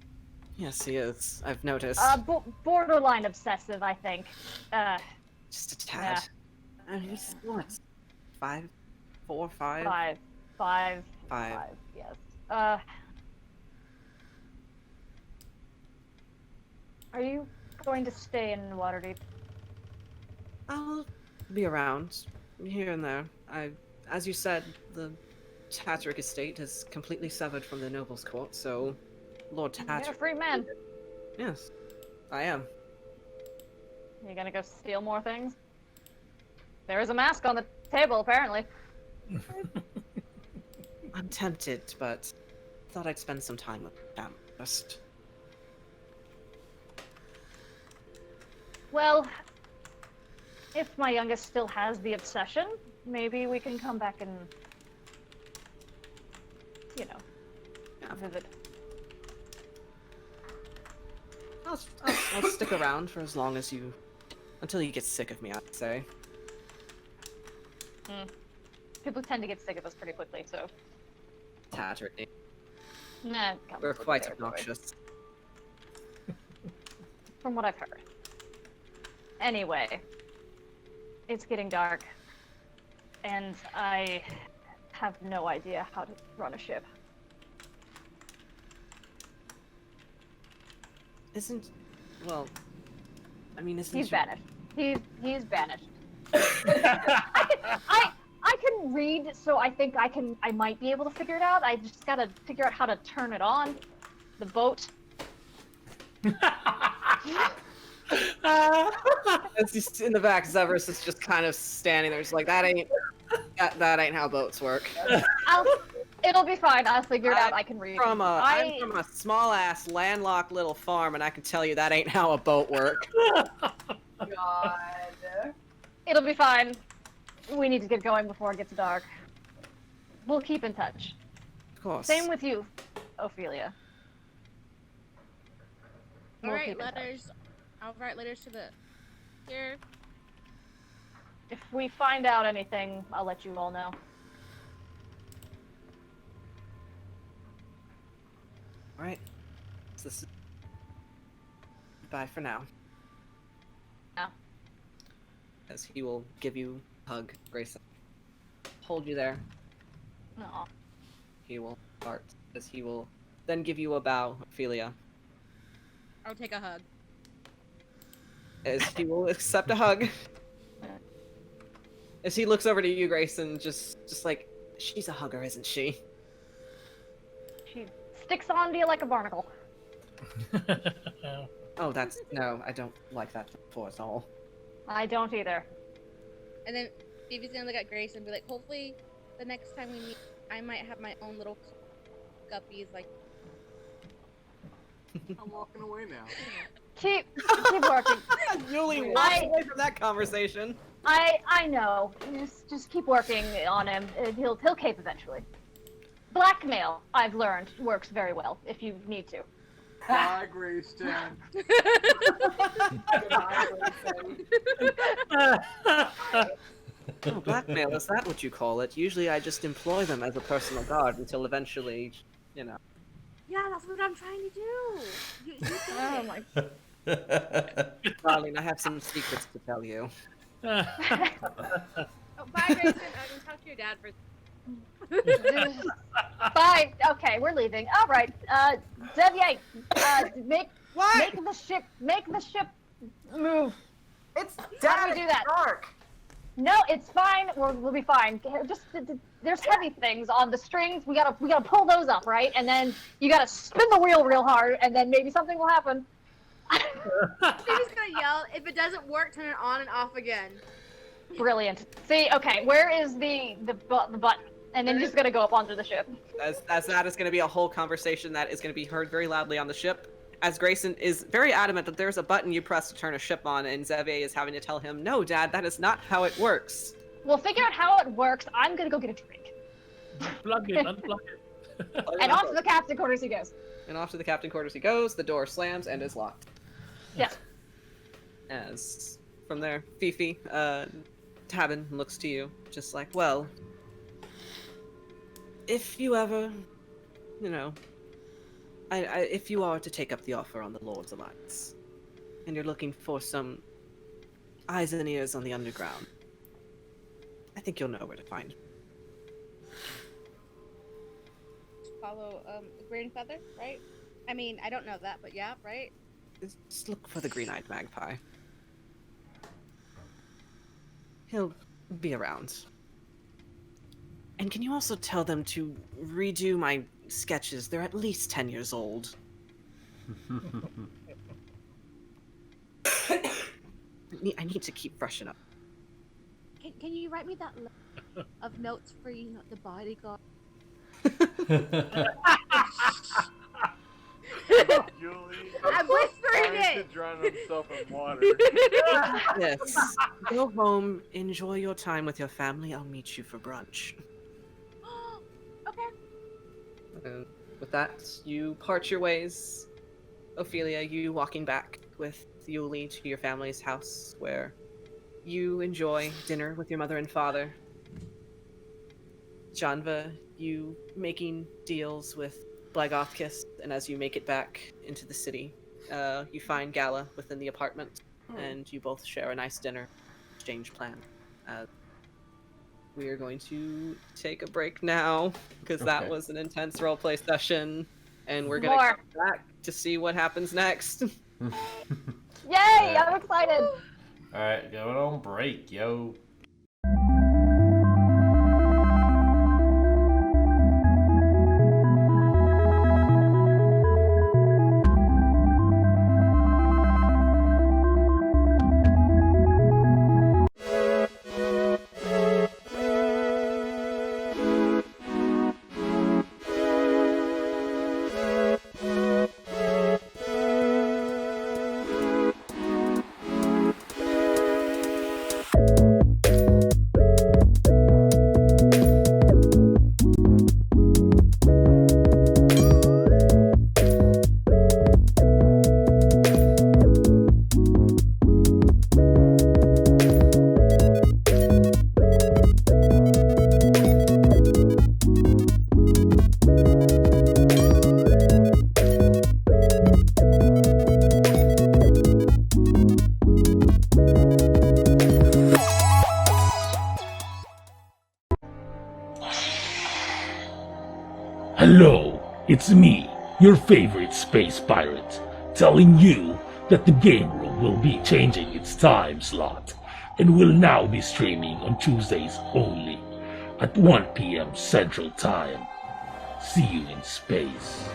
Yes, he is. I've noticed. Borderline obsessive, I think. Just a tad. I mean, he's what? 5? 4, 5? Five. Yes. Are you going to stay in Waterdeep? I'll be around, here and there. As you said, the Tatrick estate is completely severed from the Noble's Court, so Lord You're a Tatrick... free man. Yes, I am. You gonna go steal more things? There is a mask on the table, apparently. I'm tempted, but thought I'd spend some time with them first. Well, if my youngest still has the obsession, maybe we can come back and, you know, visit. I'll stick around for as long as you, until you get sick of me, I'd say. People tend to get sick of us pretty quickly, so. Tattered. Nah, We're quite obnoxious. From what I've heard. Anyway, it's getting dark, and I have no idea how to run a ship. Well, I mean, isn't He's you- banished. He's banished. I can read, so I think I might be able to figure it out. I just gotta figure out how to turn it on. The boat. As you sit in the back, Severus is just kind of standing there, just like, that ain't how boats work. It'll be fine. I'll figure it out. I can read. I'm from a small ass landlocked little farm, and I can tell you that ain't how a boat works. God. It'll be fine. We need to get going before it gets dark. We'll keep in touch. Of course. Same with you, Ophelia. All We'll right, keep in touch. letters. I'll write letters to the here. If we find out anything, I'll let you all know. All right. So this is... Bye for now. Yeah. As he will give you a hug, Grayson. Hold you there. Aw. He will part. As he will then give you a bow, Ophelia. I'll take a hug. As he will accept a hug. As he looks over to you, Grayson, just like, she's a hugger, isn't she? She sticks on to you like a barnacle. Oh, no, I don't like that for at all. I don't either. And then Phoebe's gonna look at Grace and be like, hopefully the next time we meet, I might have my own little guppies like. I'm walking away now. Keep working. Yuliy walks away from that conversation. I know. Just keep working on him. He'll cape eventually. Blackmail, I've learned, works very well if you need to. Bye, Grayston. Oh, blackmail, is that what you call it? Usually I just employ them as a personal guard until eventually, you know. Yeah, that's what I'm trying to do. You Oh my. Darling, I have some secrets to tell you. Oh, bye, Grayson. I can talk to your dad for. Bye. Okay, we're leaving. All right. Xavier, make the ship move. It's How do we do that? dark. No, it's fine. We'll be fine. Just there's heavy things on the strings. We gotta pull those up, right? And then you gotta spin the wheel real hard, and then maybe something will happen. Phoebe's gonna yell. If it doesn't work, turn it on and off again. Brilliant. See, okay, where is the button? And then you're just gonna go up onto the ship. As that is going to be a whole conversation that is going to be heard very loudly on the ship. As Grayson is very adamant that there's a button you press to turn a ship on, and Xavier is having to tell him, no, Dad, that is not how it works. We'll figure out how it works. I'm gonna go get a drink. Unplug it. And off to the captain quarters he goes. And off to the captain quarters he goes, the door slams and is locked. Yes. As from there, Fifi, Tabin looks to you, just like, well, if you ever, you know, if you are to take up the offer on the Lord's Alliance, and you're looking for some eyes and ears on the underground, I think you'll know where to find. Follow the green feather, right? I mean, I don't know that, but yeah, right? Just look for the green-eyed magpie. He'll be around. And can you also tell them to redo my sketches? They're at least 10 years old. I need to keep freshen up. Can you write me that list of notes for the bodyguard? Yuliy, I'm whispering trying to it. drown himself in water. Yes. Go home, enjoy your time with your family. I'll meet you for brunch. Okay. And with that, you part your ways. Ophelia, you walking back with Yuliy to your family's house where you enjoy dinner with your mother and father. Janva, you making deals with Blagothkis, and as you make it back into the city, you find Gala within the apartment, and you both share a nice dinner exchange plan. We are going to take a break now, because that Okay. was an intense roleplay session, and we're going to More. come back to see what happens next. Yay! I'm excited. Alright, going on break, yo. Hello, it's me, your favorite space pirate, telling you that the game room will be changing its time slot and will now be streaming on Tuesdays only at 1 p.m. Central Time. See you in space.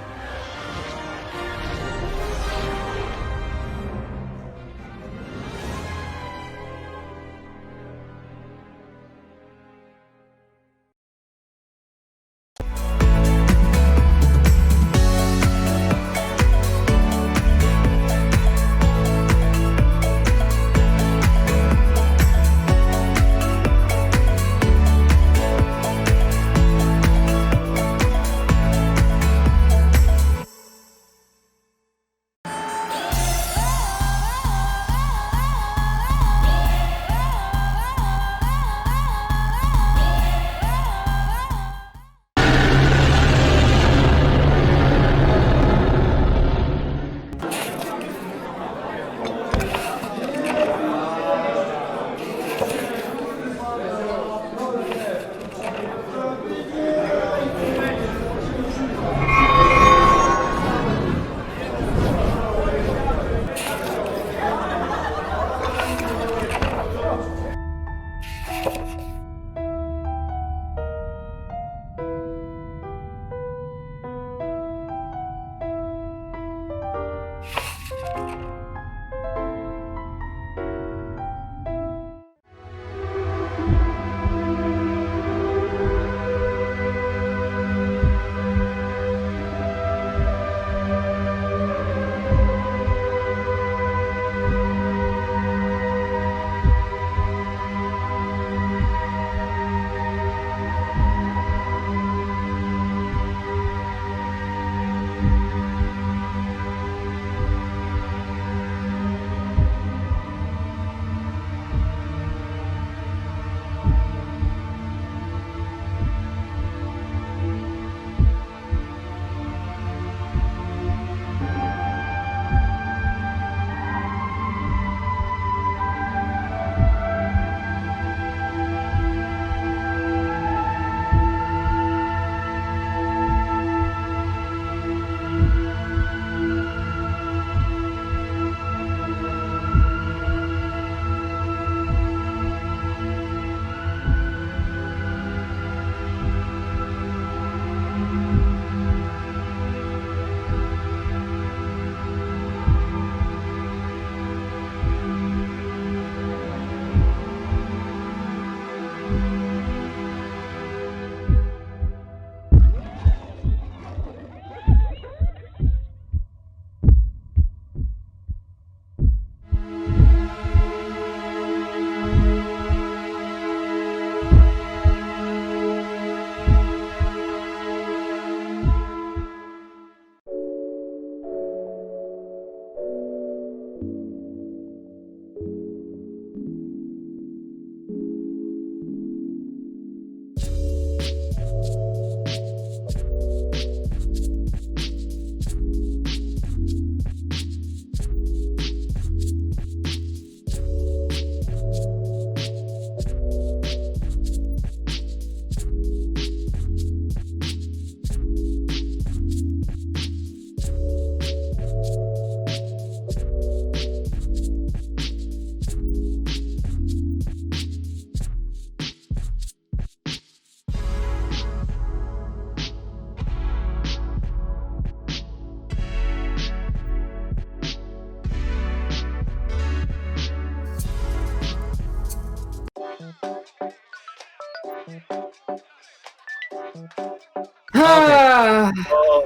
Oh,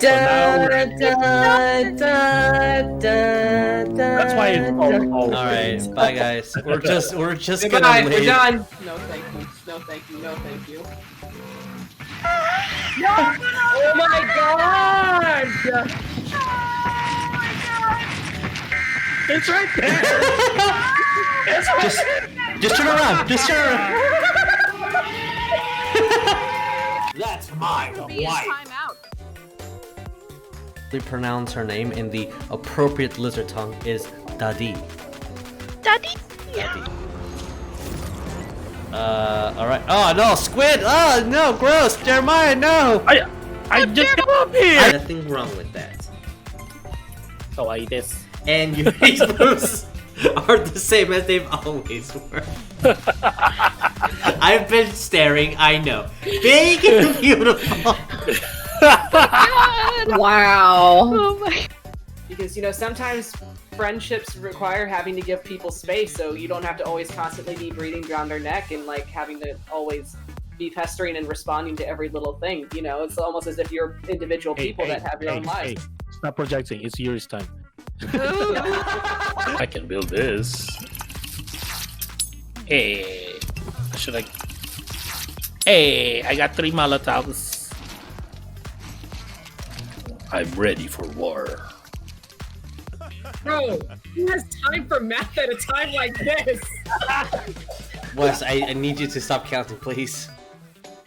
so now that's why it's called All right, bye guys. We're just Goodbye, gonna we're leave. done. No, thank you. No, thank you. No, thank you. Oh my god! It's right there. Just turn around. Just turn around. That's my wife. We pronounce her name in the appropriate lizard tongue is Dadi. Daddy. Alright. Oh no, squid! Oh no, gross! Jeremiah, no! I just got up here. Nothing wrong with that. So I this. And your face moves are the same as they've always were. I've been staring, I know. Big and beautiful. Wow. Oh my. Because, you know, sometimes friendships require having to give people space, so you don't have to always constantly be breathing down their neck and, like, having to always be pestering and responding to every little thing. You know, it's almost as if you're individual people that have your own lives. Stop projecting. It's yours time. I can build this. Hey, should I? Hey, I got 3 Molotovs. I'm ready for war. Bro, who has time for math at a time like this? Wes, I need you to stop counting, please.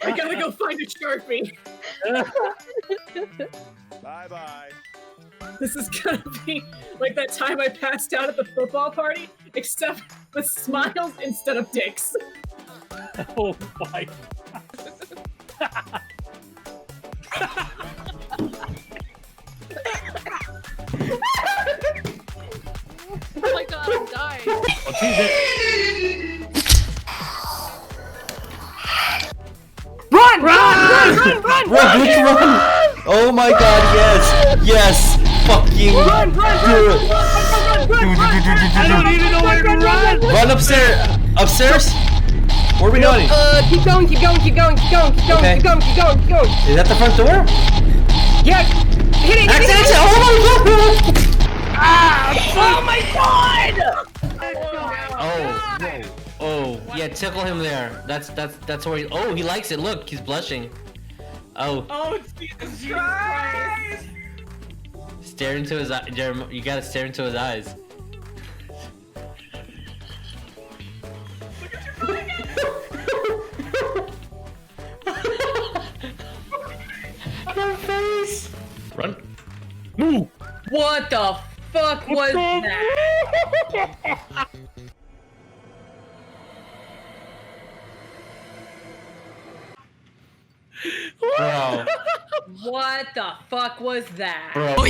I gotta go find a Sharpie. Bye-bye. This is gonna be like that time I passed out at the football party, except with smiles instead of dicks. Oh my! Oh my god, I'm dying. What's it? Run! Run, bitch, run! Oh my god, yes! Fucking Run! do it! I don't even know where to run. Run upstairs! Upstairs? Where are we going? Keep going. Okay. Keep going. Is that the front door? Yeah! Hit it! Exit! Oh my god! Oh, yeah, tickle him there. That's where he. Oh, he likes it. Look, he's blushing. Oh. Oh, Jesus Christ! Stare into his eye, Jeremy. You gotta stare into his eyes. My face. Run! Move! What the fuck was that? Bro. What the fuck was that? Bro.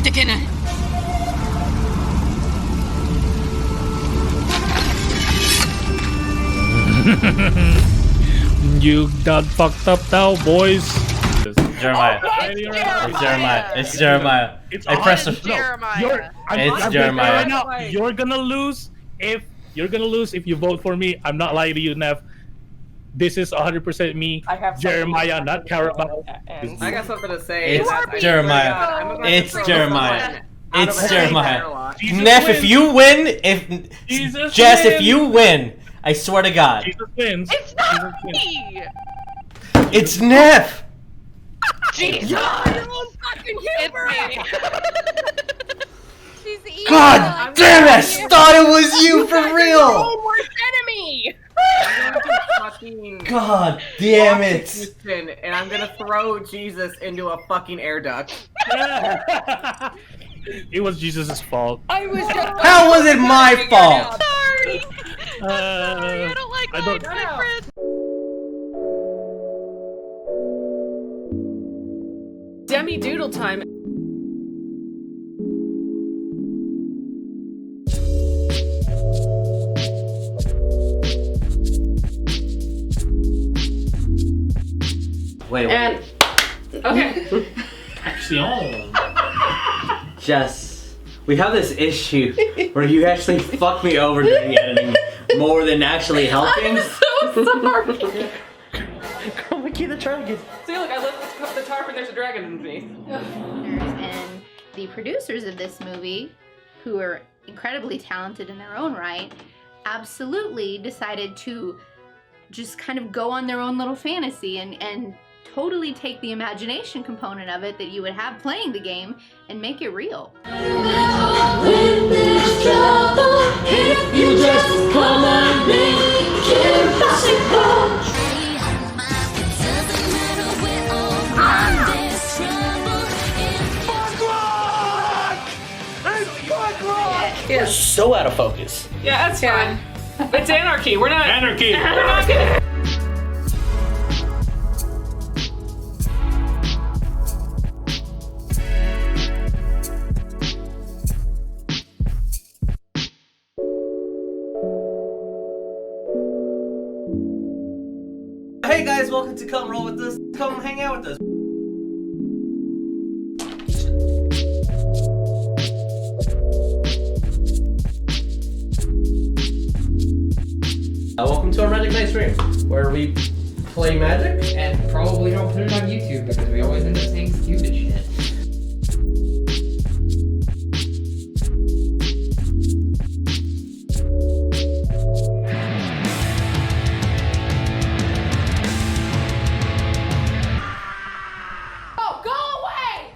You done fucked up now, boys. Jeremiah. It's Jeremiah. It's Jeremiah. It's I pressed It's the. Jeremiah. It's Jeremiah. Right now, you're gonna lose if you vote for me. I'm not lying to you, Nev. This is 100% me, I have Jeremiah, not Carabao. I got something to say. It's I swear to Jeremiah. God, I'm about to It's throw Jeremiah. someone out It's of a Jeremiah. airlock. Jesus Neff, if wins. you win, Jesus Jess, if wins. you win, I swear to God, Jesus wins. It's not me. it's Neff. Jesus. It's me. She's evil. God I'm damn it! I sorry. thought it was you for real. worst enemy! I'm going to fucking God damn walk to it! Houston, and I'm gonna throw Jesus into a fucking air duct. It was Jesus' fault. I was just. How was it my fault? Sorry. Sorry, I don't like I don't- my friends. Demi Doodle time. Wait, And okay. Action. Jess, we have this issue where you actually fuck me over during the editing more than actually helping. So sorry. Come see the dragon. See, look, I lift the tarp and there's a dragon underneath. And the producers of this movie, who are incredibly talented in their own right, absolutely decided to just kind of go on their own little fantasy and totally take the imagination component of it that you would have playing the game and make it real. When there's trouble, if you just come and make it possible. We're so out of focus. Yeah, that's fine. It's anarchy. We're not. Anarchy! We're not gonna. Hey guys, welcome to Come Roll With Us. Come hang out with us. Welcome to our Magic Night stream, where we play Magic. And probably don't put it on YouTube because we always end up saying stupid shit. Oh, go away!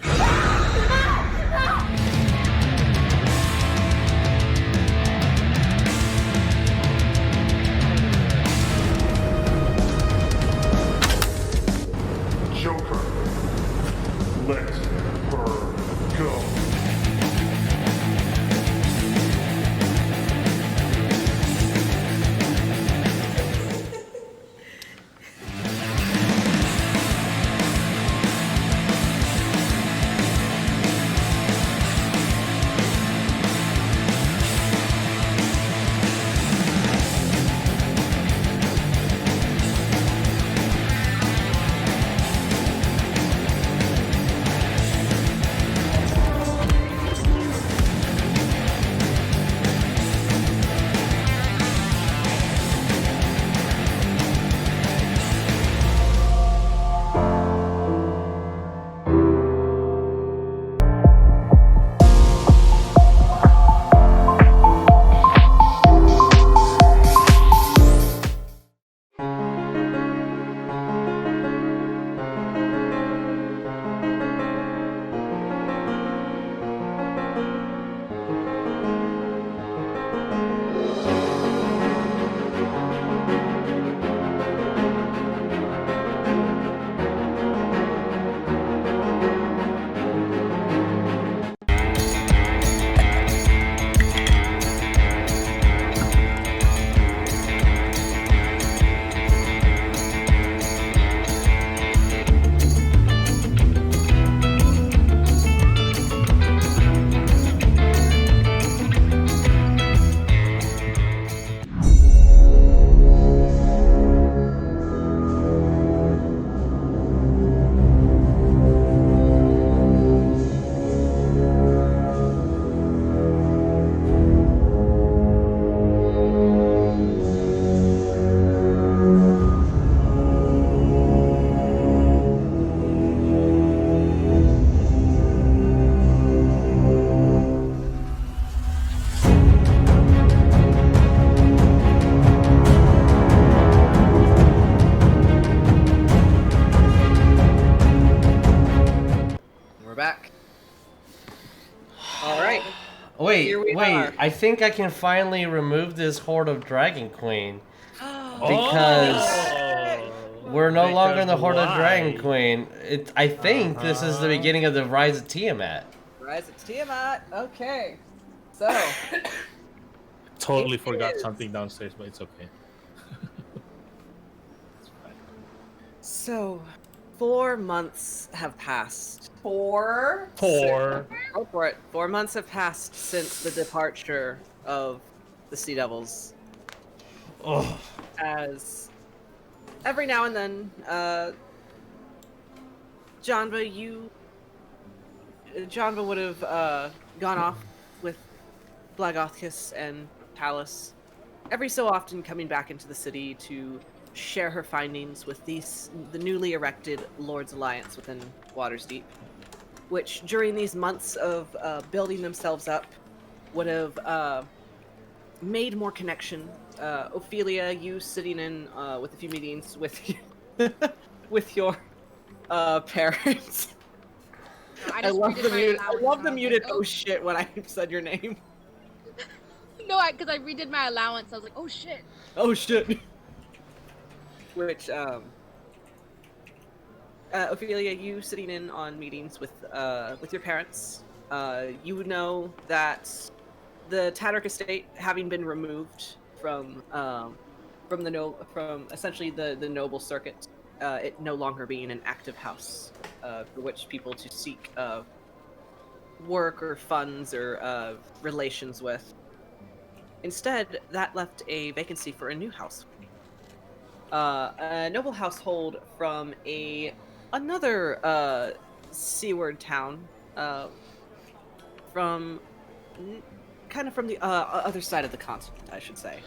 Joker, let her go. Wait, I think I can finally remove this horde of Dragon Queen. Because we're no longer in the horde of Dragon Queen. I think this is the beginning of the Rise of Tiamat. Rise of Tiamat. Okay. So. Totally forgot something downstairs, but it's okay. So, 4 months have passed. Four. Go for it. 4 months have passed since the departure of the Sea Devils. Oh. As every now and then, Janva would have gone off with Blagothkus and Talus every so often coming back into the city to share her findings with the newly erected Lord's Alliance within Waterdeep, which during these months of building themselves up would have made more connection. Ophelia, you sitting in with a few meetings with with your parents. I love the muted. I love the muted. Oh shit! When I said your name. No, because I redid my allowance. I was like, oh shit. Oh shit. Which Ophelia, you sitting in on meetings with your parents. You know that the Tadric estate, having been removed from essentially the noble circuit, it no longer being an active house for which people to seek work or funds or relations with. Instead, that left a vacancy for a new house. A noble household from another seaward town, from the other side of the continent, I should say,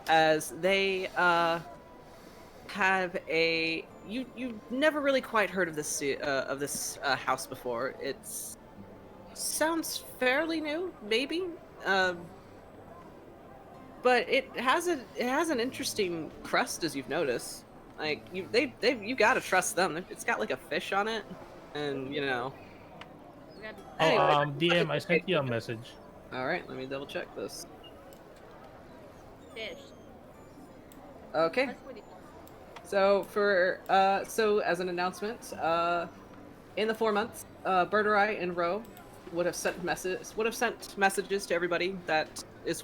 as they have a you never really quite heard of this house before. It's sounds fairly new, maybe. But it has an interesting crest, as you've noticed. Like you gotta trust them. It's got like a fish on it, and you know. Anyway, DM, I sent you a message. All right, let me double check this. Fish. Okay. So so as an announcement, in the 4 months, Berderai and Rouge would have sent messages to everybody that is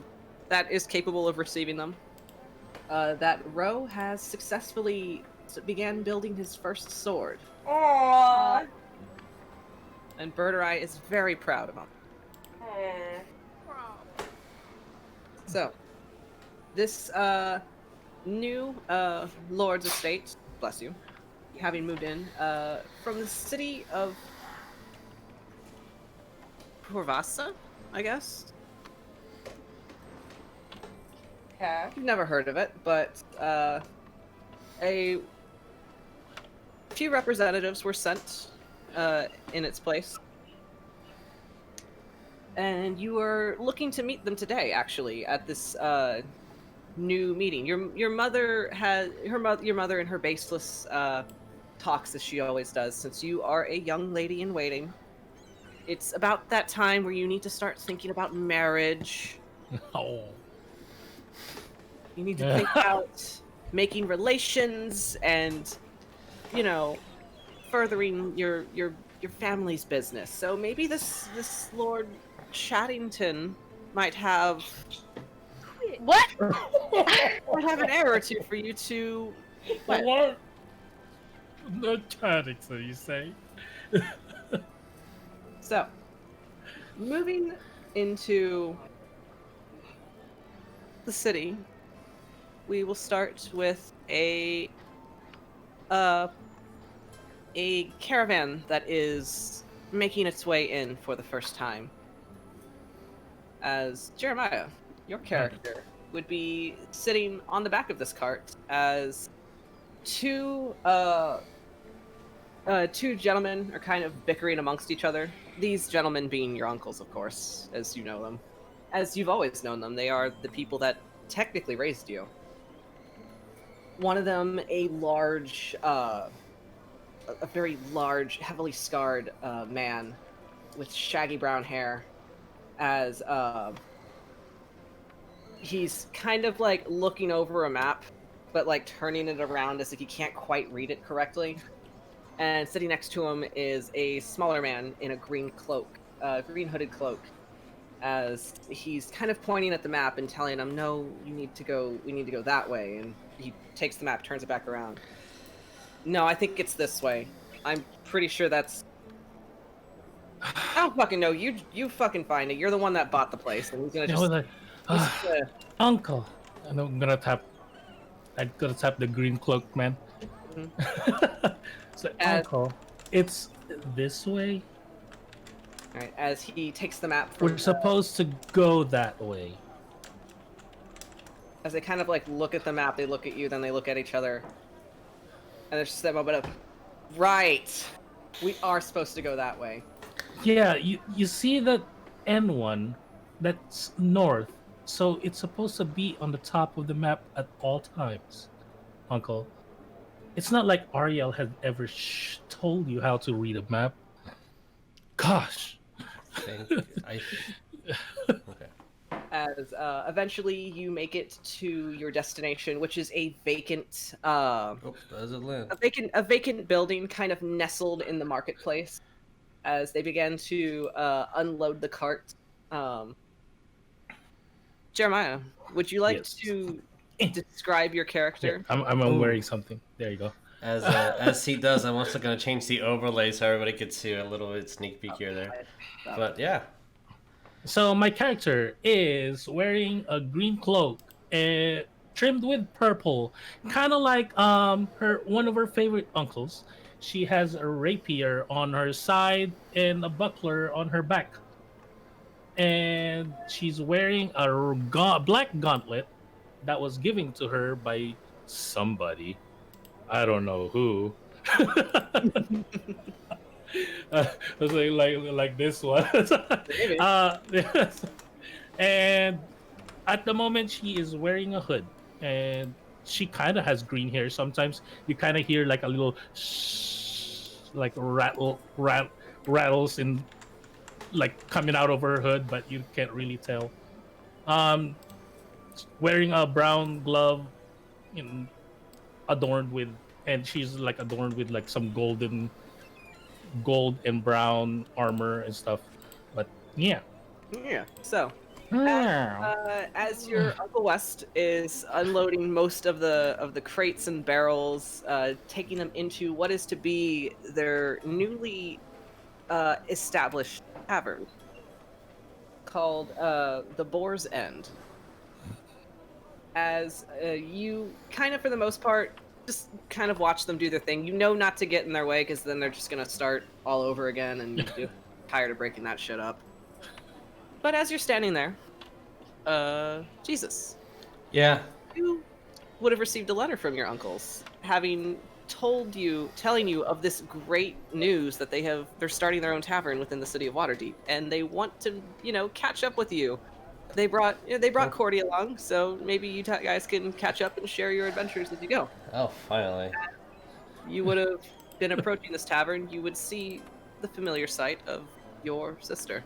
capable of receiving them. That Rouge has successfully began building his first sword. Aww. And Berderai is very proud of him. So, this new Lord's estate, bless you, having moved in from the city of Corvassa, I guess. Okay. I've never heard of it, but a few representatives were sent in its place. And you are looking to meet them today, actually, at this new meeting. Your mother in her baseless talks, as she always does, since you are a young lady in waiting. It's about that time where you need to start thinking about marriage. Oh. You need to think about making relations and, you know, furthering your family's business. So maybe this Lord Chadington might have What? might have an error or two for you to. What? No Chadington, you say? So, moving into the city, we will start with a caravan that is making its way in for the first time. As Jeremiah, your character, would be sitting on the back of this cart as two gentlemen are kind of bickering amongst each other. These gentlemen being your uncles, of course, as you know them. As you've always known them, they are the people that technically raised you. One of them, a very large, heavily scarred man with shaggy brown hair, as he's kind of like looking over a map, but like turning it around as if he can't quite read it correctly. And sitting next to him is a smaller man in a green cloak, green hooded cloak, as he's kind of pointing at the map and telling him, "No, we need to go that way." And he takes the map, turns it back around. "No, I think it's this way. I'm pretty sure that's." "I don't fucking know. You fucking find it. You're the one that bought the place." And he's gonna just. Uncle. And I'm gonna tap the green cloak man. Mm-hmm. So, Uncle, it's this way? Alright, as he takes the map We're supposed to go that way. As they kind of like look at the map, they look at you, then they look at each other. And there's just that moment of, right, we are supposed to go that way. Yeah, you see that N1 that's north, so it's supposed to be on the top of the map at all times, Uncle. It's not like Ariel had ever told you how to read a map. Gosh. Okay. As eventually you make it to your destination, which is a vacant, there's a land. a vacant building, kind of nestled in the marketplace. As they began to unload the cart, Jeremiah, would you like to describe your character? Yeah, I'm wearing something. There you go. As he does, I'm also going to change the overlay so everybody could see a little bit sneak peek here there. But yeah. So my character is wearing a green cloak, trimmed with purple, kind of like one of her favorite uncles. She has a rapier on her side and a buckler on her back, and she's wearing a black gauntlet that was given to her by somebody. I don't know who. It's like this one. Yes. And at the moment, she is wearing a hood, and she kind of has green hair. Sometimes you kind of hear like a little like rattles in like coming out of her hood, but you can't really tell. Wearing a brown glove, adorned with, and she's like adorned with like some gold and brown armor and stuff. But yeah. So as your Uncle West is unloading most of the crates and barrels, taking them into what is to be their newly established tavern called the Boar's End. As you kind of, for the most part, just kind of watch them do their thing. You know not to get in their way, because then they're just going to start all over again, and you're tired of breaking that shit up. But as you're standing there, Jesus. Yeah. You would have received a letter from your uncles, telling you of this great news that they're starting their own tavern within the city of Waterdeep, and they want to, catch up with you. They brought Cordy along, so maybe you guys can catch up and share your adventures as you go. Oh, finally. You would have been approaching this tavern. You would see the familiar sight of your sister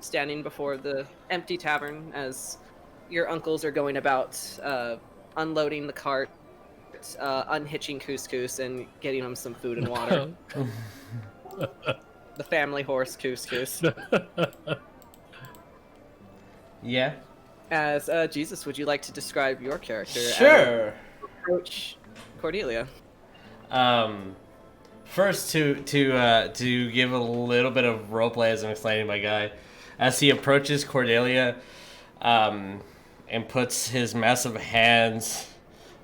standing before the empty tavern as your uncles are going about unloading the cart, unhitching Couscous, and getting him some food and water. The family horse Couscous. Yeah. As Jesus, would you like to describe your character? Sure. Approach Cordelia. First, to give a little bit of roleplay as I'm explaining my guy, as he approaches Cordelia, and puts his massive hands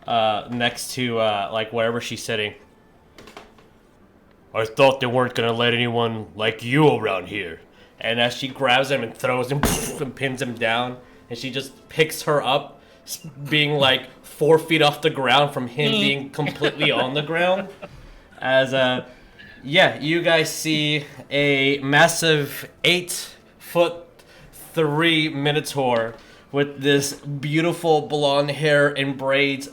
next to like wherever she's sitting. I thought they weren't gonna let anyone like you around here. And as she grabs him and throws him and pins him down, and she just picks her up, being like 4 feet off the ground from him being completely on the ground. As you guys see a massive 8'3" Minotaur with this beautiful blonde hair and braids,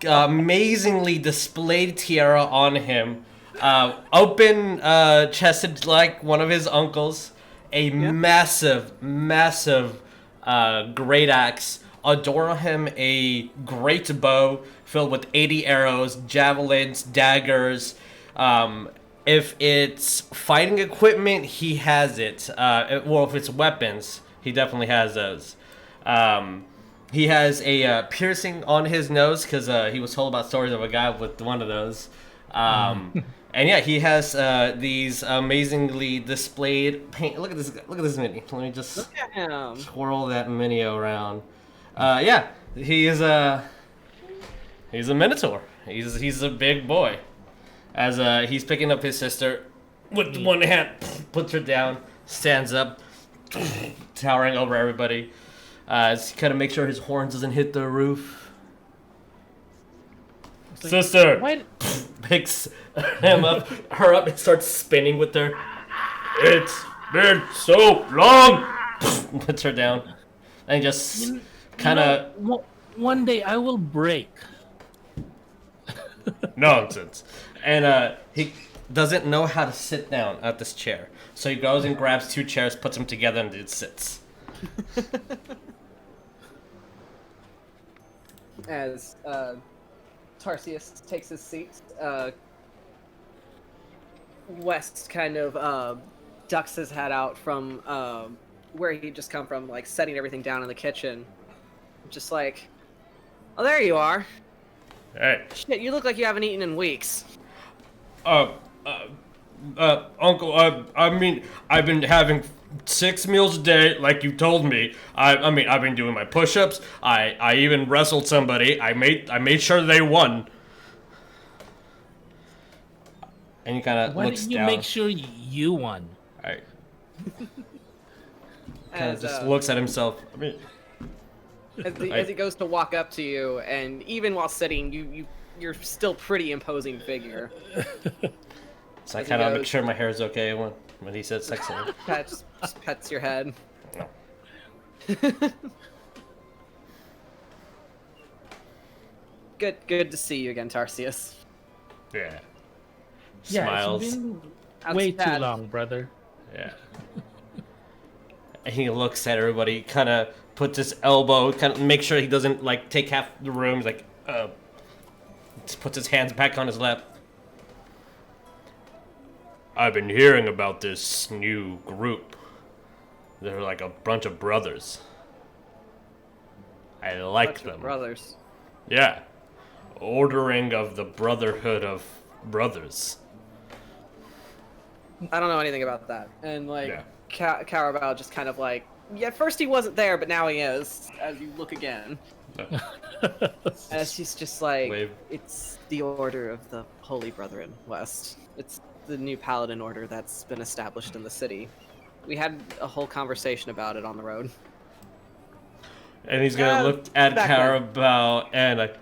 amazingly displayed tiara on him. Open chested like one of his uncles, massive great axe. Adore him a great bow filled with 80 arrows, javelins, daggers. If it's fighting equipment, he has it. Well, if it's weapons, he definitely has those. He has a piercing on his nose because he was told about stories of a guy with one of those. And yeah, he has these amazingly displayed paint. Look at this mini. Let me just twirl that mini around. He's a Minotaur. He's a big boy. As he's picking up his sister with one hand, puts her down, stands up, towering over everybody. Just kind of make sure his horns doesn't hit the roof. Sister picks her up, and starts spinning with her. It's been so long. Puts her down, and just kind of. One day I will break. Nonsense. And he doesn't know how to sit down at this chair, so he goes and grabs 2 chairs, puts them together, and it sits. As Tarsius takes his seat, West kind of ducks his head out from where he just come from, like setting everything down in the kitchen. Just like, oh, there you are. Hey. Shit, you look like you haven't eaten in weeks. Uncle, I mean, I've been having 6 meals a day, like you told me. I mean, I've been doing my push-ups. I even wrestled somebody. I made sure they won. And he kind of looks down. Why didn't you make sure you won? Right. Kind of just looks at himself. I mean, as he goes to walk up to you, and even while sitting, you're still pretty imposing figure. So I kind of make sure my hair is okay when he said sexy. Just pets your head. No. Good to see you again, Tarsius. Yeah. Yeah, Smiles. it's been way too long, brother. Yeah. And he looks at everybody, kind of puts his elbow, kind of make sure he doesn't like take half the room. He's like, just puts his hands back on his lap. I've been hearing about this new group. They're like a bunch of brothers. I like them. Brothers. Yeah. Ordering of the Brotherhood of Brothers. I don't know anything about that. And like, Carabao just kind of like, yeah, at first he wasn't there, but now he is, as you look again. As he's just like, it's the Order of the Holy Brethren, West. It's the new Paladin order that's been established in the city. We had a whole conversation about it on the road. And he's gonna look at Carabao and like,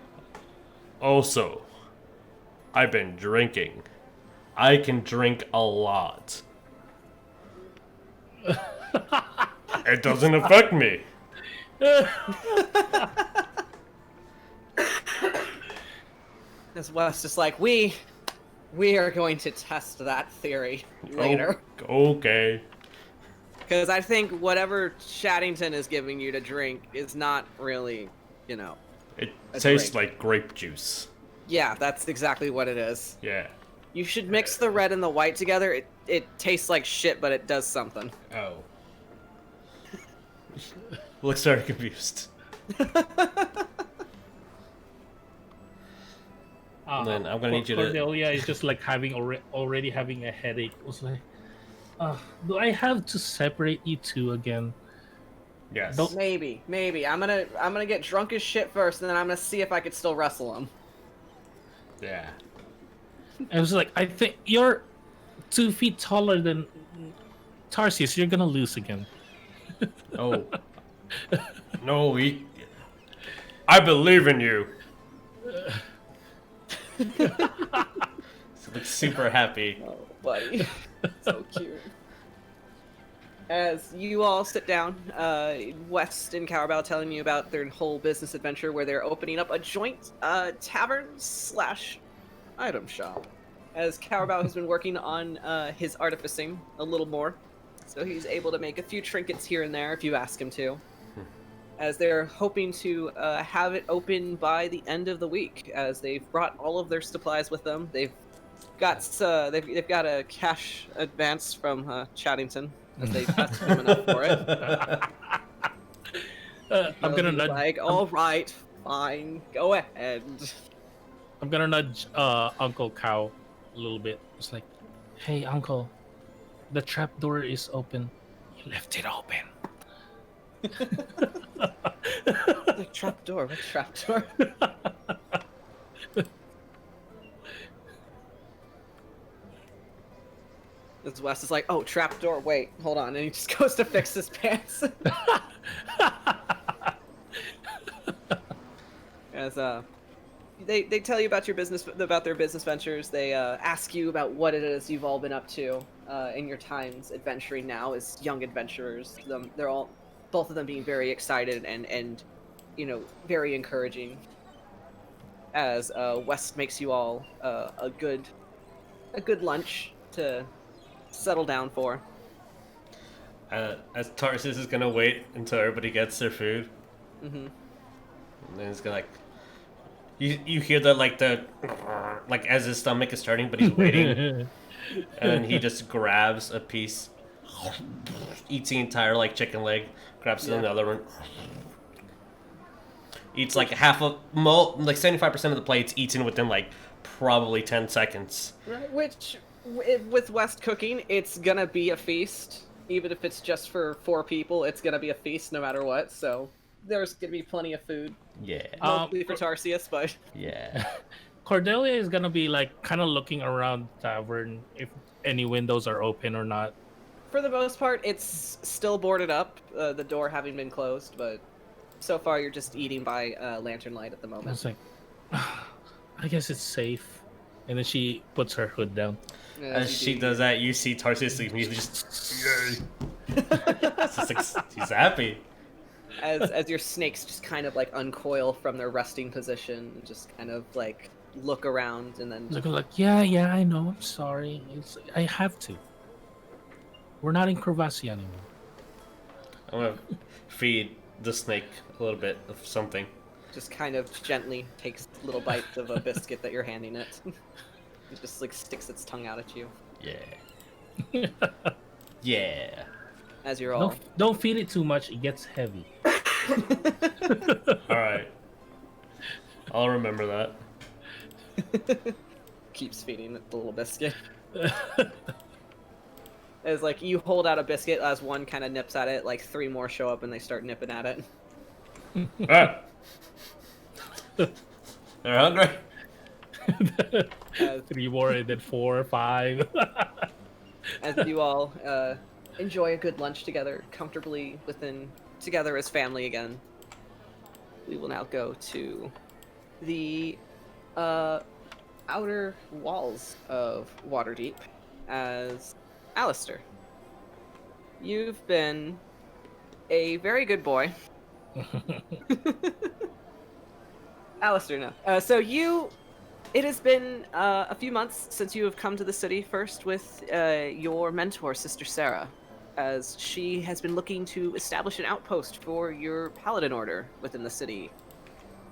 also, I've been drinking. I can drink a lot. It doesn't affect me. As West is like, we are going to test that theory later. Okay. Because I think whatever Chadington is giving you to drink is not really, you know. It tastes like grape juice. Yeah, that's exactly what it is. Yeah. You should mix the red and the white together. It tastes like shit, but it does something. Oh. Looks very confused. Then I'm gonna need you to. Cordelia is just like having already having a headache. It was like, do I have to separate you two again? Yes. Maybe. I'm gonna get drunk as shit first, and then I'm gonna see if I could still wrestle him. Yeah. I was like, I think you're 2 feet taller than Tarsius. You're gonna lose again. Oh. No, I believe in you. Looks super happy. Oh, buddy. So cute. As you all sit down, West and Carabao telling you about their whole business adventure where they're opening up a joint tavern / item shop. As Carabao has been working on his artificing a little more, so he's able to make a few trinkets here and there if you ask him to. As they're hoping to have it open by the end of the week, as they've brought all of their supplies with them. They've got a cash advance from Chadington, as they tested him enough for it. I'm gonna nudge. Like, all right, fine, go ahead. I'm gonna nudge Uncle Cow a little bit. It's like, hey, Uncle, the trapdoor is open. You left it open. The trapdoor? What trapdoor? This West is like, oh, trapdoor, wait, hold on. And he just goes to fix his pants. As they tell you about their business ventures. They ask you about what it is you've all been up to in your times adventuring now as young adventurers. They're all, both of them being very excited and very encouraging. As West makes you all a good lunch to settle down for. As Tarsius is gonna wait until everybody gets their food. Mm-hmm. And then it's gonna like you hear the like as his stomach is starting, but he's waiting. And he just grabs a piece, eats the entire like chicken leg, grabs another one, eats like half of like 75% of the plates eaten within like probably 10 seconds. Right, which with West cooking, it's gonna be a feast. Even if it's just for 4 people, it's gonna be a feast no matter what. So there's gonna be plenty of food. Yeah. Mostly for Tarsius, but yeah. Cordelia is gonna be like kind of looking around the tavern if any windows are open or not. For the most part, it's still boarded up. The door having been closed, but so far you're just eating by lantern light at the moment. It's like, I guess it's safe. And then she puts her hood down. As she does that, you see Tarsius immediately just he's happy. As your snakes just kind of like uncoil from their resting position, and just kind of like look around, and then Like, yeah, I know. I'm sorry. I have to. We're not in Crevasse anymore. I'm gonna feed the snake a little bit of something. just kind of gently takes little bites of a biscuit that you're handing it. It just like sticks its tongue out at you. Yeah. Yeah. As you're all don't feed it too much, it gets heavy. Alright. I'll remember that. keeps feeding it the little biscuit. As like you hold out a biscuit, as one kind of nips at it, like 3 more show up and they start nipping at it. Ah. They're hungry. 3 more and then 4, 5. As you all enjoy a good lunch together, comfortably together as family again, we will now go to the outer walls of Waterdeep. As Alistair, you've been a very good boy. Alistair, no. It has been a few months since you have come to the city, first with your mentor, Sister Sarah, as she has been looking to establish an outpost for your Paladin order within the city.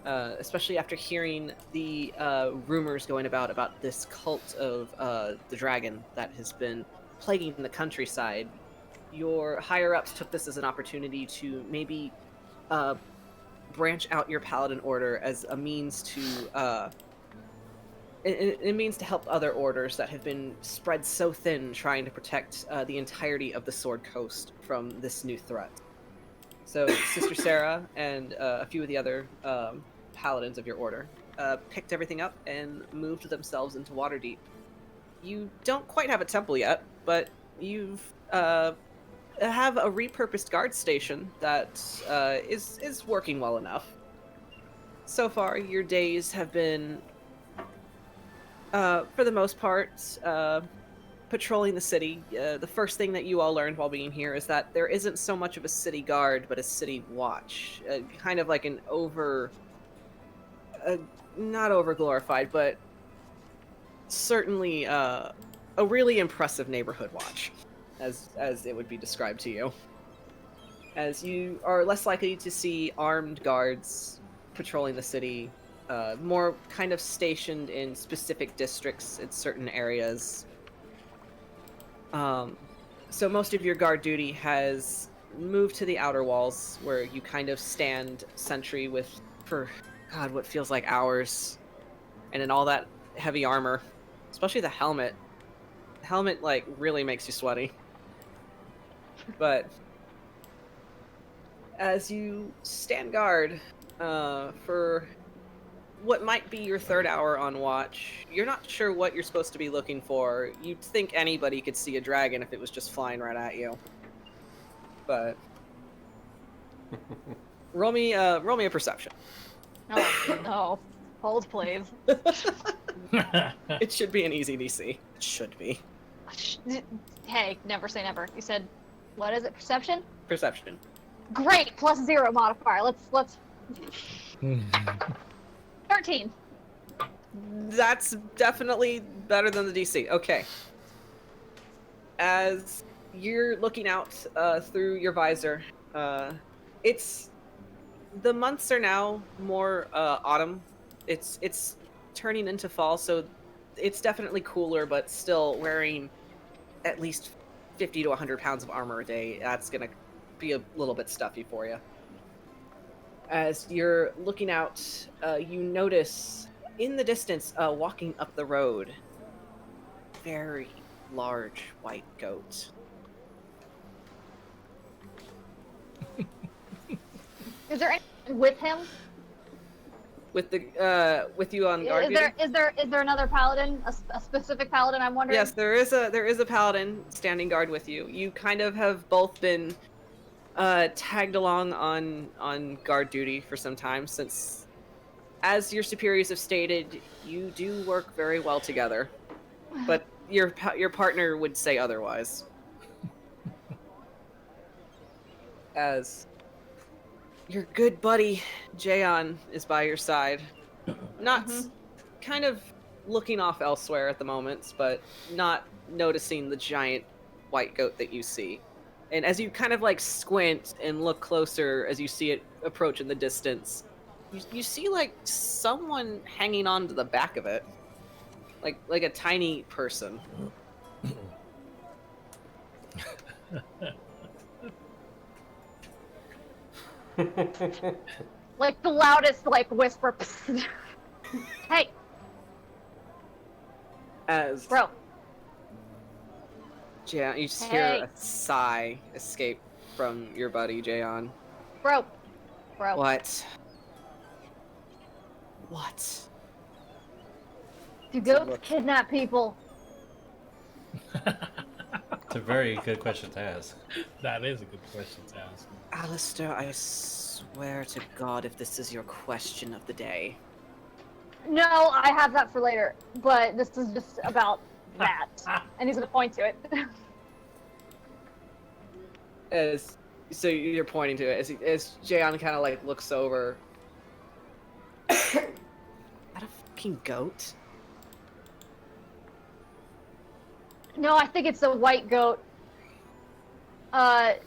Especially after hearing the rumors going about this cult of the dragon that has been plaguing the countryside. Your higher-ups took this as an opportunity to maybe branch out your Paladin order as a means to it means to help other orders that have been spread so thin trying to protect the entirety of the Sword Coast from this new threat. So Sister Sarah and a few of the other paladins of your order picked everything up and moved themselves into Waterdeep. You don't quite have a temple yet, but you've have a repurposed guard station that is working well enough. So far, your days have been, for the most part, patrolling the city. The first thing that you all learned while being here is that there isn't so much of a city guard, but a city watch. Kind of like an not over-glorified, but certainly a really impressive neighborhood watch, as it would be described to you. As you are less likely to see armed guards patrolling the city, more kind of stationed in specific districts in certain areas. So most of your guard duty has moved to the outer walls, where you kind of stand sentry for God, what feels like hours, and in all that heavy armor, especially the helmet. The helmet like really makes you sweaty. But as you stand guard for what might be your 3rd hour on watch, you're not sure what you're supposed to be looking for. You'd think anybody could see a dragon if it was just flying right at you. But roll me a perception. Oh no. Hold, please. It should be an easy DC. It should be. Hey, never say never. You said, what is it? Perception? Perception. Great. +0 modifier. Let's. 13. That's definitely better than the DC. Okay. As you're looking out through your visor, it's the months are now more autumn. It's turning into fall, so it's definitely cooler, but still wearing at least 50 to 100 pounds of armor a day. That's gonna be a little bit stuffy for you. As you're looking out, you notice in the distance, walking up the road, very large white goat. Is there anyone with him? With the with you on guard duty? Is there another paladin? A specific paladin? I'm wondering. Yes, there is a paladin standing guard with you. You kind of have both been tagged along on guard duty for some time, since, as your superiors have stated, you do work very well together. But your partner would say otherwise. As your good buddy Jayon is by your side, not kind of looking off elsewhere at the moment, but not noticing the giant white goat that you see. And as you kind of like squint and look closer as you see it approach in the distance, you see like someone hanging on to the back of it, like a tiny person. Like the loudest like whisper. Hey, As bro. Jayon, you just hear a sigh escape from your buddy Jayon. Bro. What? Do goats kidnap people? It's a very good question to ask. That is a good question to ask. Alistair, I swear to God, if this is your question of the day. No, I have that for later. But this is just about that, and he's gonna point to it. So you're pointing to it as Jayon kind of like looks over. That a fucking goat? No, I think it's a white goat. As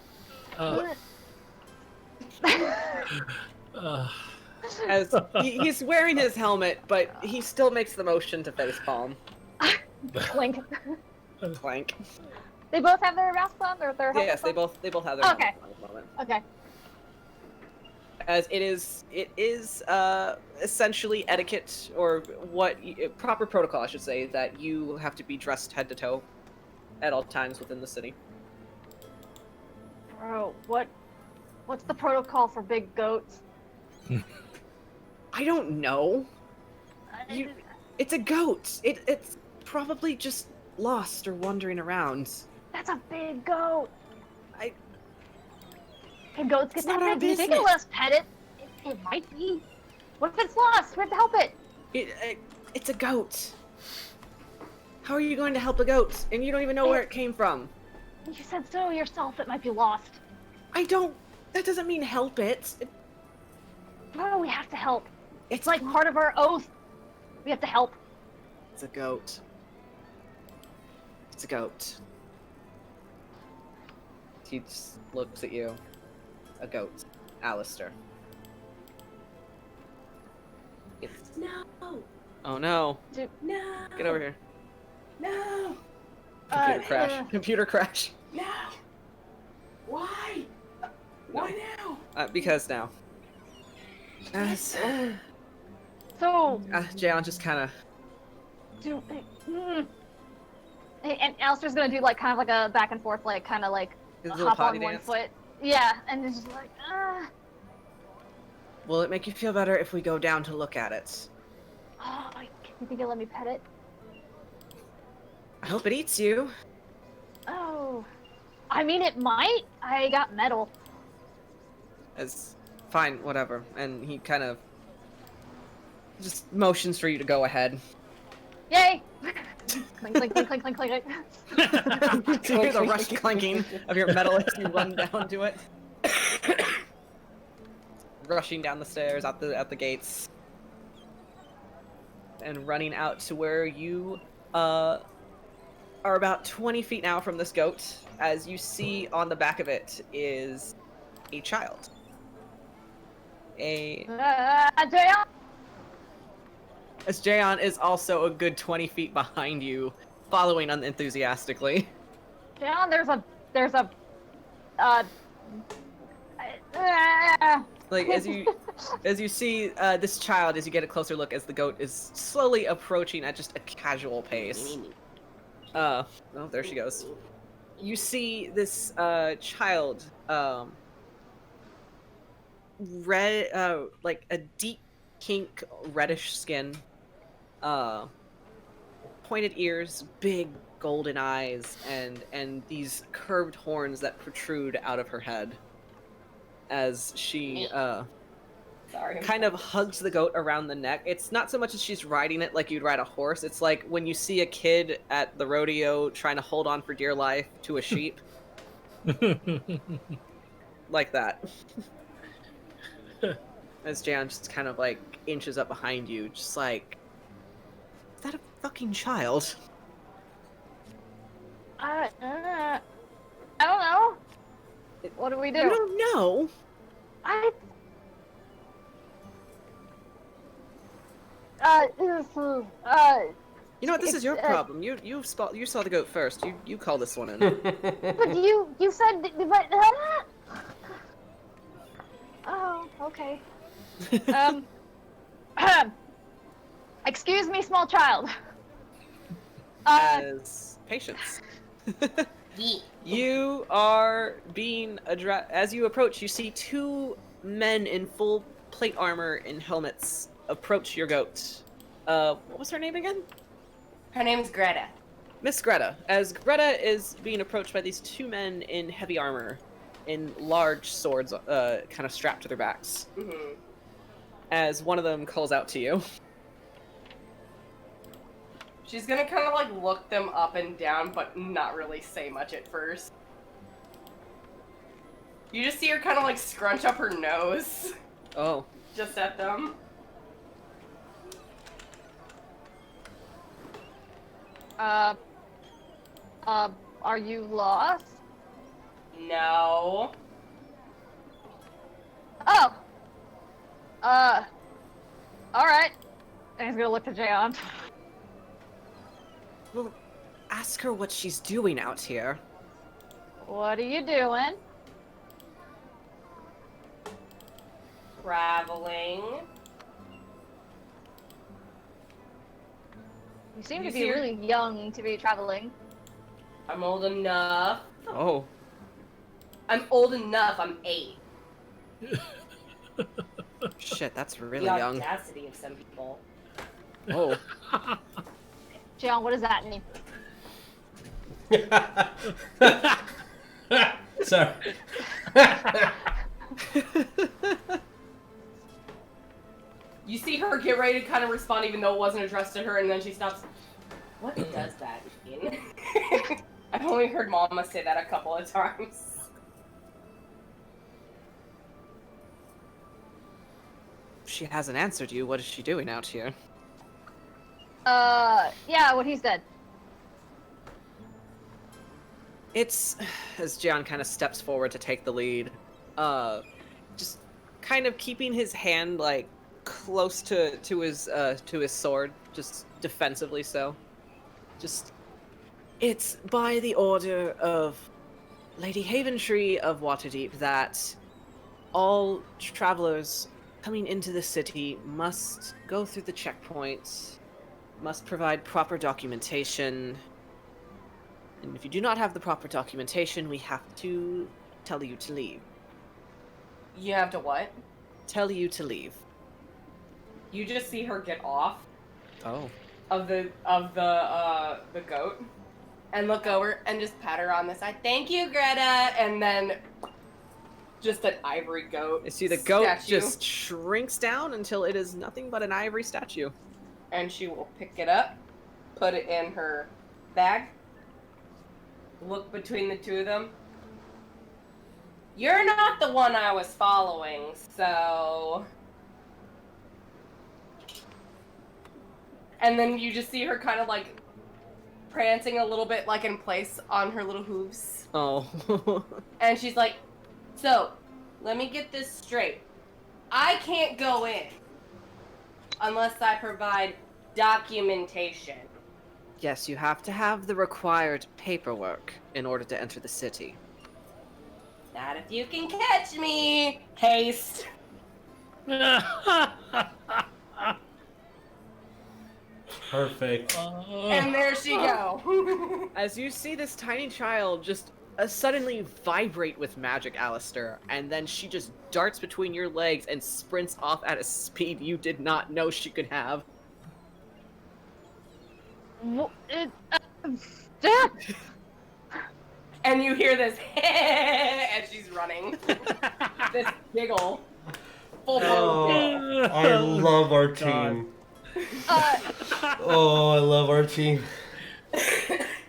he's wearing his helmet, but he still makes the motion to facepalm. Clink. Clank. They both have their mask on, or their helmets Yes, they on? both have their Okay. helmets on at the moment. Okay. As it is essentially etiquette, or proper protocol, I should say, that you have to be dressed head to toe at all times within the city. Bro, what's the protocol for big goats? I don't know. It's a goat. It's probably just lost or wandering around. That's a big goat. I- Can goats get It's that not our big? Do you think business. it'll let us pet it? It might be. What if it's lost? We have to help it. It's a goat. How are you going to help a goat and you don't even know where it came from? You said so yourself. It might be lost. I don't. That doesn't mean help it. Bro, we have to help. It's like part of our oath. We have to help. It's a goat. It's a goat. He just looks at you. A goat. Alistair. No. Oh no. No. Get over here. No. Computer crash. Computer crash. No. Why? Why now? Because now. As So, Jayon just kind of. And Alistair's gonna do like kind of like a back and forth, like kind of like His little hop on potty one dance. foot. Yeah, and it's just like, Will it make you feel better if we go down to look at it? oh, you think you'll let me pet it? I hope it eats you. Oh, I mean it might. I got metal. As fine, whatever. And he kind of just motions for you to go ahead. Yay! Clink, clink, clink, clink, clink, clink. You hear the rush clanking of your metal as you run down to it. Rushing down the stairs, out the gates. And running out to where you are about 20 feet now from this goat. As you see on the back of it is a child. Jayon! As Jayon is also a good 20 feet behind you, following unenthusiastically. Jayon, there's a Like as you see this child, as you get a closer look, as the goat is slowly approaching at just a casual pace. Oh, there she goes. You see this child, red, like a deep pink reddish skin, pointed ears, big golden eyes, and these curved horns that protrude out of her head. As she kind of hugs the goat around the neck. It's not so much as she's riding it like you'd ride a horse. It's like when you see a kid at the rodeo trying to hold on for dear life to a sheep. Like that. As Jan just kind of like inches up behind you, just like, is that a fucking child? I don't know. What do we do? You don't know. You know what? This is your problem. You saw the goat first. You call this one in. But you said but. Oh, okay. Excuse me, small child. As patience. You are being addressed. As you approach, you see two men in full plate armor and helmets approach your goat. What was her name again? Her name's Greta. Miss Greta. As Greta is being approached by these two men in heavy armor, in large swords, kind of strapped to their backs. Mm-hmm. As one of them calls out to you. She's gonna kind of like look them up and down, but not really say much at first. You just see her kind of like scrunch up her nose. Oh. Just at them. Are you lost? No. Oh. Alright. And he's gonna look to Jayon. Well, ask her what she's doing out here. What are you doing? Traveling. You seem You to see be her- really young to be traveling. I'm old enough. Oh. I'm old enough. I'm 8. Shit, that's really The young. audacity of some people. Oh. Jayon, what does that mean? Sorry. You see her get ready to kind of respond even though it wasn't addressed to her, and then she stops. What does that mean? I've only heard Mama say that a couple of times. She hasn't answered you. What is she doing out here? Yeah, what he said. It's, as Gian kind of steps forward to take the lead, just kind of keeping his hand like close to his sword, just defensively so. Just, it's by the order of Lady Haventree of Waterdeep that all travelers coming into the city must go through the checkpoint, must provide proper documentation. And if you do not have the proper documentation, we have to tell you to leave. You have to what? Tell you to leave. You just see her get off Oh. of the goat and look over and just pat her on the side. Thank you, Greta. And then Just an ivory goat. You see the goat statue, just shrinks down until it is nothing but an ivory statue. and she will pick it up, put it in her bag, look between the two of them. You're not the one I was following, so... And then you just see her kind of like prancing a little bit like in place on her little hooves. Oh. And she's like, so, let me get this straight. I can't go in unless I provide documentation. Yes, you have to have the required paperwork in order to enter the city. Not if you can catch me. Haste. Perfect. And there she go. As you see this tiny child just suddenly vibrate with magic, Alistair, and then she just darts between your legs and sprints off at a speed you did not know she could have. And you hear this as she's running. This giggle. Full blown. I love our team. Oh, I love our team.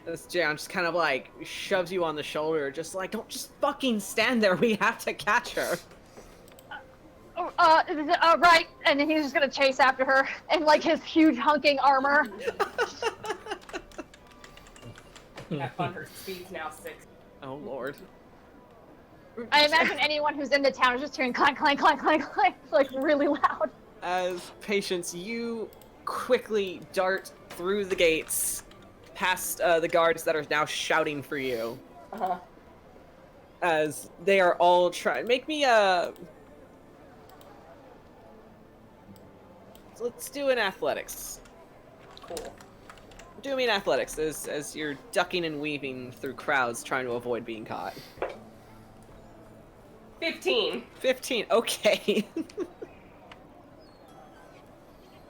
This Jan just kind of like shoves you on the shoulder, just like, don't just fucking stand there, we have to catch her. Right, and then he's just gonna chase after her in like his huge hunking armor. Have fun, her speed's now 6. Oh lord. I imagine anyone who's in the town is just hearing clank, clank, clank, clank, clank, like really loud. As Patience, you quickly dart through the gates, past the guards that are now shouting for you. Uh-huh. As they are all trying. Make me a. Let's do an athletics. Cool. Do me an athletics as you're ducking and weaving through crowds trying to avoid being caught. 15. 15, okay.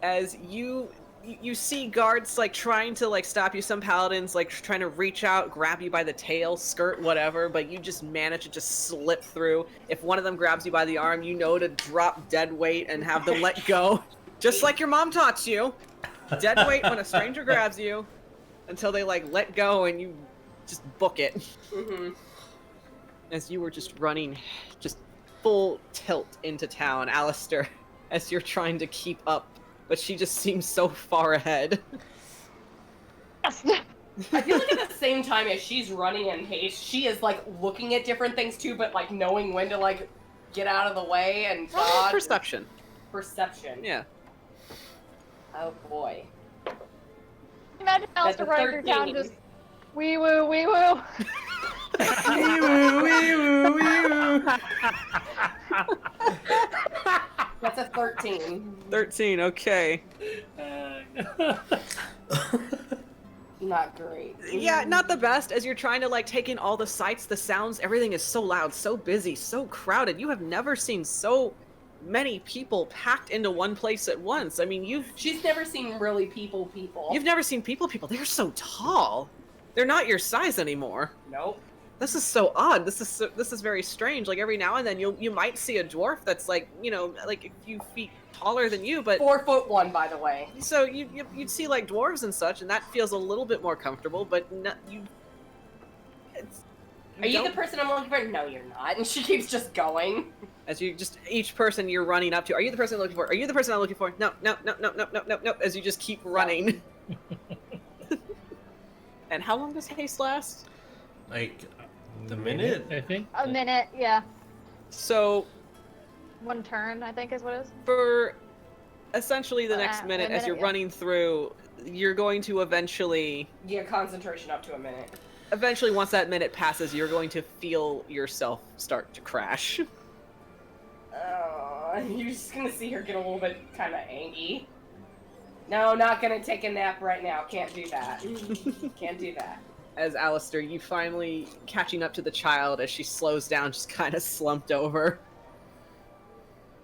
As you see guards like trying to like stop you, some paladins like trying to reach out, grab you by the tail, skirt, whatever, but you just manage to just slip through. If one of them grabs you by the arm, you know to drop dead weight and have them let go. Just like your mom taught you. Dead weight when a stranger grabs you until they like let go and you just book it. Mm-hmm. As you were just running just full tilt into town, Alistair, as you're trying to keep up, but she just seems so far ahead. I feel like at the same time as she's running in haste, she is like looking at different things too, but like knowing when to like get out of the way and dodge. Perception. Perception. Yeah. Oh boy. Imagine Alistair running through town just wee woo, wee woo. Wee woo, wee woo, wee woo. That's a 13. 13, okay. Not great. Yeah, not the best, as you're trying to like take in all the sights, the sounds, everything is so loud, so busy, so crowded. You have never seen so many people packed into one place at once. I mean, She's never seen really people. You've never seen people. They're so tall. They're not your size anymore. Nope. This is so odd. This is very strange. Like every now and then you might see a dwarf that's like, you know, like a few feet taller than you, but 4'1", by the way. So you'd see like dwarves and such, and that feels a little bit more comfortable. But Are you the person I'm looking for? No, you're not. And she keeps just going. As you just each person you're running up to. Are you the person I'm looking for? Are you the person I'm looking for? No. As you just keep running. And how long does haste last? Like the minute? I think. A minute, yeah. So 1 turn, I think is what it is. for essentially the next A minute, as minute, you're yeah. running through, you're going to eventually, concentration up to a minute. once that minute passes, you're going to feel yourself start to crash. Oh, you're just gonna see her get a little bit kind of angry. No, not gonna take a nap right now. Can't do that. Can't do that. As Alistair, you finally catching up to the child as she slows down, just kind of slumped over.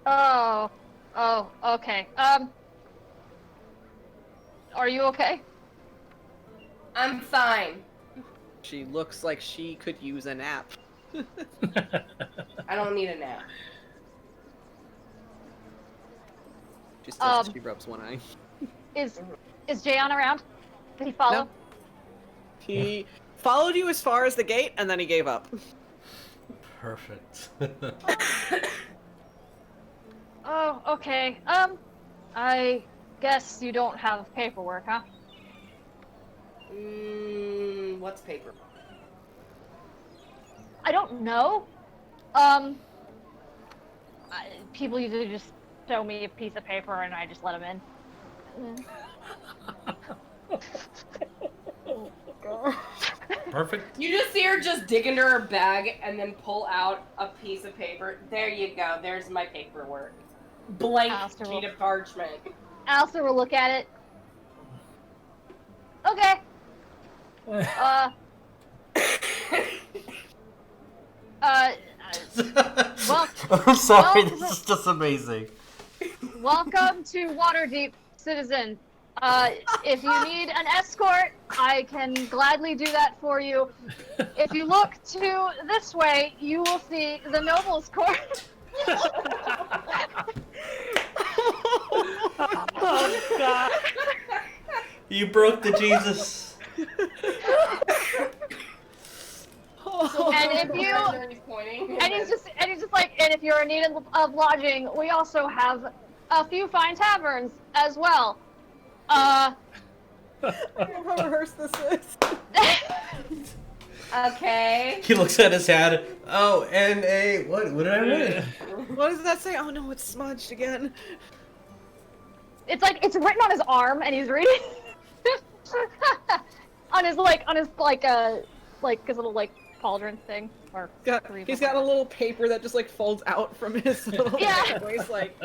Oh, okay. Are you okay? I'm fine. She looks like she could use a nap. I don't need a nap. She says she rubs one eye. Is Jayon around? Did he follow? No. He followed you as far as the gate, and then he gave up. Perfect. Oh, okay. I guess you don't have paperwork, huh? What's paper? I don't know. People usually just show me a piece of paper and I just let them in. Perfect. You just see her just dig into her bag and then pull out a piece of paper. There you go. There's my paperwork. Blank Alistair sheet of parchment. Alistair will look at it. Okay. Well, I'm sorry, well, this is just amazing. welcome to Waterdeep, citizen. If you need an escort, I can gladly do that for you. If you look to this way, you will see the Nobles Court. Oh God! You broke the Jesus. And if you, and he's just like, and if you're in need of lodging, we also have a few fine taverns as well. I don't know how rehearsed this is. Okay. He looks at his hat. Oh, and a what did I write? What does that say? Oh no, it's smudged again. It's like it's written on his arm, and he's reading on his his little like pauldron thing. Or He's got a little paper that just like folds out from his little Yeah. waist, like.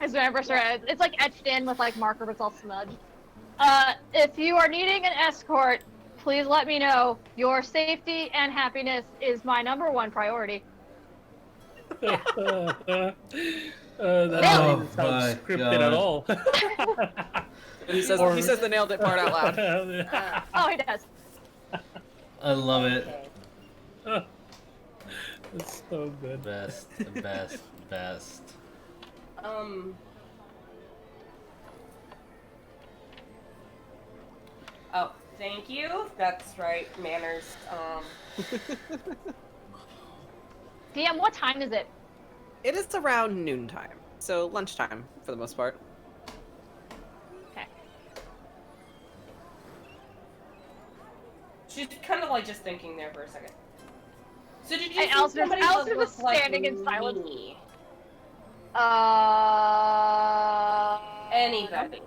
His anniversary. It's like etched in with like marker, but it's all smudged. If you are needing an escort, please let me know. Your safety and happiness is my #1 priority. That Oh doesn't sound my scripted God. at all. He says the nailed it part out loud. Oh, he does. I love it. It's so good. Best. Oh, thank you. That's right. Manners. DM, what time is it? It is around noontime, so lunchtime for the most part. Okay. She's kind of like just thinking there for a second. So did you Hey, see Alistair somebody was that looks like standing in silence. me? Uh. Anybody?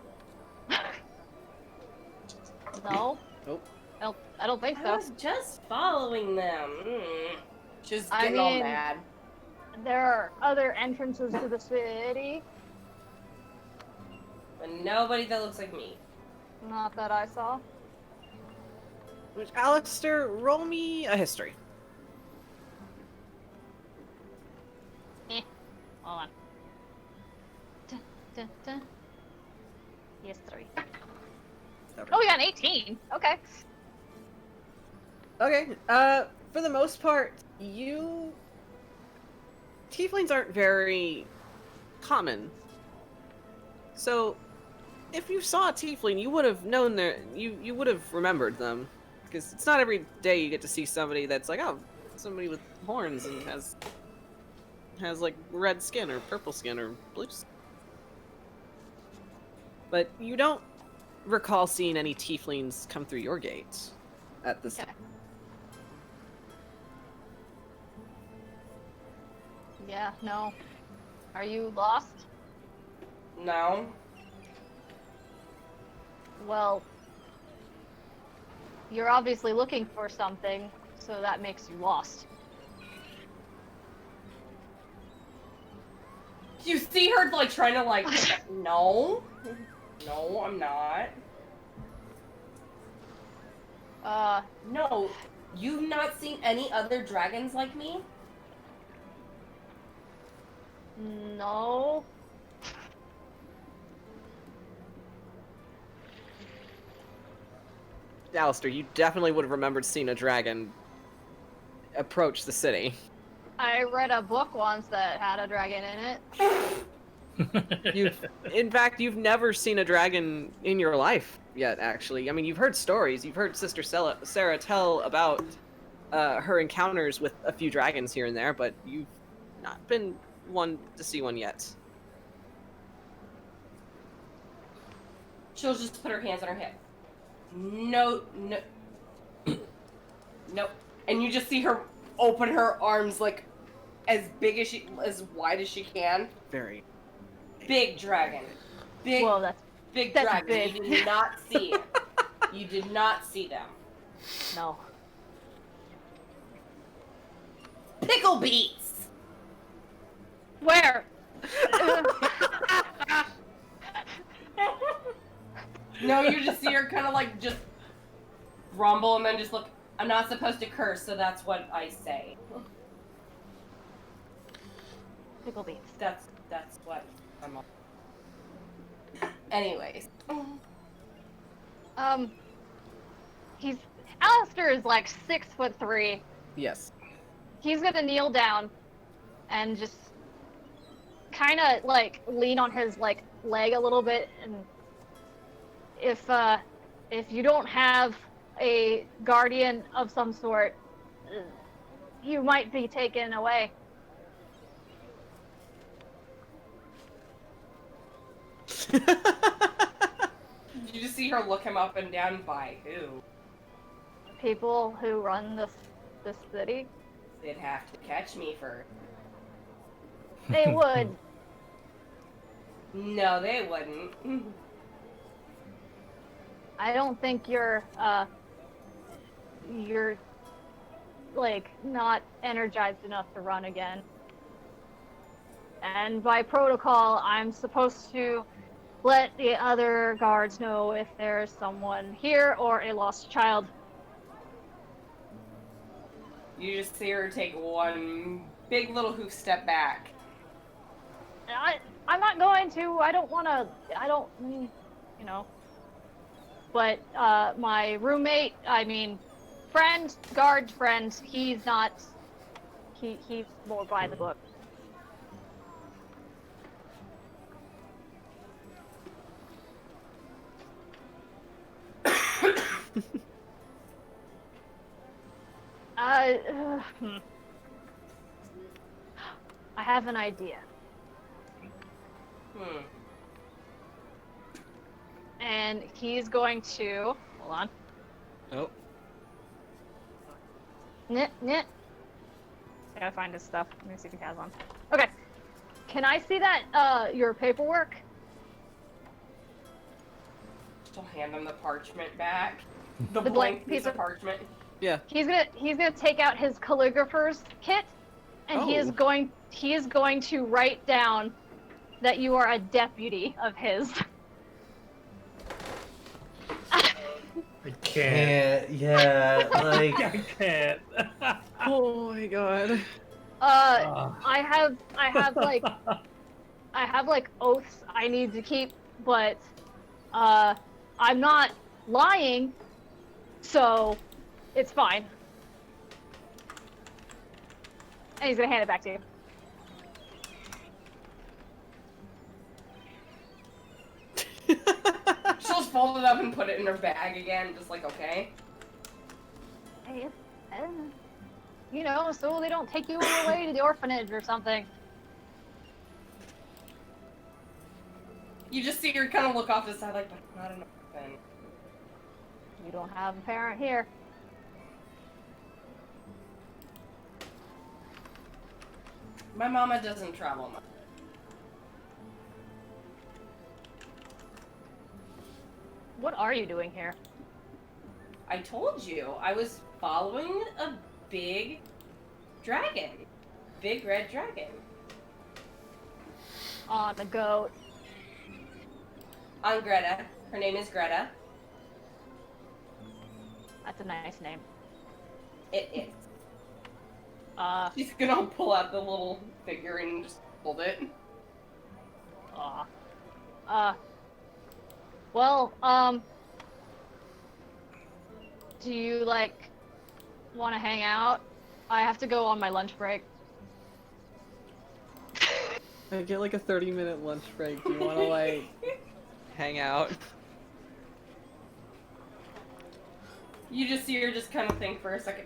No. Nope. I don't think I so. was just following them. She's I getting all mean- mad. There are other entrances to the city. But nobody that looks like me. Not that I saw. Which, Alistair, roll me a history. Hold on. Dun, dun, dun. Yes, 3. Oh, we got an 18. Okay. Okay. For the most part, tieflings aren't very common. So, if you saw a tiefling, you would have known you would have remembered them, because it's not every day you get to see somebody that's like, oh, somebody with horns and has like red skin or purple skin or blue skin. But you don't recall seeing any tieflings come through your gates at this time. Yeah, no. Are you lost? No. Well, you're obviously looking for something, so that makes you lost. You see her like trying to like, no, I'm not. No, you've not seen any other dragons like me? No. Alistair, you definitely would have remembered seeing a dragon approach the city. I read a book once that had a dragon in it. In fact, you've never seen a dragon in your life yet, actually. I mean, you've heard stories. You've heard Sister Sarah tell about her encounters with a few dragons here and there, but you've not been one to see one yet. She'll just put her hands on her hip. No. Nope. And you just see her open her arms like as wide as she can. Very big dragon. Big. Well, that's dragon. big. You did not see it. You did not see them. No. Pickle beets. Where? No, you just see her kind of like just grumble and then just look. I'm not supposed to curse, so that's what I say. Pickle beets. That's what I'm on. Anyways. Alistair is like 6'3". Yes. He's gonna kneel down and just kind of like lean on his like leg a little bit, and if you don't have a guardian of some sort, you might be taken away. You just see her look him up and down. By who? People who run this city. They'd have to catch me first. They would. No, they wouldn't. I don't think you're like not energized enough to run again. And by protocol, I'm supposed to let the other guards know if there's someone here or a lost child. You just see her take one big little hoof step back. I'm not going to. I don't, you know. But my roommate, guard friend, he's not. He's more by the book. I have an idea. And he's going to hold on. Oh. Knit. I gotta find his stuff. Let me see if he has one. Okay. Can I see that your paperwork? She'll hand him the parchment back. The The blank piece of parchment. Yeah. He's gonna take out his calligrapher's kit, and he is going to write down that you are a deputy of his. I can't. Yeah, like I can't. Oh my god. I have like oaths I need to keep, but I'm not lying, so it's fine. And he's gonna hand it back to you. She'll just fold it up and put it in her bag again, just like, okay. Hey, you know, so they don't take you away to the orphanage or something. You just see her kind of look off to the side like, but not an orphan. You don't have a parent here. My mama doesn't travel much. What are you doing here? I told you, I was following a big dragon. Big red dragon. On the goat. On Greta. Her name is Greta. That's a nice name. It is. She's gonna pull out the little figure and just hold it. Well, do you, like, want to hang out I have to go on my lunch break. I get like a 30-minute lunch break. Do you want to like hang out? You're just kind of think for a second.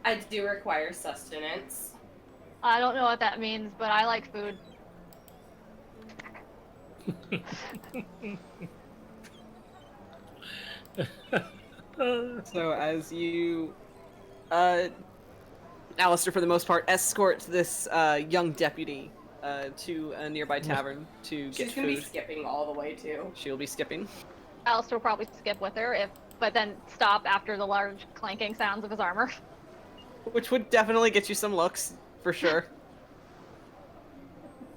I do require sustenance. I don't know what that means, but I like food. So as you, Alistair, for the most part, escort this young deputy to a nearby tavern to get She's gonna be food. skipping all the way too. She'll be skipping. Alistair will probably skip with her, but then stop after the large clanking sounds of his armor. Which would definitely get you some looks, for sure.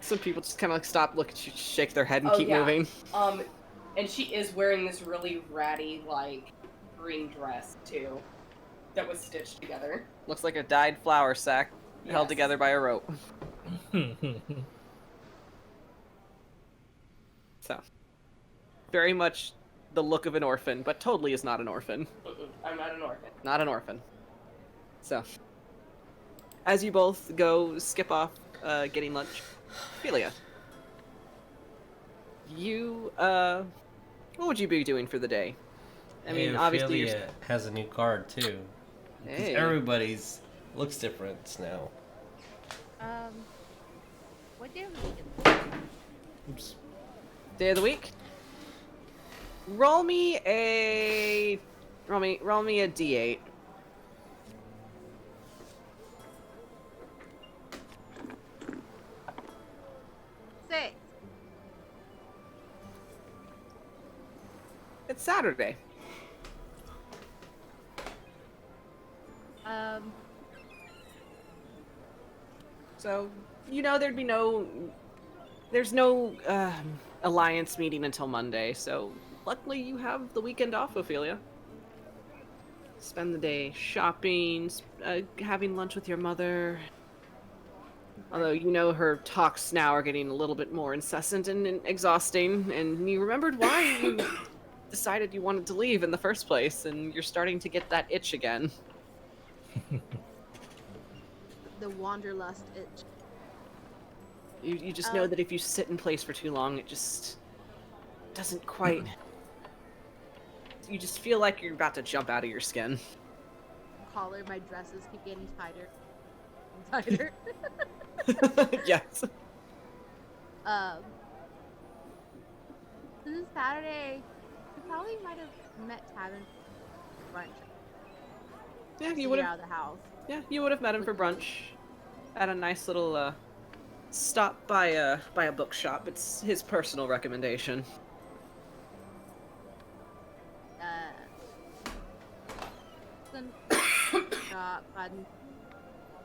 Some people just kind of like stop, look at you, shake their head, and keep moving. And she is wearing this really ratty, like, green dress, too. That was stitched together. Looks like a dyed flour sack held Yes. together by a rope. So, very much the look of an orphan, but totally is not an orphan. I'm not an orphan. Not an orphan. So, as you both go skip off getting lunch, Ophelia, you, what would you be doing for the day? I mean, obviously you're... Ophelia has a new card too. Because Hey. everybody's looks different now. What day of the week is it? Oops. Day of the week? Roll me a D8. Six. It's Saturday. So, you know there's no alliance meeting until Monday, so luckily you have the weekend off, Ophelia. Spend the day shopping, having lunch with your mother. Although you know her talks now are getting a little bit more incessant and exhausting, and you remembered why you decided you wanted to leave in the first place, and you're starting to get that itch again. The wanderlust itch. You just know that if you sit in place for too long, it just doesn't quite... You just feel like you're about to jump out of your skin. Collar, my dresses keep getting tighter and tighter. Yes. This is Saturday. We probably might have met Tavin for brunch. Yeah, To you would get have. out of the house. Yeah, you would have met him for brunch. At a nice little stop by a bookshop. It's his personal recommendation. Some shop gotten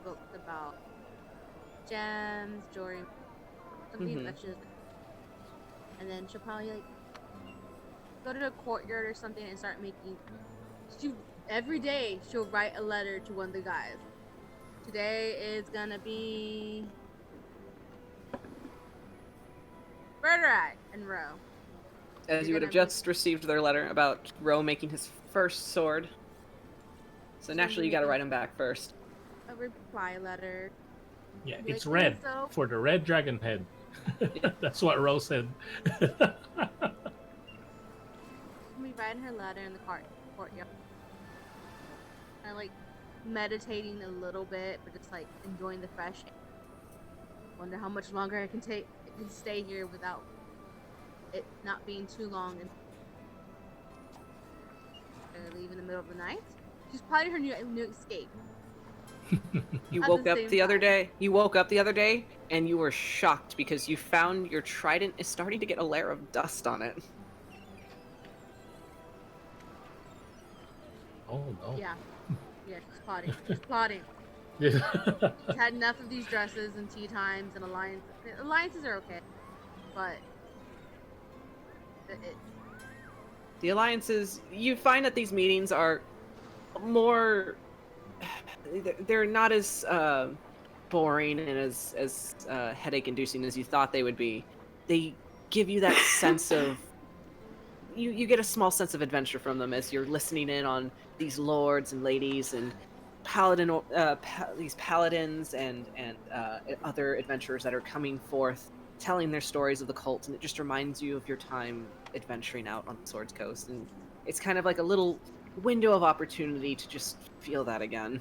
books about gems, jewelry, something that she doesn't. And then she'll probably like go to the courtyard or something and start making. Every day she'll write a letter to one of the guys. Today is gonna be Berkan and Rouge. As you would have just received their letter about Ro making his first sword. So naturally, you gotta write him back first. A reply letter. Yeah, Be it's like, red "So-" for the red dragon head. That's what Rose said. She'll be writing her letter in the courtyard. And like meditating a little bit, but just like enjoying the fresh air. Wonder how much longer I can stay here without it not being too long and leave in the middle of the night. She's probably her new escape. You At woke the up same the other time. day. You woke up the other day, and you were shocked because you found your trident is starting to get a layer of dust on it. Oh no. Yeah. Yeah, she's plotting. She's plotting. Yeah. She's had enough of these dresses and tea times and alliances. Alliances are okay, but The alliances, you find that these meetings are more, they're not as boring and as headache inducing as you thought they would be. They give you that sense of, you get a small sense of adventure from them as you're listening in on these lords and ladies, and these paladins and other adventurers that are coming forth, telling their stories of the cult, and it just reminds you of your time adventuring out on the Swords Coast, and it's kind of like a little window of opportunity to just feel that again.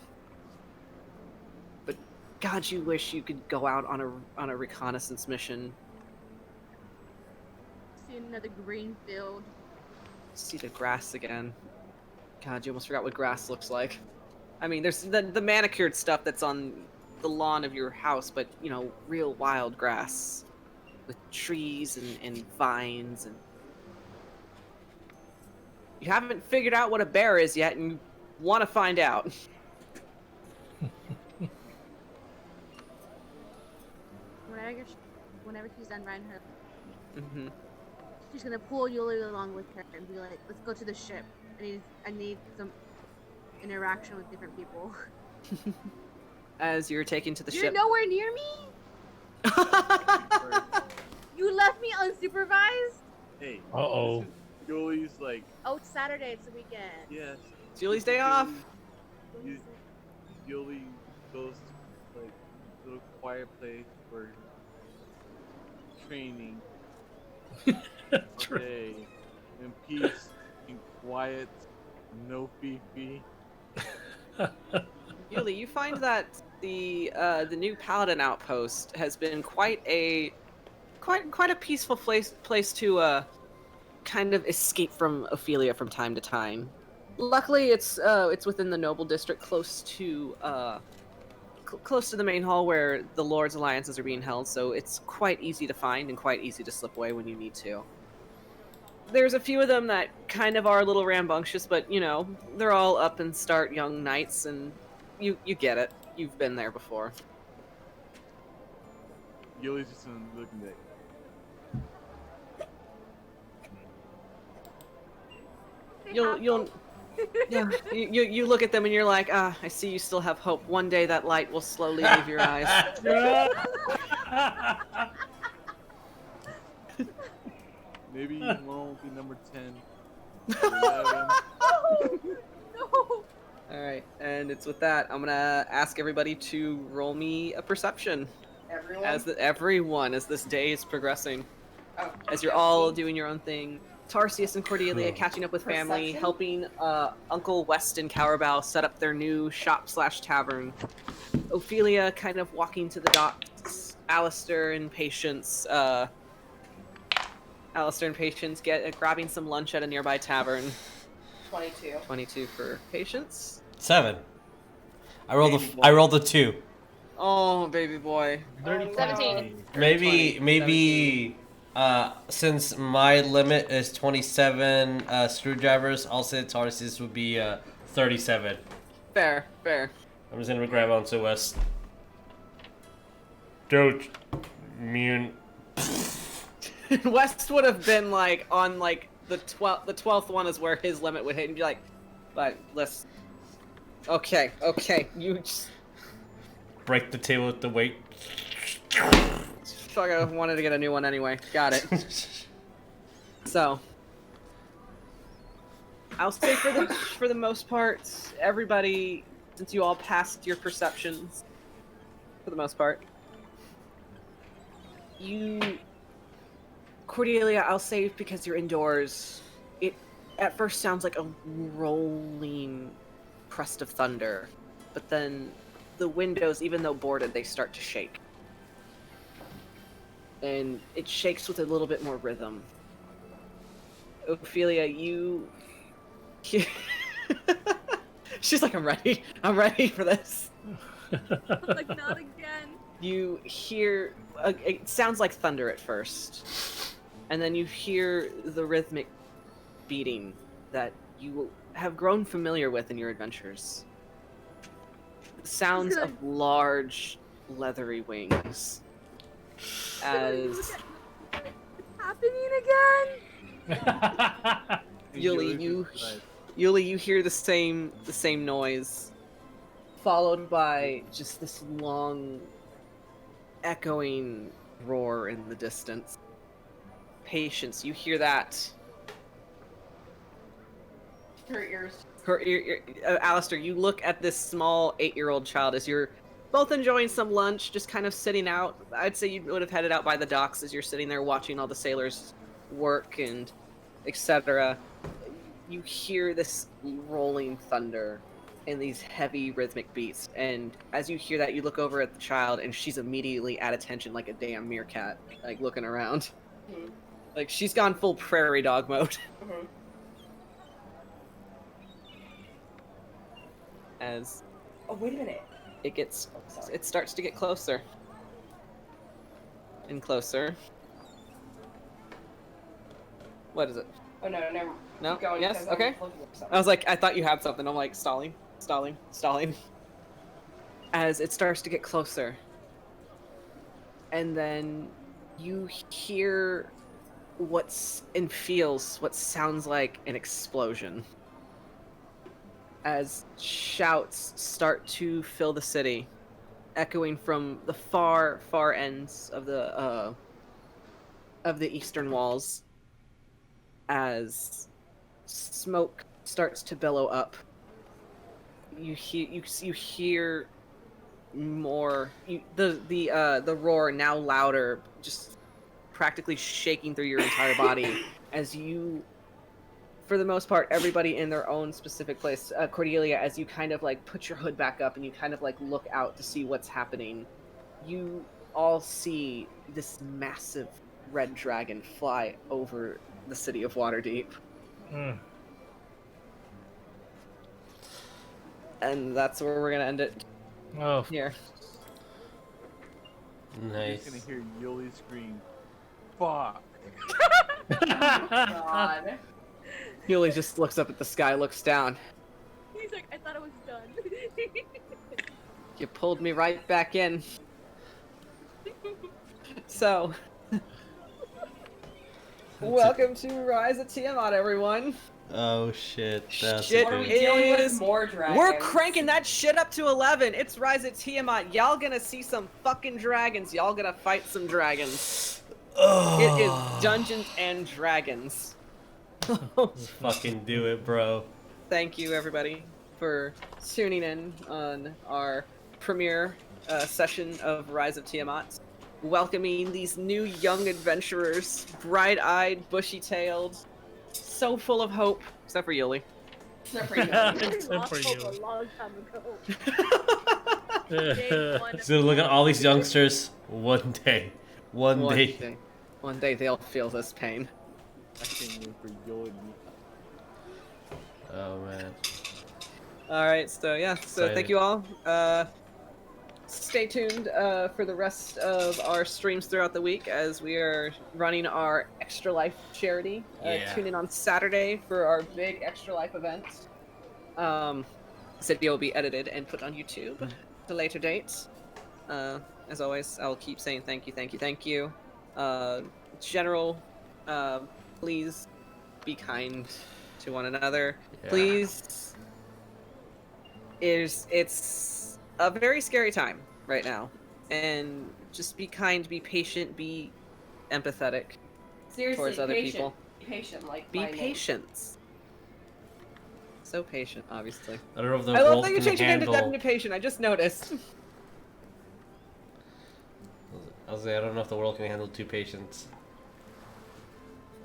But God, you wish you could go out on a reconnaissance mission. See another green field. See the grass again. God, you almost forgot what grass looks like. I mean, there's the manicured stuff that's on the lawn of your house, but, you know, real wild grass. With trees and vines and... You haven't figured out what a bear is yet, and you want to find out. Whenever she's done riding her, Mm-hmm. she's gonna pull Yuliy along with her and be like, "Let's go to the ship. I need some interaction with different people." As you're taken to the You're ship. nowhere near me. You left me unsupervised. Hey. Uh-oh. Yuliy's like, Oh, it's Saturday. It's the weekend. yes. It's Yuli's day off. Yuliy goes to like a little quiet place for training. Okay. In peace, in quiet, no fee. Yuliy, you find that the new Paladin outpost has been quite a peaceful place to kind of escape from Ophelia from time to time. Luckily, it's within the noble district, close to the main hall where the Lord's alliances are being held. So it's quite easy to find and quite easy to slip away when you need to. There's a few of them that kind of are a little rambunctious, but you know, they're all up and start young knights, and you get it. You've been there before. Yuliy's just looking at. You'll yeah, you look at them and you're like, ah, I see you still have hope. One day that light will slowly leave your eyes. Maybe you won't be number 10. Or 11. No. Alright, and it's with that, I'm gonna ask everybody to roll me a perception. Everyone. Everyone, as this day is progressing. Oh, As you're all doing your own thing. Tarsius and Cordelia catching up with family, Perception? helping Uncle Weston Cowerbow set up their new shop/tavern. Ophelia kind of walking to the docks. Alistair and Patience grabbing some lunch at a nearby tavern. 22. 22 for Patience. 7. I rolled a 2. Oh, baby boy. 17. Maybe since my limit is 27 screwdrivers, I'll say Tarsius would be 37. Fair. I'm just gonna grab onto West. Don't mune. West would have been like on like the 12th one is where his limit would hit, and be like, but let's. Okay, you just. Break the table with the weight. Fuck, I wanted to get a new one anyway. Got it. So, I'll say for the most part, everybody, since you all passed your perceptions, for the most part, Cordelia, I'll say because you're indoors, it at first sounds like a rolling crest of thunder, but then the windows, even though boarded, they start to shake. And it shakes with a little bit more rhythm. Ophelia, you... She's like, I'm ready for this. Like, not again. You hear... it sounds like thunder at first. And then you hear the rhythmic beating that you have grown familiar with in your adventures. The sounds of large, leathery wings. As It's happening again. Yuliy, you hear the same noise, followed by just this long, echoing roar in the distance. Patience, you hear that Her ears. Alistair, you look at this small 8-year-old child as you're both enjoying some lunch, just kind of sitting out. I'd say you would have headed out by the docks as you're sitting there watching all the sailors work and etc. You hear this rolling thunder and these heavy rhythmic beats, and as you hear that, you look over at the child, and she's immediately at attention like a damn meerkat, like looking around. Mm-hmm. Like she's gone full prairie dog mode. Mm-hmm. As Oh, wait a minute. it starts to get closer and closer. What is it? Oh, no, never. No? Keep going, Yes? because I'm Okay. looking for something. I was like, I thought you had something. I'm like, stalling. As it starts to get closer. And then you hear what sounds like an explosion. As shouts start to fill the city, echoing from the far, far ends of the eastern walls, as smoke starts to billow up. You hear more. The roar, now louder, just practically shaking through your entire body as you, for the most part, everybody in their own specific place. Cordelia, as you kind of like put your hood back up and you kind of like look out to see what's happening, you all see this massive red dragon fly over the city of Waterdeep. Mm. And that's where we're gonna end it Oh, here. You're Nice. just gonna hear Yuliy scream, "Fuck!" God. Yuliy just looks up at the sky, looks down. He's like, I thought it was done. You pulled me right back in. So, welcome to Rise of Tiamat, everyone. Oh shit. That's Shit What are we good. dealing is- with? More dragons. We're cranking that shit up to 11. It's Rise of Tiamat. Y'all gonna see some fucking dragons. Y'all gonna fight some dragons. It is Dungeons and Dragons. Let's fucking do it, bro. Thank you, everybody, for tuning in on our premiere session of Rise of Tiamat. Welcoming these new young adventurers, bright-eyed, bushy-tailed, so full of hope, except for Yuliy. Except for you. Except for you. A long time ago. Day one. So look at all these youngsters. One day. One day. One day they'll feel this pain. I can't wait for Yuliy. Oh man. Alright, so yeah, so Excited. thank you all. Stay tuned for the rest of our streams throughout the week as we are running our Extra Life charity. Yeah. Tune in on Saturday for our big Extra Life event. This video will be edited and put on YouTube at a later date. As always, I'll keep saying thank you. General, please be kind to one another. Yeah. Please. It's a very scary time right now, and just be kind, be patient, be empathetic Seriously, towards other patient. people. Be patient, like Be my name. patient. So patient, obviously. I don't know if the I love world that you can changed your name to handle. Deputy Patient. I just noticed. I was like, I don't know if the world can handle two patients.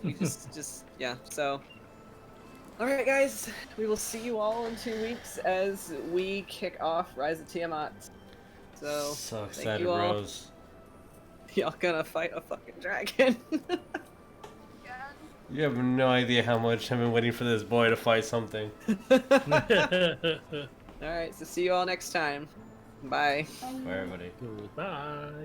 You just yeah. So, all right, guys, we will see you all in 2 weeks as we kick off Rise of Tiamat. So, So thank excited, you all. bros. Y'all gonna fight a fucking dragon. You have no idea how much I've been waiting for this boy to fight something. All right, so see you all next time. Bye. For everybody. Goodbye.